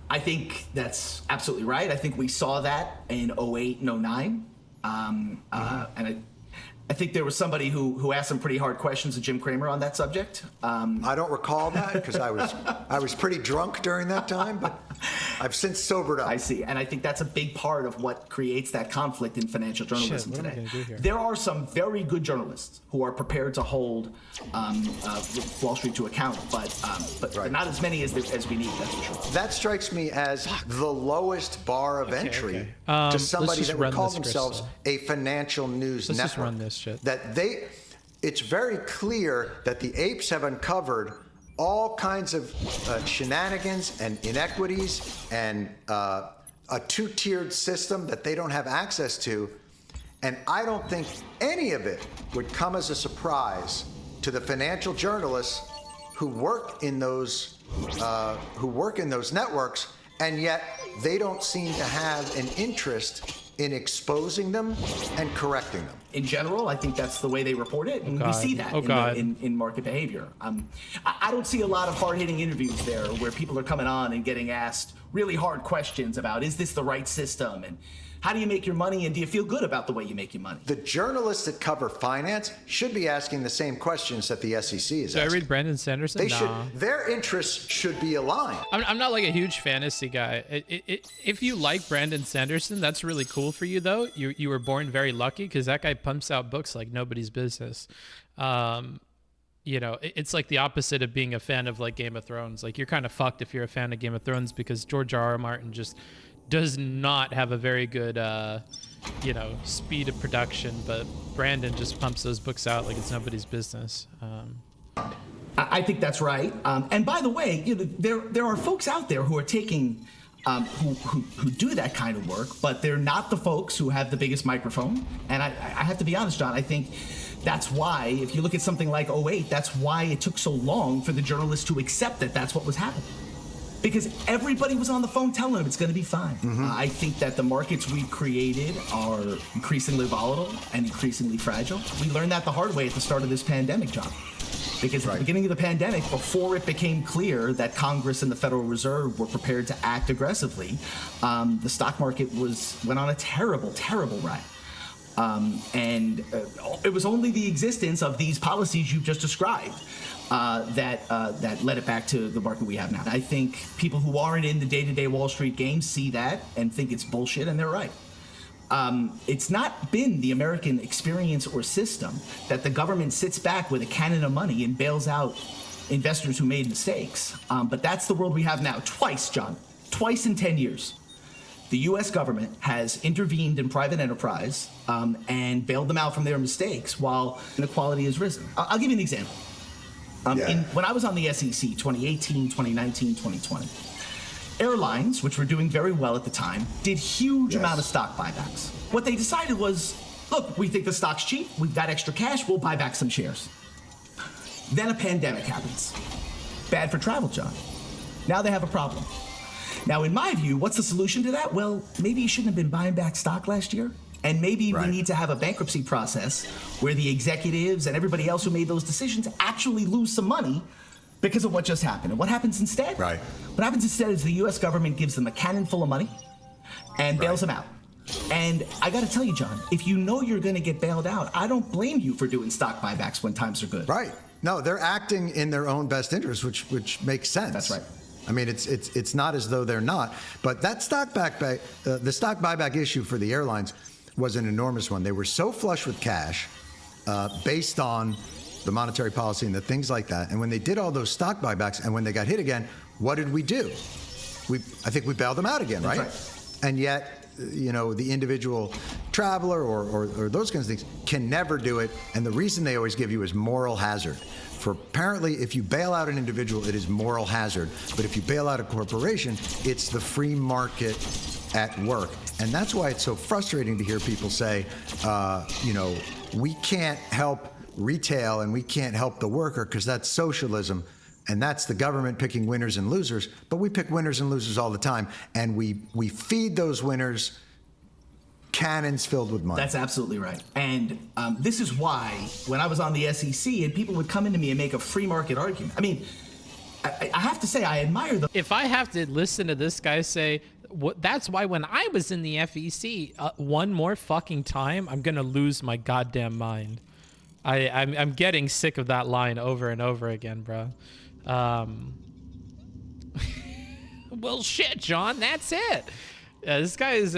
[SPEAKER 12] I think that's absolutely right. I think we saw that in 08 and 09. And I think there was somebody who asked some pretty hard questions of Jim Cramer on that subject.
[SPEAKER 8] I don't recall that because I was pretty drunk during that time, but I've since sobered up.
[SPEAKER 12] I see, and I think that's a big part of what creates that conflict in financial journalism today. There are some very good journalists who are prepared to hold Wall Street to account, but not as many as we need. That's for sure.
[SPEAKER 8] That strikes me as the lowest bar of entry to somebody that would call themselves a financial news network.
[SPEAKER 1] Let's just run this shit.
[SPEAKER 8] It's very clear that the apes have uncovered all kinds of shenanigans and inequities and a two-tiered system that they don't have access to. And I don't think any of it would come as a surprise to the financial journalists who work in those networks, and yet they don't seem to have an interest in exposing them and correcting them.
[SPEAKER 12] In general, I think that's the way they report it, and we see that in market behavior. I don't see a lot of hard-hitting interviews there where people are coming on and getting asked really hard questions about, is this the right system, and how do you make your money, and do you feel good about the way you make your money?
[SPEAKER 8] The journalists that cover finance should be asking the same questions that the SEC is asking.
[SPEAKER 1] I read Brandon Sanderson?
[SPEAKER 8] They should. Their interests should be aligned.
[SPEAKER 1] I'm not like a huge fantasy guy. If you like Brandon Sanderson, that's really cool for you, though. You were born very lucky because that guy pumps out books like nobody's business. You know, it's like the opposite of being a fan of like Game of Thrones. Like you're kind of fucked if you're a fan of Game of Thrones because George R.R. Martin just does not have a very good, you know, speed of production, but Brandon just pumps those books out like it's nobody's business.
[SPEAKER 12] I think that's right. And by the way, you know, there are folks out there who are taking who do that kind of work, but they're not the folks who have the biggest microphone. And I have to be honest, John, I think that's why, if you look at something like 08, that's why it took so long for the journalists to accept that that's what was happening. Because everybody was on the phone telling them it's going to be fine. I think that the markets we've created are increasingly volatile and increasingly fragile. We learned that the hard way at the start of this pandemic, John. Because at the beginning of the pandemic, before it became clear that Congress and the Federal Reserve were prepared to act aggressively, the stock market went on a terrible, terrible ride. And it was only the existence of these policies you've just described that led it back to the market we have now. I think people who aren't in the day-to-day Wall Street game see that and think it's bullshit, and they're right. It's not been the American experience or system that the government sits back with a cannon of money and bails out investors who made mistakes. But that's the world we have now. Twice, John. Twice in 10 years. The U.S. government has intervened in private enterprise and bailed them out from their mistakes while inequality has risen. I'll give you an example. When I was on the SEC, 2018, 2019, 2020, airlines, which were doing very well at the time, did huge amount of stock buybacks. What they decided was, look, we think the stock's cheap, we've got extra cash, we'll buy back some shares. Then a pandemic happens. Bad for travel, John. Now they have a problem. Now, in my view, what's the solution to that? Well, maybe you shouldn't have been buying back stock last year. And maybe we need to have a bankruptcy process where the executives and everybody else who made those decisions actually lose some money because of what just happened. And what happens instead? What happens instead is the U.S. government gives them a cannon full of money and bails them out. And I got to tell you, John, if you know you're going to get bailed out, I don't blame you for doing stock buybacks when times are good.
[SPEAKER 8] Right. No, they're acting in their own best interest, which makes sense.
[SPEAKER 12] That's right.
[SPEAKER 8] I mean, it's not as though they're not. But that the stock buyback issue for the airlines was an enormous one. They were so flush with cash based on the monetary policy and the things like that. And when they did all those stock buybacks and when they got hit again, what did we do? I think we bailed them out again, right? And yet, you know, the individual traveler or those kinds of things can never do it. And the reason they always give you is moral hazard. For apparently, if you bail out an individual, it is moral hazard. But if you bail out a corporation, it's the free market at work. And that's why it's so frustrating to hear people say, you know, we can't help retail and we can't help the worker because that's socialism. And that's the government picking winners and losers. But we pick winners and losers all the time. And we feed those winners cannons filled with money.
[SPEAKER 12] That's absolutely right. And this is why when I was on the SEC and people would come into me and make a free market argument. I mean, I have to say, I admire them.
[SPEAKER 1] If I have to listen to this guy say, that's why when I was in the FEC, one more fucking time, I'm going to lose my goddamn mind. I'm getting sick of that line over and over again, bro. Well, shit, John, that's it. This guy's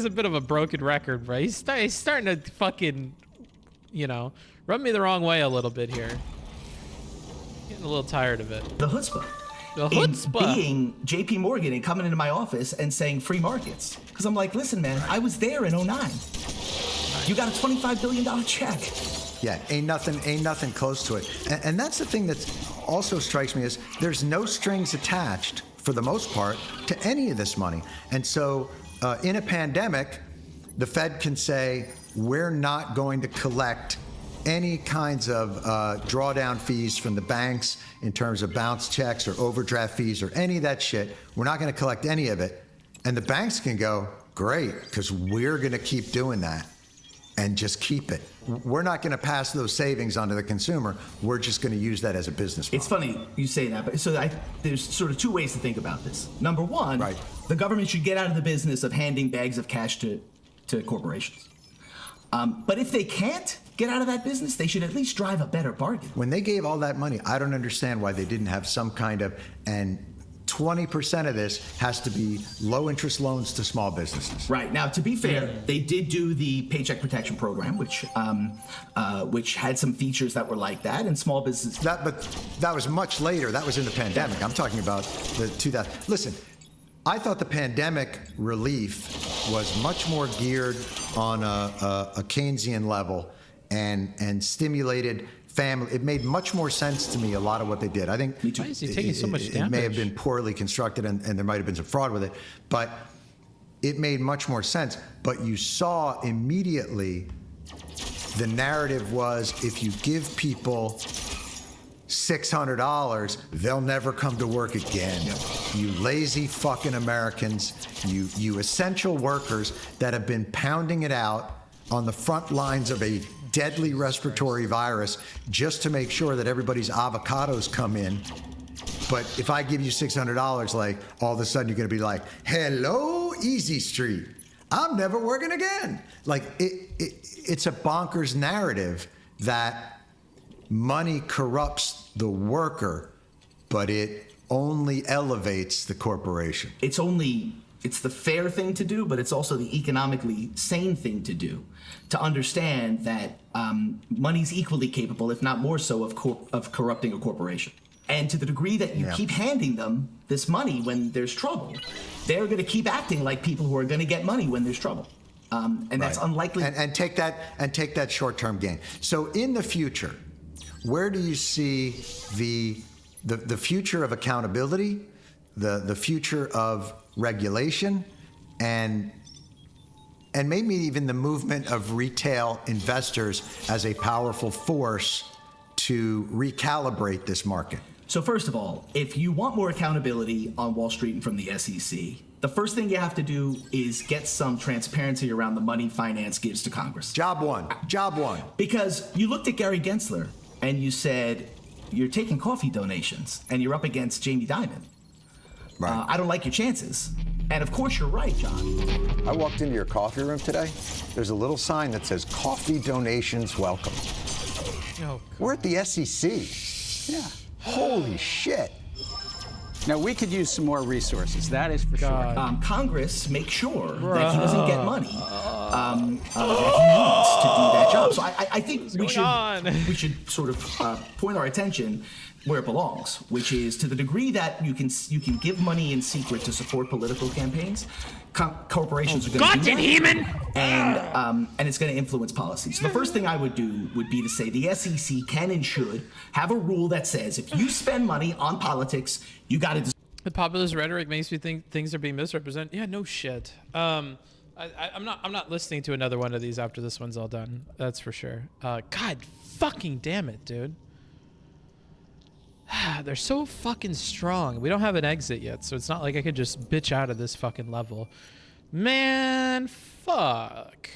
[SPEAKER 1] a bit of a broken record, bro. He's starting to fucking, you know, rub me the wrong way a little bit here. Getting a little tired of it.
[SPEAKER 12] The chutzpah.
[SPEAKER 1] The chutzpah.
[SPEAKER 12] Being JP Morgan and coming into my office and saying free markets. Because I'm like, listen, man, I was there in 09. You got a $25 billion check.
[SPEAKER 8] Yeah, ain't nothing close to it. And that's the thing that also strikes me is there's no strings attached, for the most part, to any of this money. And so in a pandemic, the Fed can say, we're not going to collect any kinds of drawdown fees from the banks in terms of bounce checks or overdraft fees or any of that shit. We're not going to collect any of it. And the banks can go, great, because we're going to keep doing that and just keep it. We're not going to pass those savings onto the consumer. We're just going to use that as a business model.
[SPEAKER 12] It's funny you say that, but there's sort of two ways to think about this. Number one, the government should get out of the business of handing bags of cash to corporations. But if they can't get out of that business, they should at least drive a better bargain.
[SPEAKER 8] When they gave all that money, I don't understand why they didn't have some kind of, and 20% of this has to be low-interest loans to small businesses.
[SPEAKER 12] Right. Now, to be fair, they did do the Paycheck Protection Program, which had some features that were like that, and small businesses.
[SPEAKER 8] But that was much later. That was in the pandemic. I'm talking about the 2000. Listen, I thought the pandemic relief was much more geared on a Keynesian level and stimulated family. It made much more sense to me, a lot of what they did. I think
[SPEAKER 1] Why is he taking so much
[SPEAKER 8] it may have
[SPEAKER 1] damage?
[SPEAKER 8] been poorly constructed and there might have been some fraud with it, but it made much more sense. But you saw immediately the narrative was, if you give people $600, they'll never come to work again. You lazy fucking Americans, you essential workers that have been pounding it out on the front lines of a deadly respiratory virus just to make sure that everybody's avocados come in. But if I give you $600, like, all of a sudden you're going to be like, hello, Easy Street, I'm never working again. Like, it's a bonkers narrative that money corrupts the worker, but it only elevates the corporation.
[SPEAKER 12] It's the fair thing to do, but it's also the economically sane thing to do, to understand that money's equally capable, if not more so, of corrupting a corporation. And to the degree that you keep handing them this money when there's trouble, they're going to keep acting like people who are going to get money when there's trouble. And that's unlikely.
[SPEAKER 8] And take that short-term gain. So in the future, where do you see the future of accountability, the future of regulation, and maybe even the movement of retail investors as a powerful force to recalibrate this market?
[SPEAKER 12] So first of all, if you want more accountability on Wall Street and from the SEC, the first thing you have to do is get some transparency around the money finance gives to Congress.
[SPEAKER 8] Job one.
[SPEAKER 12] Because you looked at Gary Gensler and you said, you're taking coffee donations and you're up against Jamie Dimon.
[SPEAKER 8] Right.
[SPEAKER 12] I don't like your chances. And of course you're right, John.
[SPEAKER 13] I walked into your coffee room today. There's a little sign that says coffee donations welcome.
[SPEAKER 1] Oh,
[SPEAKER 13] we're at the SEC. Yeah. Holy shit.
[SPEAKER 14] Now, we could use some more resources, that is for sure.
[SPEAKER 12] Congress makes sure that he doesn't get money that he needs to do that job. So I think we should sort of point our attention where it belongs, which is to the degree that you can give money in secret to support political campaigns. Corporations are going to do that, and it's going to influence policy. So the first thing I would do would be to say the SEC can and should have a rule that says if you spend money on politics, you got to.
[SPEAKER 1] The populist rhetoric makes me think things are being misrepresented. Yeah, no shit. I'm not listening to another one of these after this one's all done. That's for sure. God fucking damn it, dude. They're so fucking strong. We don't have an exit yet, so it's not like I could just bitch out of this fucking level. Man, fuck.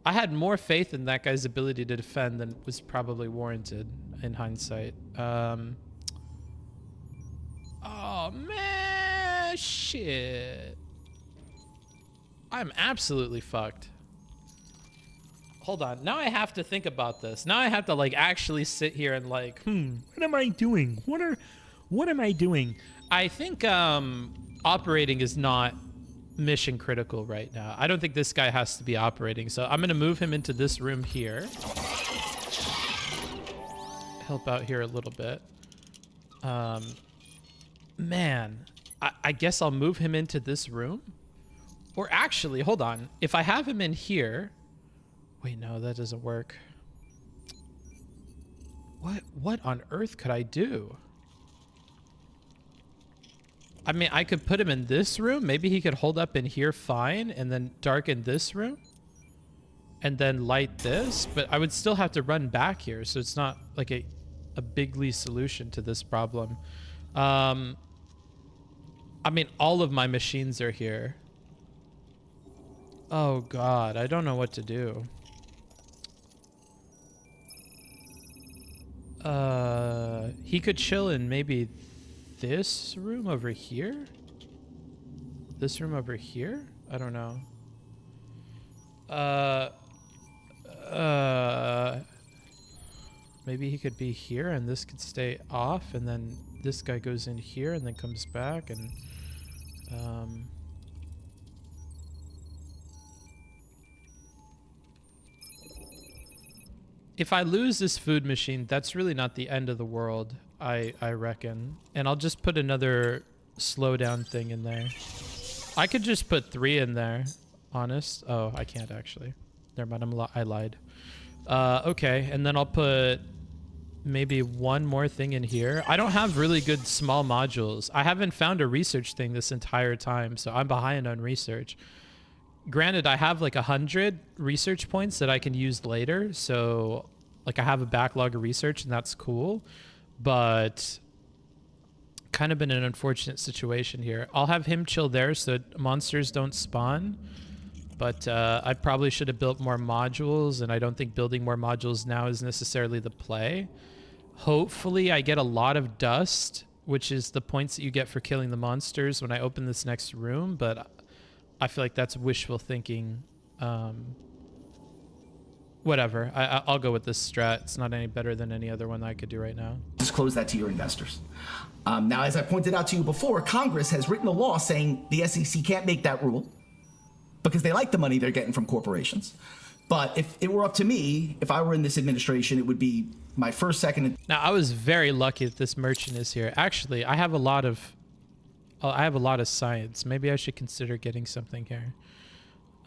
[SPEAKER 1] I had more faith in that guy's ability to defend than was probably warranted in hindsight. Oh, man, shit. I'm absolutely fucked. Hold on. Now I have to think about this. Now I have to like actually sit here and like, what am I doing? What am I doing? I think operating is not mission critical right now. I don't think this guy has to be operating. So I'm going to move him into this room here. Help out here a little bit. Man, I guess I'll move him into this room. Or actually, hold on. If I have him in here... Wait, no, that doesn't work. What on earth could I do? I mean, I could put him in this room. Maybe he could hold up in here fine and then darken this room. And then light this. But I would still have to run back here. So it's not like a bigly solution to this problem. I mean, all of my machines are here. Oh, God. I don't know what to do. He could chill in maybe this room over here? This room over here? I don't know. Maybe he could be here and this could stay off and then this guy goes in here and then comes back and if I lose this food machine, that's really not the end of the world, I reckon. And I'll just put another slowdown thing in there. I could just put 3 in there, honest. Oh, I can't actually. Never mind, I lied. Okay, and then I'll put maybe one more thing in here. I don't have really good small modules. I haven't found a research thing this entire time, so I'm behind on research. Granted, I have like 100 research points that I can use later, so like I have a backlog of research, and that's cool, but kind of been an unfortunate situation here. I'll have him chill there so monsters don't spawn, but I probably should have built more modules, and I don't think building more modules now is necessarily the play. Hopefully I get a lot of dust, which is the points that you get for killing the monsters when I open this next room, but I feel like that's wishful thinking. Whatever. I'll go with this strat. It's not any better than any other one that I could do right now.
[SPEAKER 12] Disclose that to your investors. Now, as I pointed out to you before, Congress has written a law saying the SEC can't make that rule because they like the money they're getting from corporations. But if it were up to me, if I were in this administration, it would be my first, second.
[SPEAKER 1] Now, I was very lucky that this merchant is here. Actually, I have a lot of science. Maybe I should consider getting something here.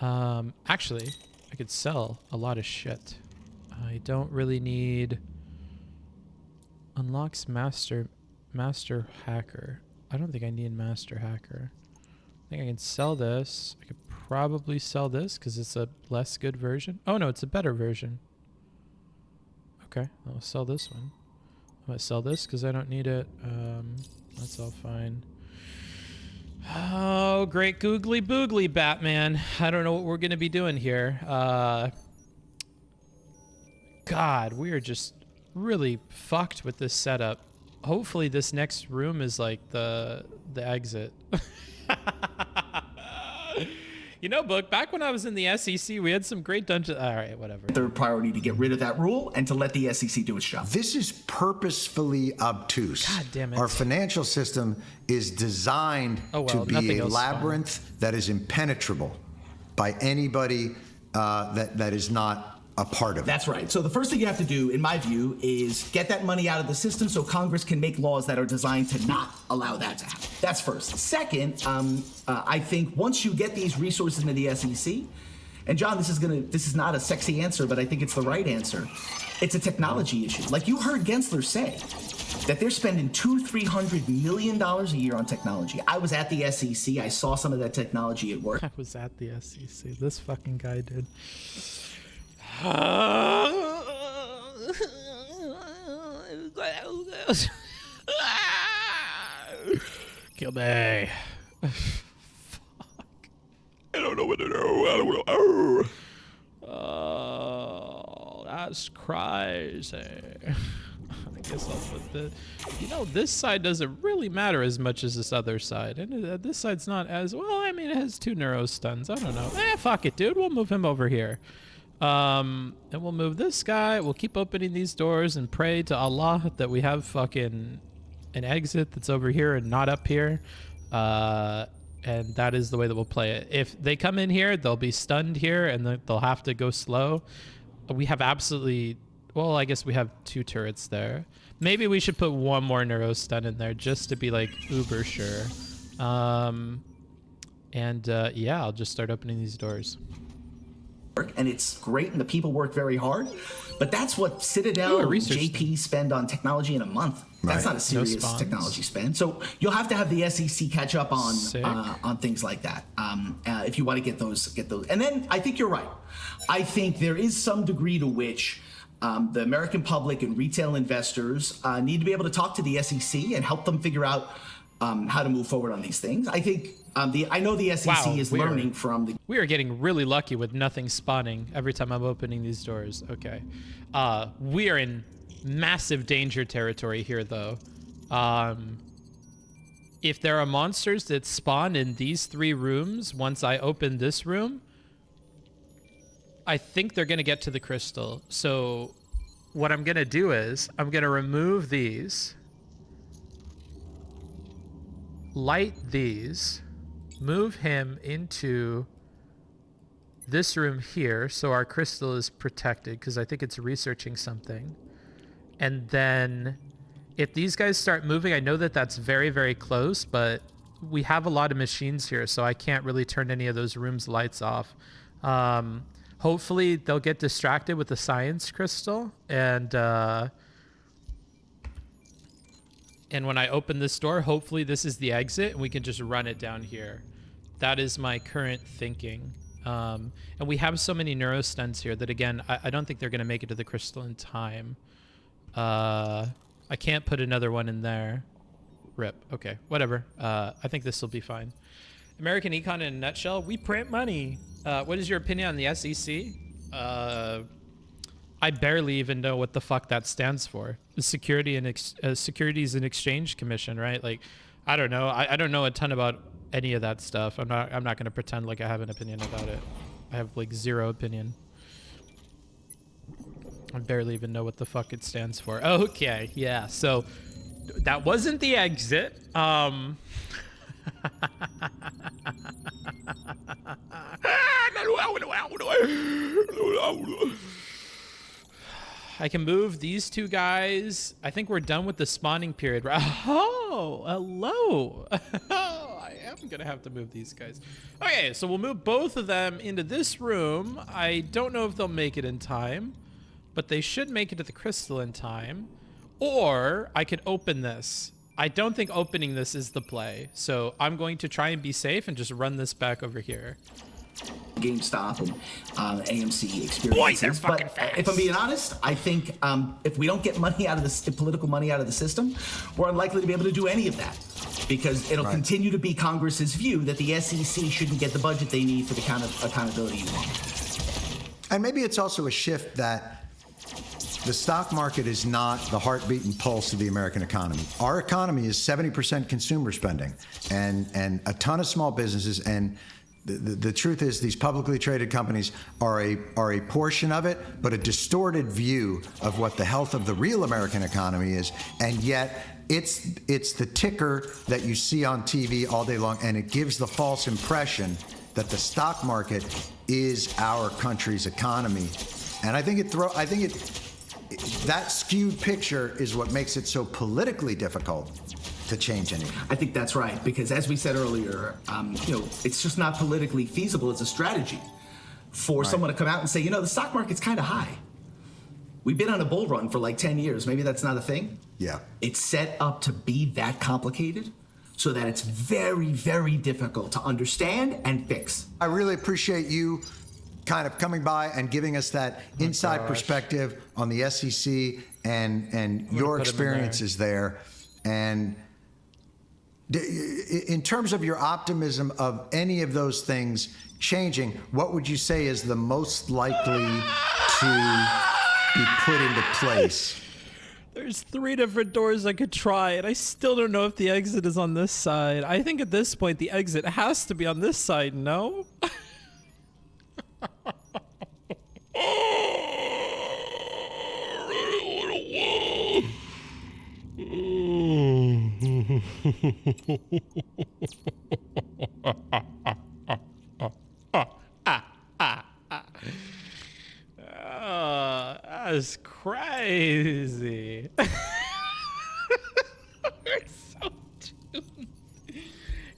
[SPEAKER 1] Actually, I could sell a lot of shit. I don't really need unlocks master hacker. I don't think I need master hacker. I think I can sell this. I could probably sell this because it's a less good version. Oh no, it's a better version. Okay, I'll sell this one. I'm gonna sell this because I don't need it. That's all fine. Oh, great googly boogly, Batman. I don't know what we're going to be doing here. God, we are just really fucked with this setup. Hopefully this next room is like the exit. You know, Book, back when I was in the SEC, we had some great dungeons. All right, whatever.
[SPEAKER 12] Third priority to get rid of that rule and to let the SEC do its job.
[SPEAKER 8] This is purposefully obtuse.
[SPEAKER 1] God damn it.
[SPEAKER 8] Our financial system is designed to be a labyrinth that is impenetrable by anybody that is not a part of it.
[SPEAKER 12] That's right. So the first thing you have to do, in my view, is get that money out of the system so Congress can make laws that are designed to not allow that to happen. That's first. Second, I think once you get these resources into the SEC, and John, this is not a sexy answer, but I think it's the right answer. It's a technology issue. Like you heard Gensler say, that they're spending $200-300 million a year on technology. I was at the SEC. I saw some of that technology at work.
[SPEAKER 1] I was at the SEC. This fucking guy did. Kill me. Fuck. I don't know what to do. Oh, that's crazy. I guess I'll put the... You know, this side doesn't really matter as much as this other side. And this side's not as... Well, I mean, it has 2 neuro stuns. I don't know. Fuck it, dude. We'll move him over here. And we'll move this guy. We'll keep opening these doors and pray to Allah that we have fucking an exit that's over here and not up here. And that is the way that we'll play it. If they come in here, they'll be stunned here and they'll have to go slow. We have absolutely... Well, I guess we have 2 turrets there. Maybe we should put 1 more neuro stun in there just to be like uber sure. Yeah, I'll just start opening these doors.
[SPEAKER 12] And it's great, and the people work very hard. But that's what Citadel and JP spend on technology in a month. That's not a serious technology spend. So you'll have to have the SEC catch up on things like that if you want to get those. And then I think you're right. I think there is some degree to which the American public and retail investors need to be able to talk to the SEC and help them figure out how to move forward on these things. I think I know the SEC is learning from the...
[SPEAKER 1] We are getting really lucky with nothing spawning every time I'm opening these doors. Okay. We are in massive danger territory here, though. If there are monsters that spawn in these 3 rooms once I open this room, I think they're going to get to the crystal. So what I'm going to do is I'm going to remove these, light these, move him into this room here so our crystal is protected because I think it's researching something. And then if these guys start moving, I know that that's very, very close, but we have a lot of machines here, so I can't really turn any of those rooms' lights off. Hopefully they'll get distracted with the science crystal, and And when I open this door, hopefully this is the exit and we can just run it down here. That is my current thinking. And we have so many neurostents here that, again, I don't think they're going to make it to the crystal in time. I can't put another one in there. Rip. Okay, whatever. I think this will be fine. American econ in a nutshell, we print money. What is your opinion on the SEC? I barely even know what the fuck that stands for. The Securities and Exchange Commission, right? Like, I don't know. I don't know a ton about any of that stuff. I'm not going to pretend like I have an opinion about it. I have like zero opinion. I barely even know what the fuck it stands for. Okay, yeah. So that wasn't the exit. I can move these two guys. I think we're done with the spawning period. Oh, hello. I am gonna have to move these guys. Okay, so we'll move both of them into this room. I don't know if they'll make it in time, but they should make it to the crystal in time. Or I could open this. I don't think opening this is the play. So I'm going to try and be safe and just run this back over here.
[SPEAKER 12] GameStop and AMC experiences. But if I'm being honest, I think if we don't get money out of the political money out of the system, we're unlikely to be able to do any of that, because it'll continue to be Congress's view that the SEC shouldn't get the budget they need for the kind of accountability you want.
[SPEAKER 8] And maybe it's also a shift that the stock market is not the heartbeat and pulse of the American economy. Our economy is 70% consumer spending and a ton of small businesses. And the truth is these publicly traded companies are a portion of it, but a distorted view of what the health of the real American economy is. And yet it's the ticker that you see on TV all day long, and it gives the false impression that the stock market is our country's economy. And I think that skewed picture is what makes it so politically difficult to change anything.
[SPEAKER 12] I think that's right, because as we said earlier, it's just not politically feasible as a strategy for someone to come out and say, the stock market's kind of high. We've been on a bull run for like 10 years. Maybe that's not a thing.
[SPEAKER 8] Yeah.
[SPEAKER 12] It's set up to be that complicated so that it's very, very difficult to understand and fix.
[SPEAKER 8] I really appreciate you kind of coming by and giving us that inside perspective on the SEC and your experiences there. And in terms of your optimism of any of those things changing, what would you say is the most likely to be put into place?
[SPEAKER 1] There's 3 different doors I could try, and I still don't know if the exit is on this side. I think at this point the exit has to be on this side, no? That's crazy. So doomed.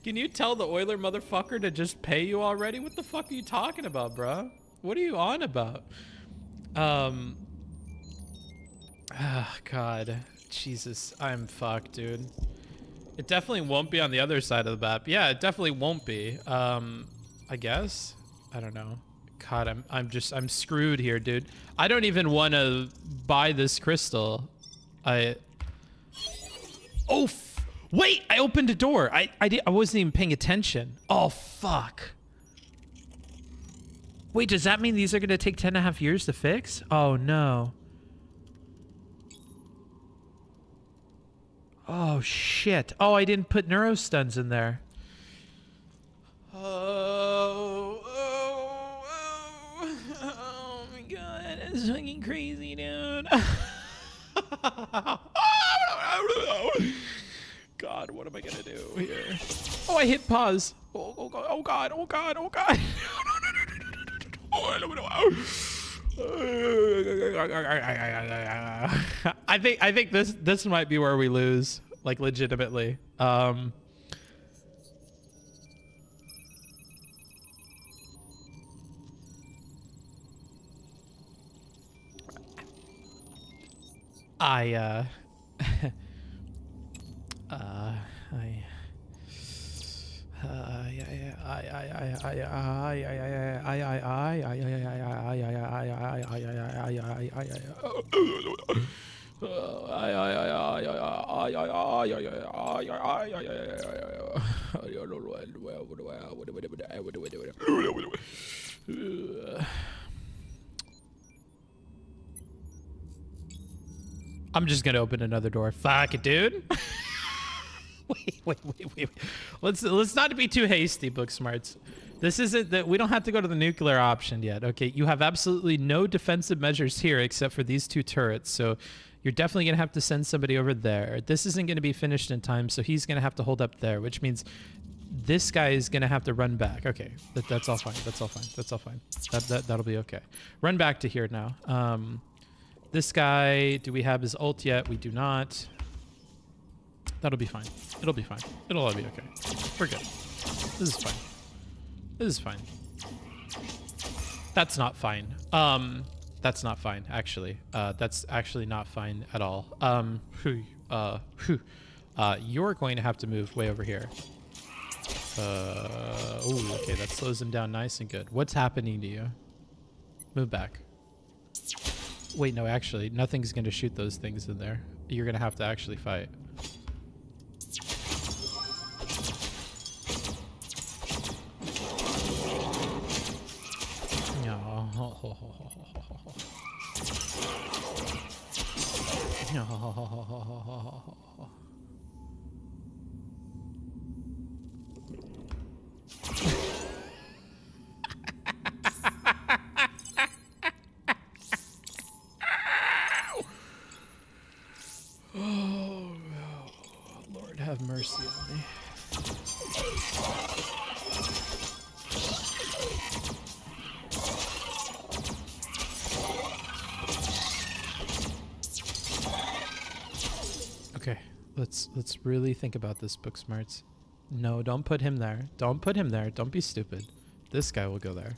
[SPEAKER 1] Can you tell the Euler motherfucker to just pay you already? What the fuck are you talking about, bro? What are you on about? God. Jesus, I'm fucked, dude. It definitely won't be on the other side of the map. Yeah, it definitely won't be. I guess. I don't know. God, I'm screwed here, dude. I don't even want to buy this crystal. Wait, I opened a door. I wasn't even paying attention. Oh, fuck. Wait, does that mean these are going to take 10.5 years to fix? Oh, no. Oh, shit. Oh, I didn't put neurostuns in there. Oh my god, that's fucking crazy, dude. God, what am I gonna do here? Oh, I hit pause. Oh god, oh god, oh god, oh god. I think this might be where we lose, like legitimately. I'm just gonna open another door. Fuck it, dude. Wait. Let's not be too hasty, Booksmarts. This isn't that we don't have to go to the nuclear option yet. Okay, you have absolutely no defensive measures here except for these 2 turrets. So you're definitely gonna have to send somebody over there. This isn't gonna be finished in time, so he's gonna have to hold up there, which means this guy is gonna have to run back. Okay, that's all fine. That's all fine. That's all fine. That'll be okay. Run back to here now. This guy, do we have his ult yet? We do not. That'll be fine. It'll be fine. It'll all be okay. We're good. This is fine. This is fine. That's not fine. That's not fine, actually. That's actually not fine at all. You're going to have to move way over here. Oh, okay, that slows him down nice and good. What's happening to you? Move back. Wait, no, actually, nothing's going to shoot those things in there. You're going to have to actually fight. Oh, Lord, have mercy on me. Okay, let's really think about this, Booksmarts. No, don't put him there. Don't put him there. Don't be stupid. This guy will go there.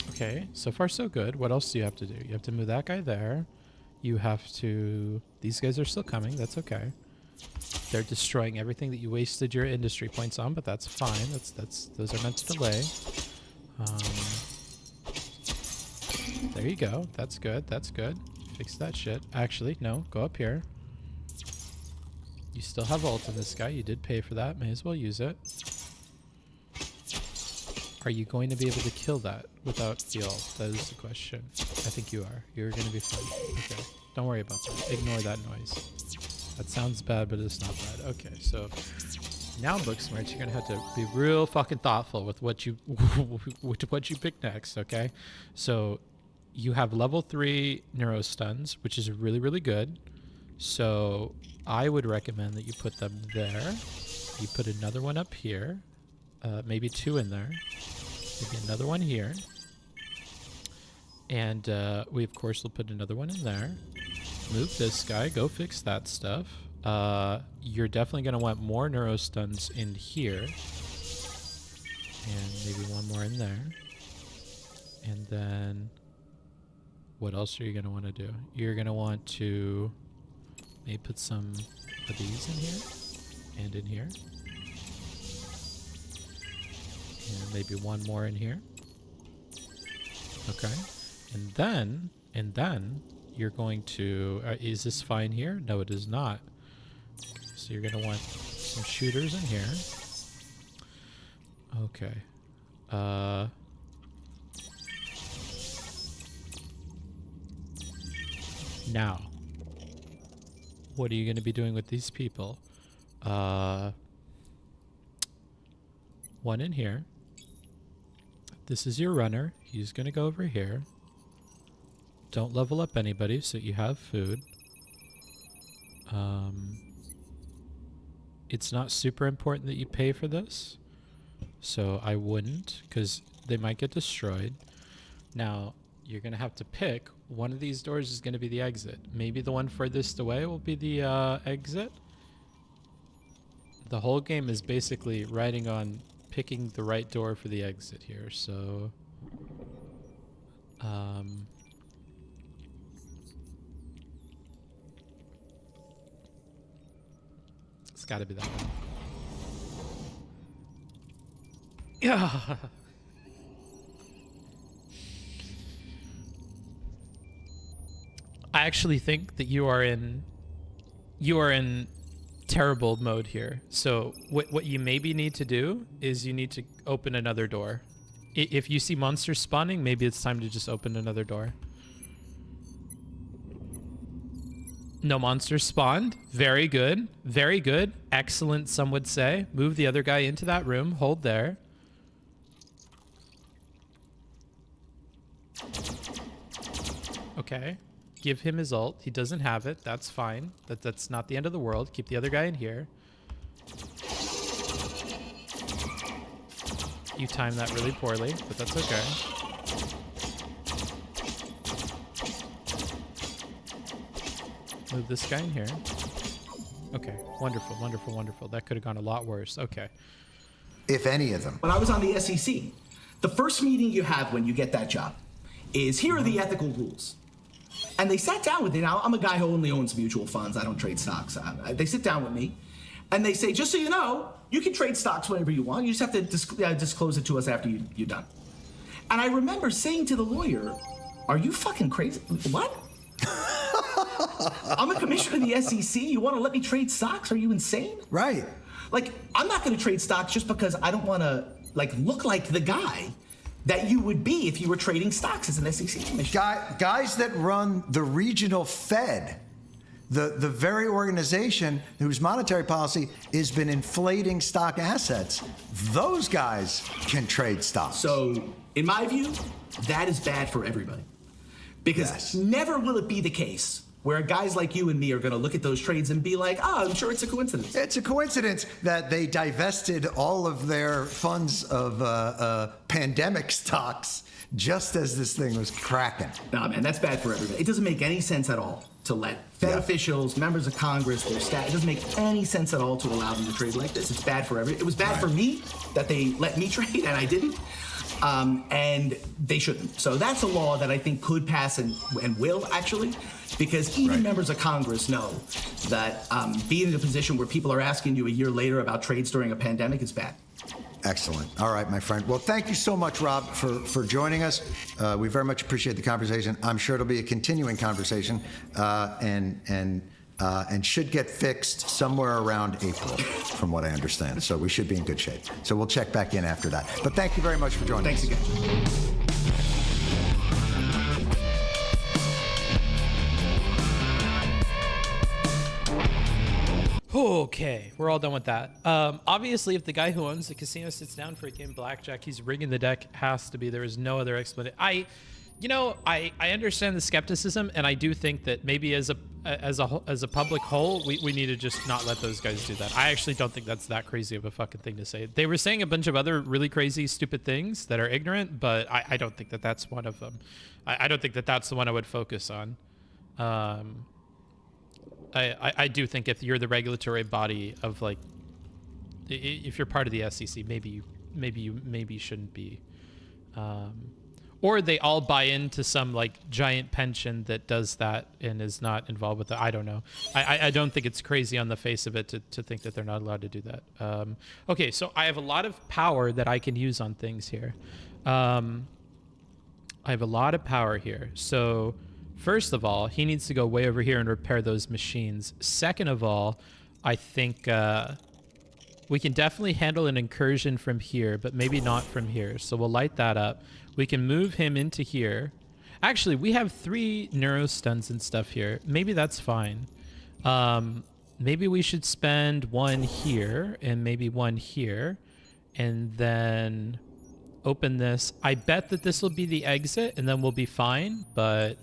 [SPEAKER 1] Okay, so far so good. What else do you have to do? You have to move that guy there. You have to... These guys are still coming. That's okay. They're destroying everything that you wasted your industry points on, but that's fine. Those are meant to delay. There you go. That's good. That's good. Fix that shit. Actually, no. Go up here. You still have ult in this guy. You did pay for that. May as well use it. Are you going to be able to kill that without the ult? That is the question. I think you are. You're going to be fine. Okay. Don't worry about that. Ignore that noise. That sounds bad, but it's not bad. Okay, so now, Booksmarts, you're going to have to be real fucking thoughtful with what you pick next, okay? So you have level 3 neuro stuns, which is really, really good. So I would recommend that you put them there. You put another one up here. Maybe 2 in there. Maybe another one here. And we, of course, will put another one in there. Move this guy. Go fix that stuff. You're definitely going to want more neuro stuns in here. And maybe one more in there. And then... what else are you going to want to do? You're going to want to maybe put some of these in here. And in here. And maybe one more in here. Okay. And then you're going to... is this fine here? No, it is not. So you're going to want some shooters in here. Okay. Now, what are you going to be doing with these people? One in here. This is your runner. He's going to go over here. Don't level up anybody so you have food. It's not super important that you pay for this. So I wouldn't, because they might get destroyed. Now, you're going to have to pick. One of these doors is going to be the exit. Maybe the one furthest away will be the exit. The whole game is basically riding on picking the right door for the exit here. So, it's got to be that one. Yeah. I actually think that you are in terrible mode here. So what you maybe need to do is you need to open another door. If you see monsters spawning, maybe it's time to just open another door. No monsters spawned. Very good. Very good. Excellent, some would say. Move the other guy into that room. Hold there. Okay. Give him his ult. He doesn't have it. That's fine. That's not the end of the world. Keep the other guy in here. You timed that really poorly, but that's okay. Move this guy in here. Okay. Wonderful, wonderful, wonderful. That could have gone a lot worse. Okay.
[SPEAKER 8] If any of them.
[SPEAKER 12] When I was on the SEC, the first meeting you have when you get that job is here are the ethical rules. And they sat down with me. Now, I'm a guy who only owns mutual funds. I don't trade stocks. They sit down with me and they say, just so you know, you can trade stocks whenever you want. You just have to disclose it to us after you're done. And I remember saying to the lawyer, are you fucking crazy? What? I'm a commissioner of the SEC. You want to let me trade stocks? Are you insane?
[SPEAKER 8] Right.
[SPEAKER 12] Like, I'm not going to trade stocks just because I don't want to, look like the guy that you would be if you were trading stocks as an SEC commissioner.
[SPEAKER 8] Guys that run the regional Fed, the very organization whose monetary policy has been inflating stock assets, those guys can trade stocks.
[SPEAKER 12] So, in my view, that is bad for everybody. Because never will it be the case where guys like you and me are going to look at those trades and be like, oh, I'm sure it's a coincidence.
[SPEAKER 8] It's a coincidence that they divested all of their funds of pandemic stocks just as this thing was cracking.
[SPEAKER 12] Nah, man, that's bad for everybody. It doesn't make any sense at all to let Fed officials, members of Congress, their staff, it doesn't make any sense at all to allow them to trade like this. It's bad for everybody. It was bad for me that they let me trade and I didn't. And they shouldn't. So that's a law that I think could pass and will actually, because even members of Congress know that being in a position where people are asking you a year later about trades during a pandemic is bad.
[SPEAKER 8] Excellent. All right, my friend. Well, thank you so much, Rob, for joining us. We very much appreciate the conversation. I'm sure it'll be a continuing conversation, and should get fixed somewhere around April, from what I understand. So we should be in good shape. So we'll check back in after that. But thank you very much for joining us.
[SPEAKER 12] Thanks again.
[SPEAKER 1] Okay, we're all done with that. Obviously, if the guy who owns the casino sits down for a game of blackjack, he's rigging the deck. Has to be. There is no other explanation. I understand the skepticism, and I do think that maybe as a public whole, we need to just not let those guys do that. I actually don't think that's that crazy of a fucking thing to say. They were saying a bunch of other really crazy, stupid things that are ignorant, but I don't think that that's one of them. I don't think that that's the one I would focus on. I do think if you're the regulatory body of, like, if you're part of the SEC, maybe you shouldn't be. Or they all buy into some, like, giant pension that does that and is not involved with it. I don't know. I don't think it's crazy on the face of it to think that they're not allowed to do that. Okay, so I have a lot of power that I can use on things here. I have a lot of power here. So first of all, he needs to go way over here and repair those machines. Second of all, I think we can definitely handle an incursion from here, but maybe not from here. So we'll light that up. We can move him into here. Actually, we have 3 neurostuns and stuff here. Maybe that's fine. Maybe we should spend 1 here and maybe 1 here. And then open this. I bet that this will be the exit and then we'll be fine. But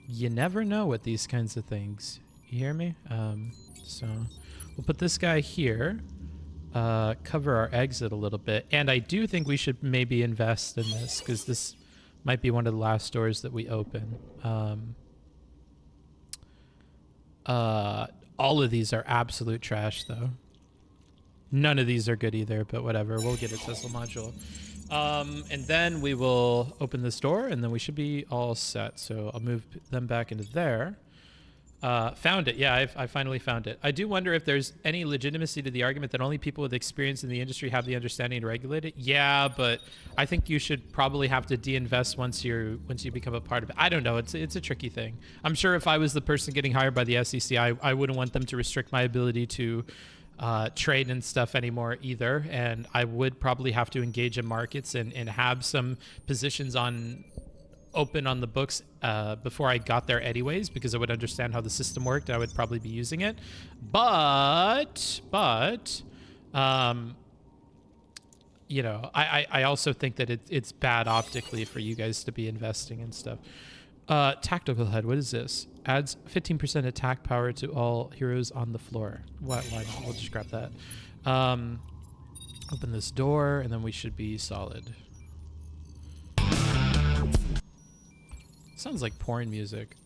[SPEAKER 1] you never know with these kinds of things. You hear me? So we'll put this guy here. Cover our exit a little bit. And I do think we should maybe invest in this because this might be one of the last doors that we open. All of these are absolute trash though. None of these are good either, but whatever. We'll get a Tesla module. And then we will open this door, and then we should be all set. So I'll move them back into there. Found it. Yeah, I finally found it. I do wonder if there's any legitimacy to the argument that only people with experience in the industry have the understanding to regulate it. Yeah, but I think you should probably have to de-invest once you become a part of it. I don't know. It's a tricky thing. I'm sure if I was the person getting hired by the SEC, I wouldn't want them to restrict my ability to trade and stuff anymore either. And I would probably have to engage in markets and have some positions open on the books before I got there anyways, because I would understand how the system worked. I would probably be using it. But you know, I also think that it's bad optically for you guys to be investing in stuff. Tactical head, what is this? Adds 15% attack power to all heroes on the floor. Why not? We'll just grab that. Open this door, and then we should be solid. Sounds like porn music.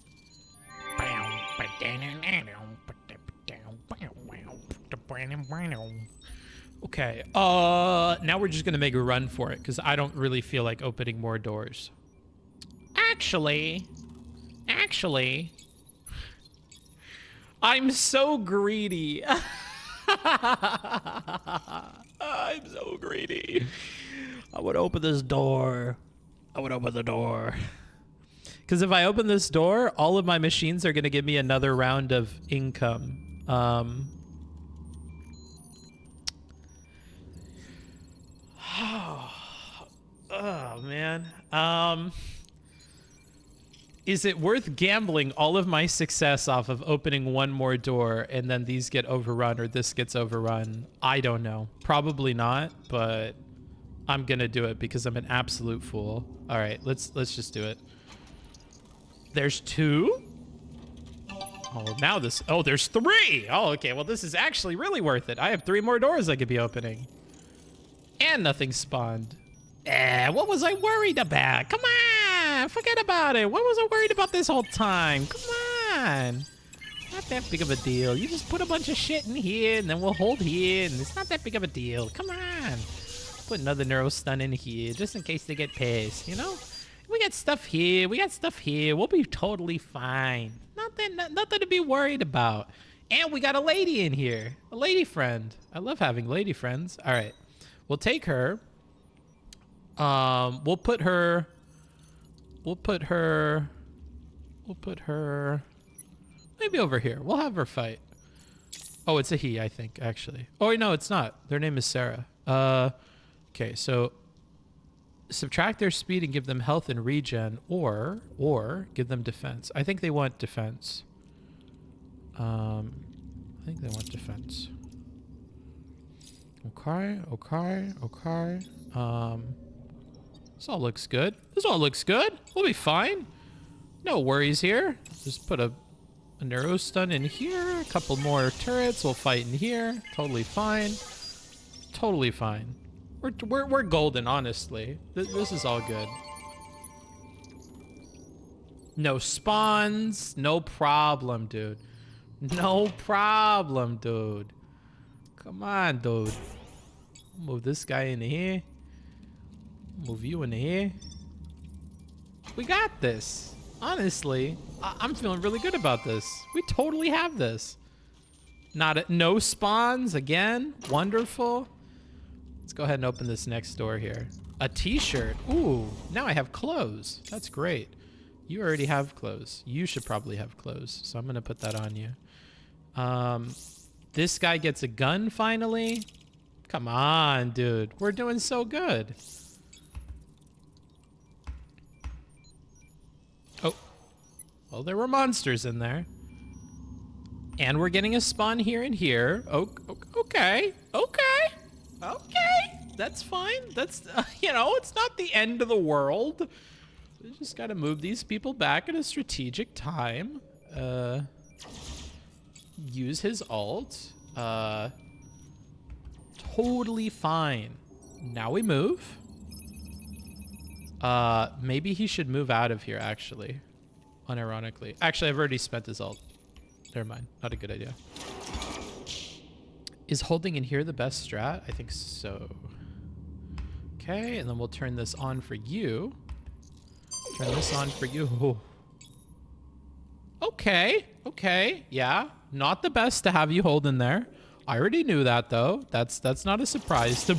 [SPEAKER 1] Okay. Now we're just gonna make a run for it because I don't really feel like opening more doors. Actually, I'm so greedy. I'm so greedy. I would open this door. I would open the door. Because if I open this door, all of my machines are going to give me another round of income. Oh, man. Is it worth gambling all of my success off of opening one more door and then these get overrun or this gets overrun? I don't know. Probably not, but I'm going to do it because I'm an absolute fool. All right, let's just do it. There's 2. Oh, now this... Oh, there's 3. Oh, okay. Well, this is actually really worth it. I have 3 more doors I could be opening. And nothing spawned. What was I worried about? Come on! Forget about it. What was I worried about this whole time? Come on! Not that big of a deal. You just put a bunch of shit in here, and then we'll hold here, and it's not that big of a deal. Come on! Put another neuro stun in here, just in case they get pissed, you know? We got stuff here. We got stuff here. We'll be totally fine. Nothing to be worried about. And we got a lady in here. A lady friend. I love having lady friends. All right. We'll take her. We'll put her maybe over here. We'll have her fight. Oh, it's a he, I think, actually. Oh, no, it's not. Their name is Sarah. Okay, so subtract their speed and give them health and regen, or give them defense. I think they want defense. I think they want defense. Okay. This all looks good. We'll be fine. No worries here. Just put a neuro stun in here. A couple more turrets. We'll fight in here. Totally fine. Totally fine. We're golden, honestly. This is all good. No spawns. No problem, dude. No problem, dude. Come on, dude. Move this guy in here. Move you in here. We got this. Honestly, I'm feeling really good about this. We totally have this. No spawns again. Wonderful. Let's go ahead and open this next door here. A t-shirt. Ooh, now I have clothes. That's great. You already have clothes. You should probably have clothes. So I'm going to put that on you. This guy gets a gun finally. Come on, dude. We're doing so good. Oh. Well, there were monsters in there. And we're getting a spawn here and here. Okay. That's fine. That's, it's not the end of the world. We just got to move these people back at a strategic time. Use his ult. Totally fine. Now we move. Maybe he should move out of here, actually. Unironically. Actually, I've already spent his ult. Never mind. Not a good idea. Is holding in here the best strat? I think so. Okay, and then we'll turn this on for you. Turn this on for you. Okay, okay, yeah. Not the best to have you hold in there. I already knew that though. That's not a surprise to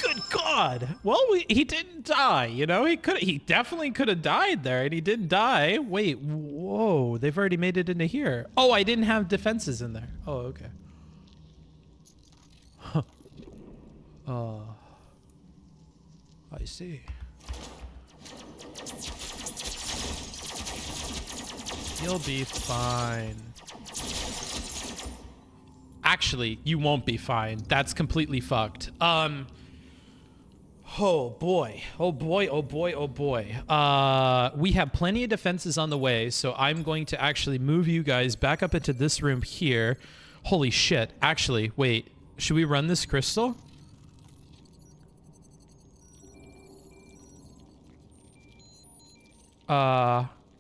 [SPEAKER 1] Good God. Well, he didn't die, you know? He definitely could have died there, and he didn't die. Wait, whoa, they've already made it into here. Oh, I didn't have defenses in there. Oh, okay. Huh. Oh. I see. You'll be fine. Actually, you won't be fine. That's completely fucked. Oh boy. Oh boy, oh boy, oh boy. We have plenty of defenses on the way, so I'm going to actually move you guys back up into this room here. Holy shit. Actually, wait. Should we run this crystal?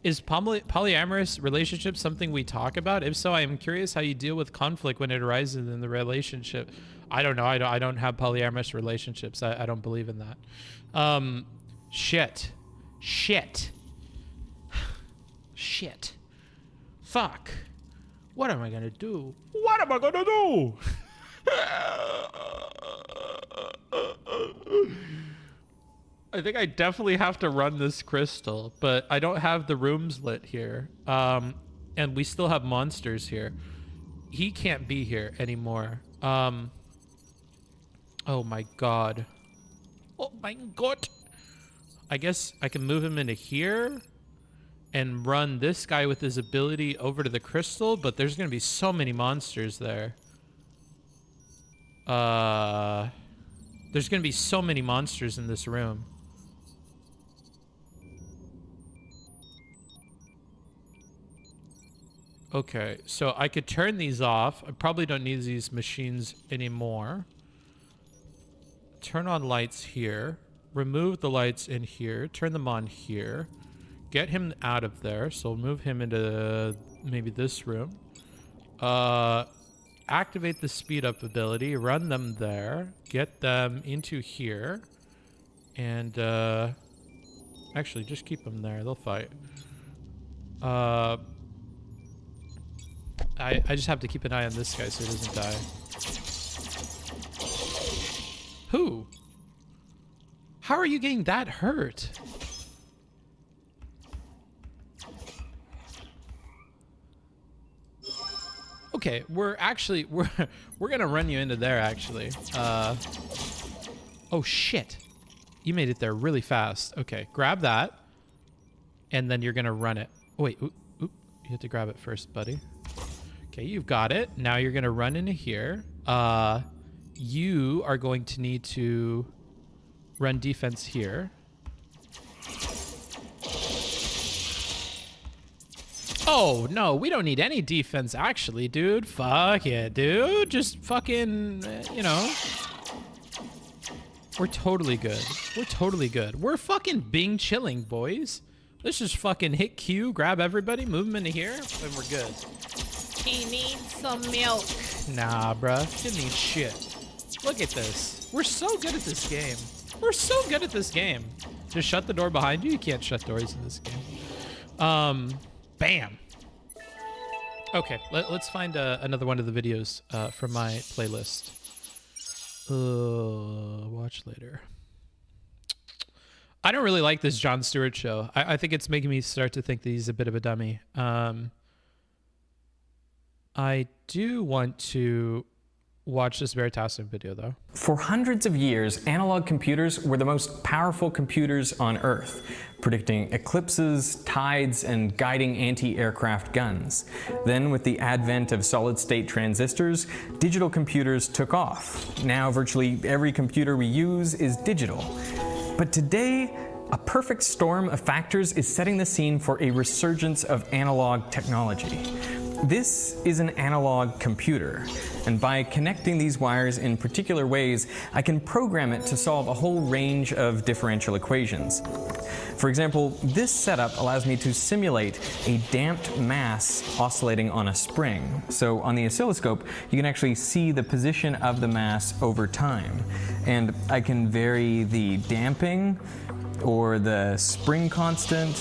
[SPEAKER 1] Is polyamorous relationship something we talk about? If so, I am curious how you deal with conflict when it arises in the relationship. I don't know. I don't have polyamorous relationships. I don't believe in that. Shit. Fuck. What am I gonna do? What am I gonna do? I think I definitely have to run this crystal, but I don't have the rooms lit here. And we still have monsters here. He can't be here anymore. Oh my God. Oh my God. I guess I can move him into here and run this guy with his ability over to the crystal, but there's gonna be so many monsters there. There's gonna be so many monsters in this room. Okay, so I could turn these off. I probably don't need these machines anymore. Turn on lights here. Remove the lights in here. Turn them on here. Get him out of there. So we'll move him into maybe this room. Activate the speed up ability. Run them there. Get them into here. And actually, just keep them there. They'll fight. I just have to keep an eye on this guy so he doesn't die. Who? How are you getting that hurt? Okay, we're gonna run you into there actually. Oh shit. You made it there really fast. Okay, grab that. And then you're gonna run it. Oh, wait, oop, you have to grab it first, buddy. Okay, you've got it. Now you're gonna run into here. You are going to need to run defense here. Oh, no, we don't need any defense, actually, dude. Fuck yeah, dude. Just fucking, you know. We're totally good. We're totally good. We're fucking Bing chilling, boys. Let's just fucking hit Q, grab everybody, move them into here, and we're good. He needs some milk. Nah, bruh. Didn't need shit. Look at this. We're so good at this game. We're so good at this game. Just shut the door behind you. You can't shut doors in this game. Bam. Okay, let's find another one of the videos from my playlist. Watch later. I don't really like this Jon Stewart show. I think it's making me start to think that he's a bit of a dummy. I do want to watch this Veritasium video, though.
[SPEAKER 15] For hundreds of years, analog computers were the most powerful computers on Earth, predicting eclipses, tides, and guiding anti-aircraft guns. Then, with the advent of solid-state transistors, digital computers took off. Now, virtually every computer we use is digital. But today, a perfect storm of factors is setting the scene for a resurgence of analog technology. this is an analog computer, and by connecting these wires in particular ways, I can program it to solve a whole range of differential equations. For example, this setup allows me to simulate a damped mass oscillating on a spring. So on the oscilloscope, you can actually see the position of the mass over time. And I can vary the damping, or the spring constant,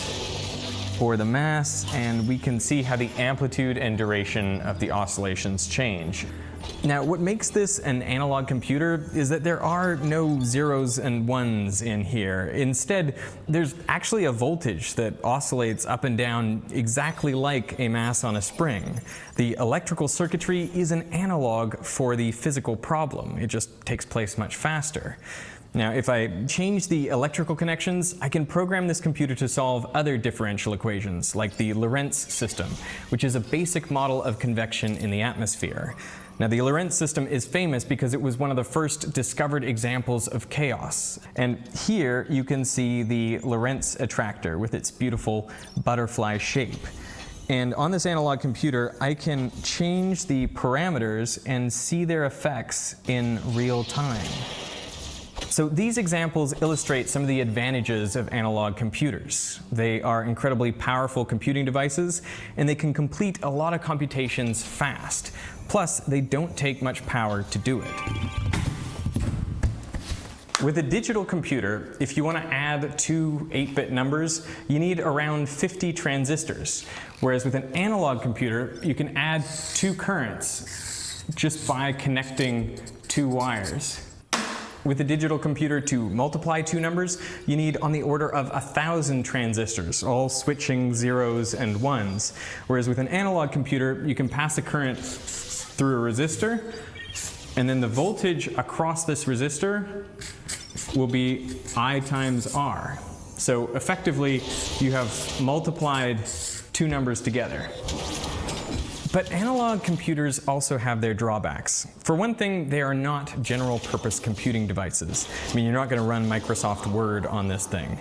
[SPEAKER 15] or the mass, and we can see how the amplitude and duration of the oscillations change. Now, what makes this an analog computer is that there are no zeros and ones in here. Instead, there's actually a voltage that oscillates up and down exactly like a mass on a spring. The electrical circuitry is an analog for the physical problem. It just takes place much faster. Now, if I change the electrical connections, I can program this computer to solve other differential equations, like the Lorentz system, which is a basic model of convection in the atmosphere. Now, the Lorentz system is famous because it was one of the first discovered examples of chaos. And here you can see the Lorentz attractor with its beautiful butterfly shape. And on this analog computer, I can change the parameters and see their effects in real time. So these examples illustrate some of the advantages of analog computers. They are incredibly powerful computing devices, and they can complete a lot of computations fast. Plus, they don't take much power to do it. With a digital computer, if you want to add two 8-bit numbers, you need around 50 transistors. Whereas with an analog computer, you can add two currents just by connecting two wires. With a digital computer, to multiply two numbers, you need on the order of 1,000 transistors, all switching zeros and ones. Whereas with an analog computer, you can pass a current through a resistor, and then the voltage across this resistor will be I times R. So effectively, you have multiplied two numbers together. But analog computers also have their drawbacks. For one thing, they are not general-purpose computing devices. I mean, you're not going to run Microsoft Word on this thing.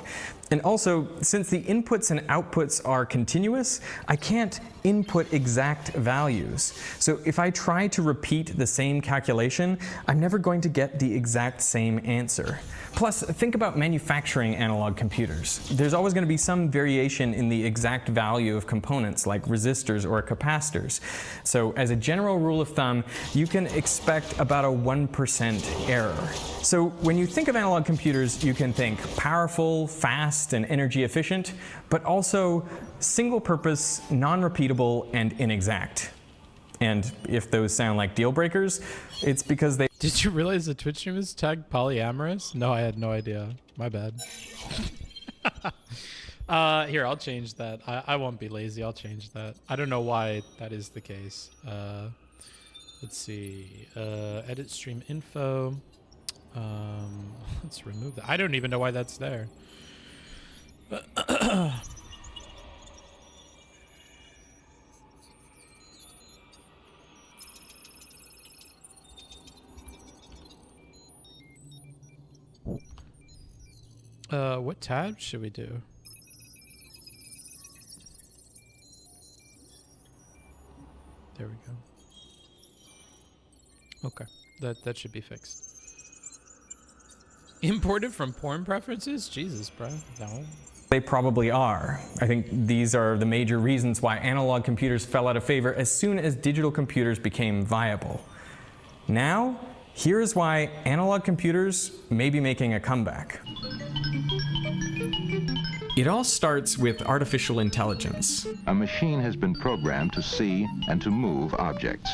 [SPEAKER 15] And also, since the inputs and outputs are continuous, I can't input exact values. So if I try to repeat the same calculation, I'm never going to get the exact same answer. Plus, think about manufacturing analog computers. There's always going to be some variation in the exact value of components like resistors or capacitors. So as a general rule of thumb, you can expect about a 1% error. So when you think of analog computers, you can think powerful, fast, and energy efficient, but also single purpose, non-repeatable, and inexact. And if those sound like deal breakers, it's because they...
[SPEAKER 1] Did you realize the Twitch stream is tagged polyamorous? No, I had no idea. My bad. Here, I'll change that. I won't be lazy. I'll change that. I don't know why that is the case. Let's see. Edit stream info. Let's remove that. I don't even know why that's there. What tab should we do? There we go. Okay, that should be fixed. Imported from porn preferences? Jesus, bro. No.
[SPEAKER 15] They probably are. I think these are the major reasons why analog computers fell out of favor as soon as digital computers became viable. Now, here's why analog computers may be making a comeback. It all starts with artificial intelligence.
[SPEAKER 16] A machine has been programmed to see and to move objects.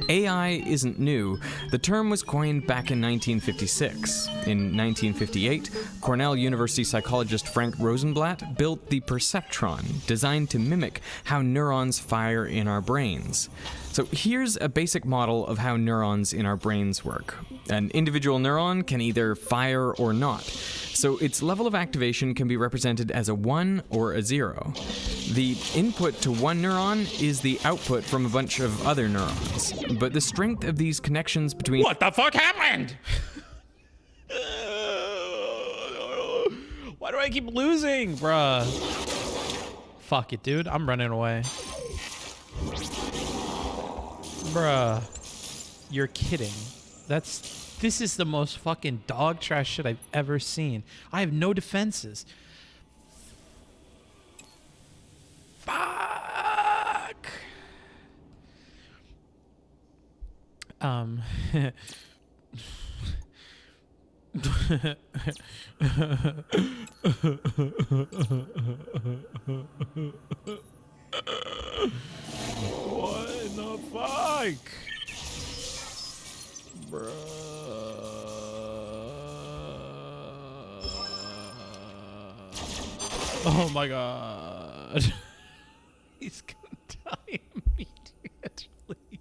[SPEAKER 15] AI isn't new. The term was coined back in 1956. In 1958, Cornell University psychologist Frank Rosenblatt built the perceptron, designed to mimic how neurons fire in our brains. So here's a basic model of how neurons in our brains work. An individual neuron can either fire or not. So its level of activation can be represented as a 1 or a 0. The input to one neuron is the output from a bunch of other neurons. But the strength of these connections between...
[SPEAKER 1] What the fuck happened? Why do I keep losing, bruh? Fuck it, dude. I'm running away. Bruh. You're kidding. This is the most fucking dog trash shit I've ever seen. I have no defenses. Fuck. What in the fuck? Bruh. Oh my god. He's gonna die immediately.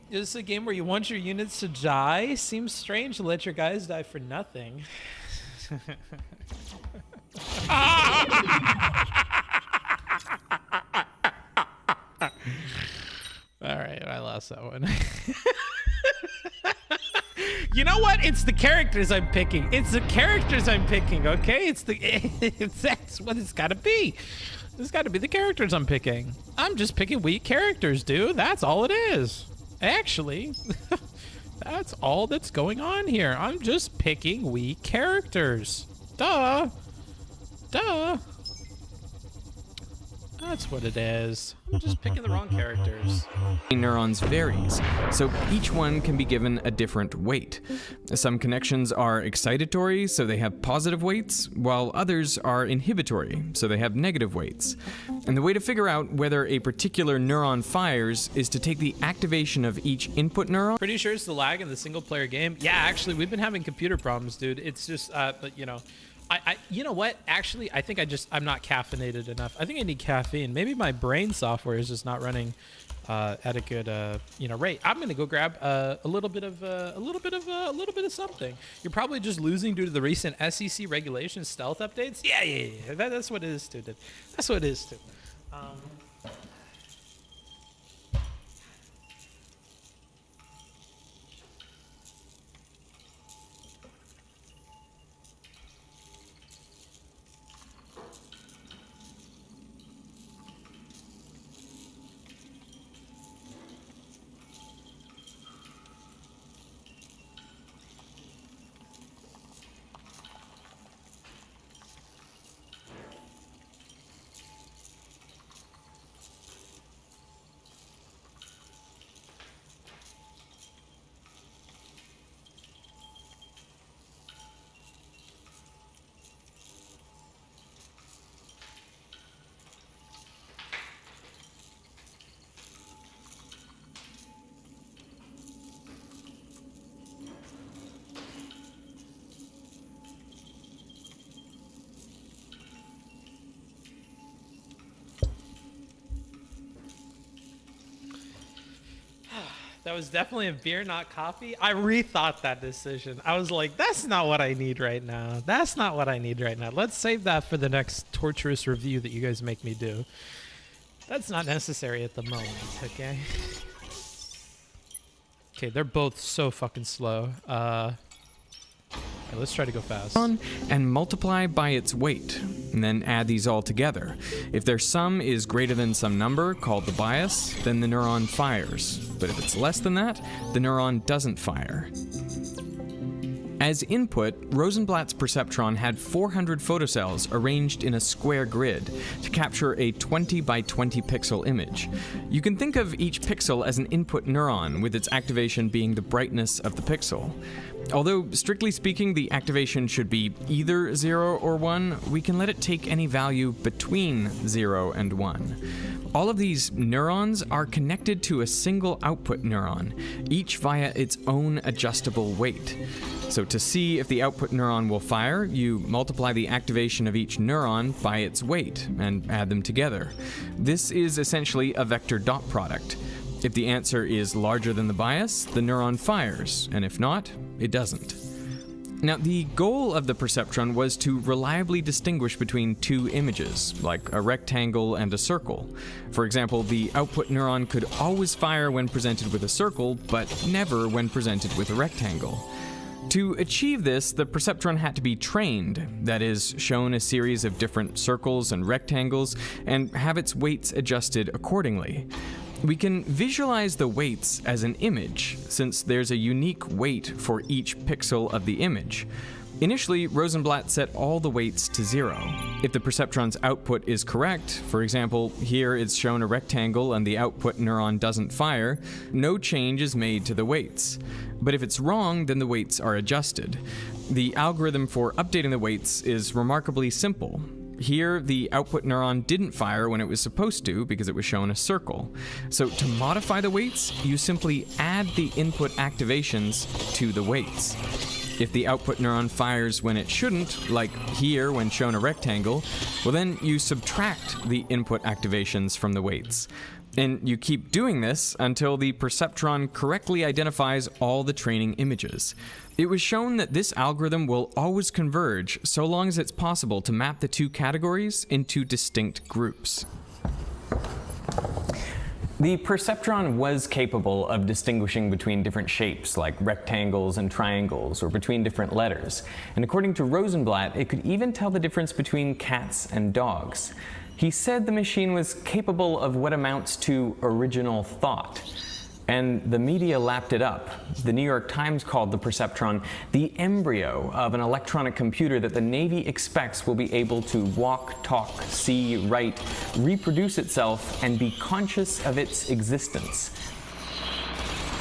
[SPEAKER 1] Is this a game where you want your units to die? Seems strange to let your guys die for nothing. Alright, I lost that one. You know what? It's the characters I'm picking. It's the characters I'm picking, okay? That's what it's gotta be. It's gotta be the characters I'm picking. I'm just picking weak characters, dude. That's all it is. Actually, that's all that's going on here. I'm just picking weak characters. Duh. Duh. That's what it is. I'm just picking the wrong characters.
[SPEAKER 15] Neurons varies, so each one can be given a different weight. Some connections are excitatory, so they have positive weights, while others are inhibitory, so they have negative weights. And the way to figure out whether a particular neuron fires is to take the activation of each input neuron.
[SPEAKER 1] Pretty sure it's the lag in the single player game. Yeah, actually, we've been having computer problems, dude. It's just, but you know, you know what? Actually, I think I'm not caffeinated enough. I think I need caffeine. Maybe my brain software is just not running at a good, rate. I'm gonna go grab a little bit of something. You're probably just losing due to the recent SEC regulation stealth updates. Yeah. That's what it is, dude. That's what it is, too. That was definitely a beer, not coffee. I rethought that decision. I was like, that's not what I need right now. That's not what I need right now. Let's save that for the next torturous review that you guys make me do. That's not necessary at the moment, okay? Okay, they're both so fucking slow. Let's try to go fast.
[SPEAKER 15] And multiply by its weight, and then add these all together. If their sum is greater than some number, called the bias, then the neuron fires. But if it's less than that, the neuron doesn't fire. As input, Rosenblatt's perceptron had 400 photocells arranged in a square grid to capture a 20 by 20 pixel image. You can think of each pixel as an input neuron, with its activation being the brightness of the pixel. Although, strictly speaking, the activation should be either 0 or 1, we can let it take any value between 0 and 1. All of these neurons are connected to a single output neuron, each via its own adjustable weight. So to see if the output neuron will fire, you multiply the activation of each neuron by its weight and add them together. This is essentially a vector dot product. If the answer is larger than the bias, the neuron fires, and if not, it doesn't. Now, the goal of the perceptron was to reliably distinguish between two images, like a rectangle and a circle. For example, the output neuron could always fire when presented with a circle, but never when presented with a rectangle. To achieve this, the perceptron had to be trained, that is, shown a series of different circles and rectangles, and have its weights adjusted accordingly. We can visualize the weights as an image, since there's a unique weight for each pixel of the image. Initially, Rosenblatt set all the weights to 0. If the perceptron's output is correct, for example, here it's shown a rectangle and the output neuron doesn't fire, no change is made to the weights. But if it's wrong, then the weights are adjusted. The algorithm for updating the weights is remarkably simple. Here, the output neuron didn't fire when it was supposed to because it was shown a circle. So to modify the weights, you simply add the input activations to the weights. If the output neuron fires when it shouldn't, like here when shown a rectangle, well then you subtract the input activations from the weights. And you keep doing this until the perceptron correctly identifies all the training images. It was shown that this algorithm will always converge so long as it's possible to map the two categories into distinct groups. The perceptron was capable of distinguishing between different shapes, like rectangles and triangles, or between different letters. And according to Rosenblatt, it could even tell the difference between cats and dogs. He said the machine was capable of what amounts to original thought. And the media lapped it up. The New York Times called the perceptron the embryo of an electronic computer that the Navy expects will be able to walk, talk, see, write, reproduce itself, and be conscious of its existence.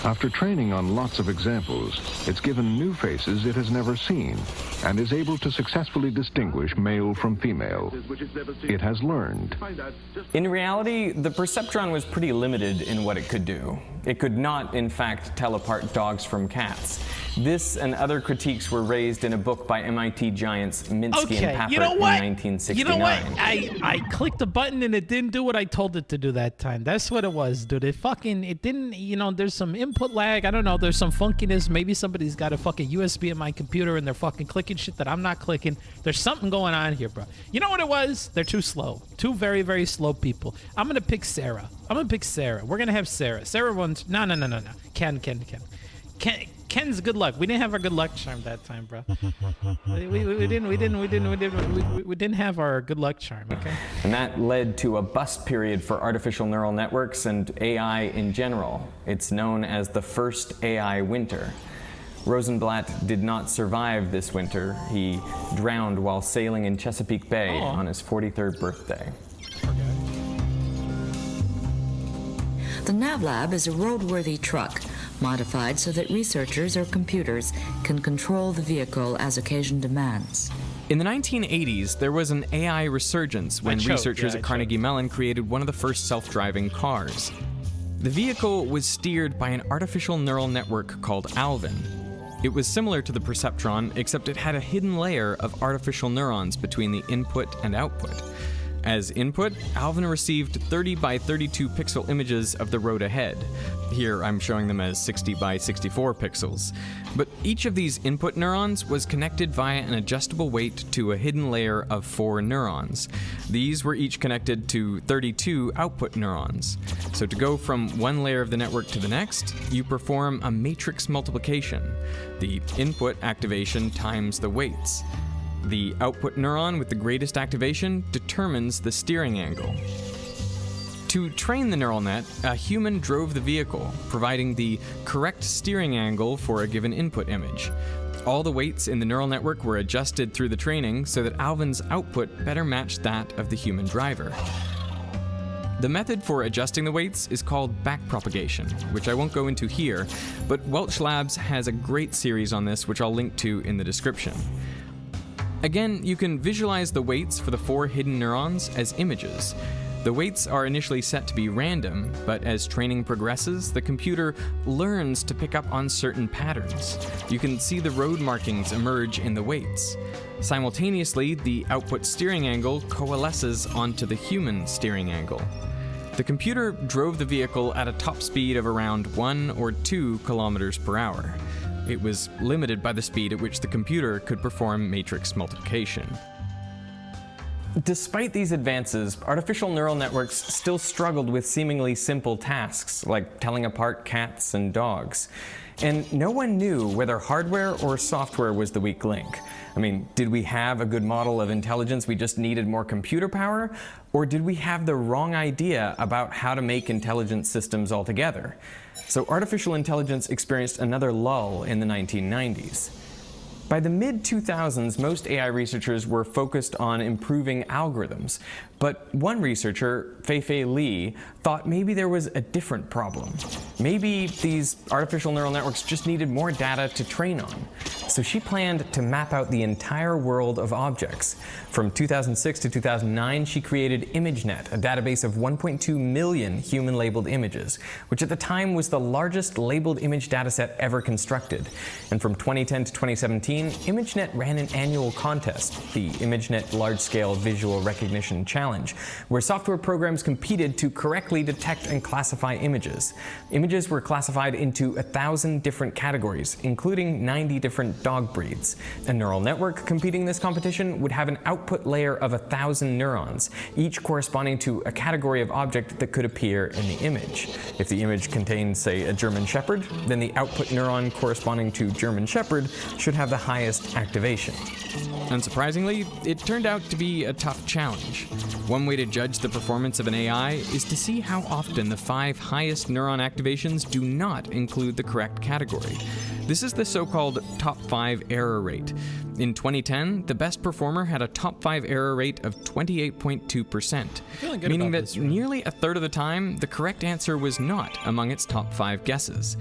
[SPEAKER 16] After training on lots of examples, it's given new faces it has never seen and is able to successfully distinguish male from female. It has learned.
[SPEAKER 15] In reality, the perceptron was pretty limited in what it could do. It could not, in fact, tell apart dogs from cats. This and other critiques were raised in a book by MIT giants Minsky and Papert in 1969.
[SPEAKER 1] You know what? I clicked the button and it didn't do what I told it to do that time. That's what it was, dude. It didn't, there's some input lag. I don't know. There's some funkiness. Maybe somebody's got a fucking USB in my computer and they're fucking clicking shit that I'm not clicking. There's something going on here, bro. You know what it was? They're too slow. Two very, very slow people. I'm going to pick Sarah. We're going to have Sarah. Sarah wants, no. Ken. Ken's good luck. We didn't have our good luck charm that time, bro. We didn't have our good luck charm, okay?
[SPEAKER 15] And that led to a bust period for artificial neural networks and AI in general. It's known as the first AI winter. Rosenblatt did not survive this winter. He drowned while sailing in Chesapeake Bay on his 43rd birthday.
[SPEAKER 17] The NavLab is a roadworthy truck, modified so that researchers or computers can control the vehicle as occasion demands.
[SPEAKER 15] In the 1980s, there was an AI resurgence when researchers at Carnegie Mellon created one of the first self-driving cars. The vehicle was steered by an artificial neural network called Alvin. It was similar to the perceptron, except it had a hidden layer of artificial neurons between the input and output. As input, Alvin received 30 by 32 pixel images of the road ahead. Here I'm showing them as 60 by 64 pixels. But each of these input neurons was connected via an adjustable weight to a hidden layer of 4 neurons. These were each connected to 32 output neurons. So to go from one layer of the network to the next, you perform a matrix multiplication. The input activation times the weights. The output neuron with the greatest activation determines the steering angle. To train the neural net, a human drove the vehicle, providing the correct steering angle for a given input image. All the weights in the neural network were adjusted through the training so that Alvin's output better matched that of the human driver. The method for adjusting the weights is called backpropagation, which I won't go into here, but Welch Labs has a great series on this, which I'll link to in the description. Again, you can visualize the weights for the 4 hidden neurons as images. The weights are initially set to be random, but as training progresses, the computer learns to pick up on certain patterns. You can see the road markings emerge in the weights. Simultaneously, the output steering angle coalesces onto the human steering angle. The computer drove the vehicle at a top speed of around 1 or 2 kilometers per hour. It was limited by the speed at which the computer could perform matrix multiplication. Despite these advances, artificial neural networks still struggled with seemingly simple tasks, like telling apart cats and dogs. And no one knew whether hardware or software was the weak link. I mean, did we have a good model of intelligence, we just needed more computer power? Or did we have the wrong idea about how to make intelligent systems altogether? So artificial intelligence experienced another lull in the 1990s. By the mid-2000s, most AI researchers were focused on improving algorithms. But one researcher, Fei-Fei Li, thought maybe there was a different problem. Maybe these artificial neural networks just needed more data to train on. So she planned to map out the entire world of objects. From 2006 to 2009, she created ImageNet, a database of 1.2 million human-labeled images, which at the time was the largest labeled image dataset ever constructed. And from 2010 to 2017, ImageNet ran an annual contest, the ImageNet Large-Scale Visual Recognition Challenge, where software programs competed to correctly detect and classify images. Images were classified into 1,000 different categories, including 90 different dog breeds. A neural network competing in this competition would have an output layer of 1,000 neurons, each corresponding to a category of object that could appear in the image. If the image contains, say, a German Shepherd, then the output neuron corresponding to German Shepherd should have the highest activation.
[SPEAKER 18] Unsurprisingly, it turned out to be a tough challenge. One way to judge the performance of an AI is to see how often the 5 highest neuron activations do not include the correct category. This is the so-called top 5 error rate. In 2010, the best performer had a top 5 error rate of 28.2%, meaning that nearly a third of the time, the correct answer was not among its top 5 guesses.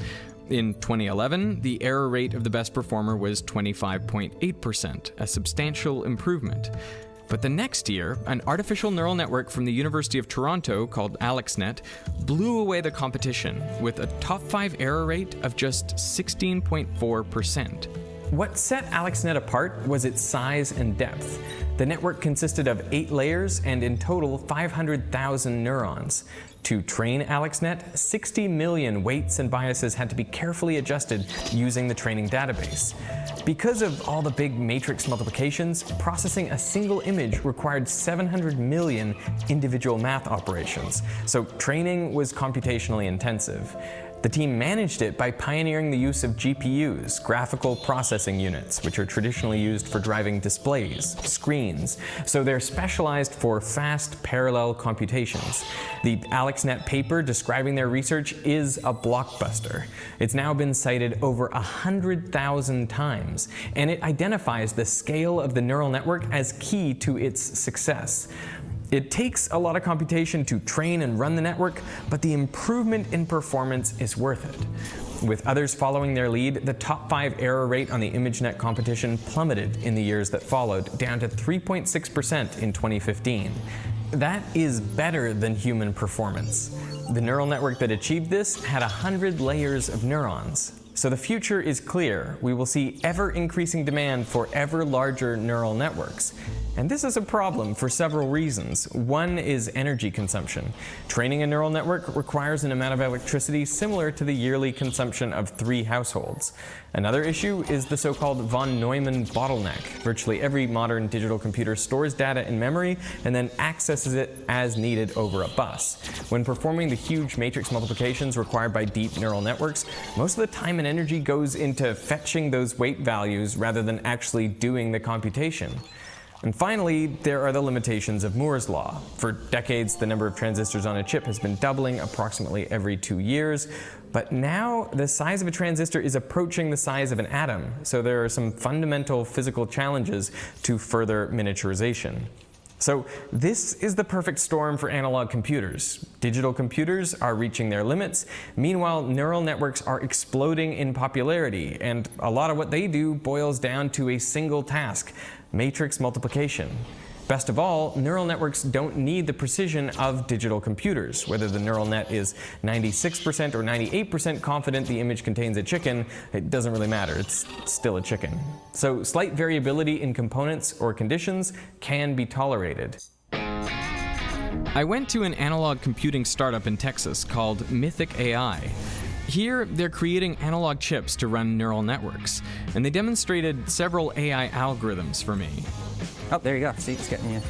[SPEAKER 18] In 2011, the error rate of the best performer was 25.8%, a substantial improvement. But the next year, an artificial neural network from the University of Toronto called AlexNet blew away the competition with a top 5 error rate of just 16.4%.
[SPEAKER 15] What set AlexNet apart was its size and depth. The network consisted of 8 layers and in total 500,000 neurons. To train AlexNet, 60 million weights and biases had to be carefully adjusted using the training database. Because of all the big matrix multiplications, processing a single image required 700 million individual math operations, so training was computationally intensive. The team managed it by pioneering the use of GPUs, graphical processing units, which are traditionally used for driving displays, screens, so they're specialized for fast parallel computations. The AlexNet paper describing their research is a blockbuster. It's now been cited over 100,000 times, and it identifies the scale of the neural network as key to its success. It takes a lot of computation to train and run the network, but the improvement in performance is worth it. With others following their lead, the top 5 error rate on the ImageNet competition plummeted in the years that followed, down to 3.6% in 2015. That is better than human performance. The neural network that achieved this had 100 layers of neurons. So the future is clear. We will see ever-increasing demand for ever larger neural networks. And this is a problem for several reasons. One is energy consumption. Training a neural network requires an amount of electricity similar to the yearly consumption of 3 households. Another issue is the so-called von Neumann bottleneck. Virtually every modern digital computer stores data in memory and then accesses it as needed over a bus. When performing the huge matrix multiplications required by deep neural networks, most of the time and energy goes into fetching those weight values rather than actually doing the computation. And finally, there are the limitations of Moore's law. For decades, the number of transistors on a chip has been doubling approximately every 2 years, but now the size of a transistor is approaching the size of an atom, so there are some fundamental physical challenges to further miniaturization. So this is the perfect storm for analog computers. Digital computers are reaching their limits. Meanwhile, neural networks are exploding in popularity, and a lot of what they do boils down to a single task: matrix multiplication. Best of all, neural networks don't need the precision of digital computers. Whether the neural net is 96% or 98% confident the image contains a chicken, it doesn't really matter. It's still a chicken. So slight variability in components or conditions can be tolerated.
[SPEAKER 18] I went to an analog computing startup in Texas called Mythic AI. Here, they're creating analog chips to run neural networks, and they demonstrated several AI algorithms for me.
[SPEAKER 19] Oh, there you go. See, it's getting you.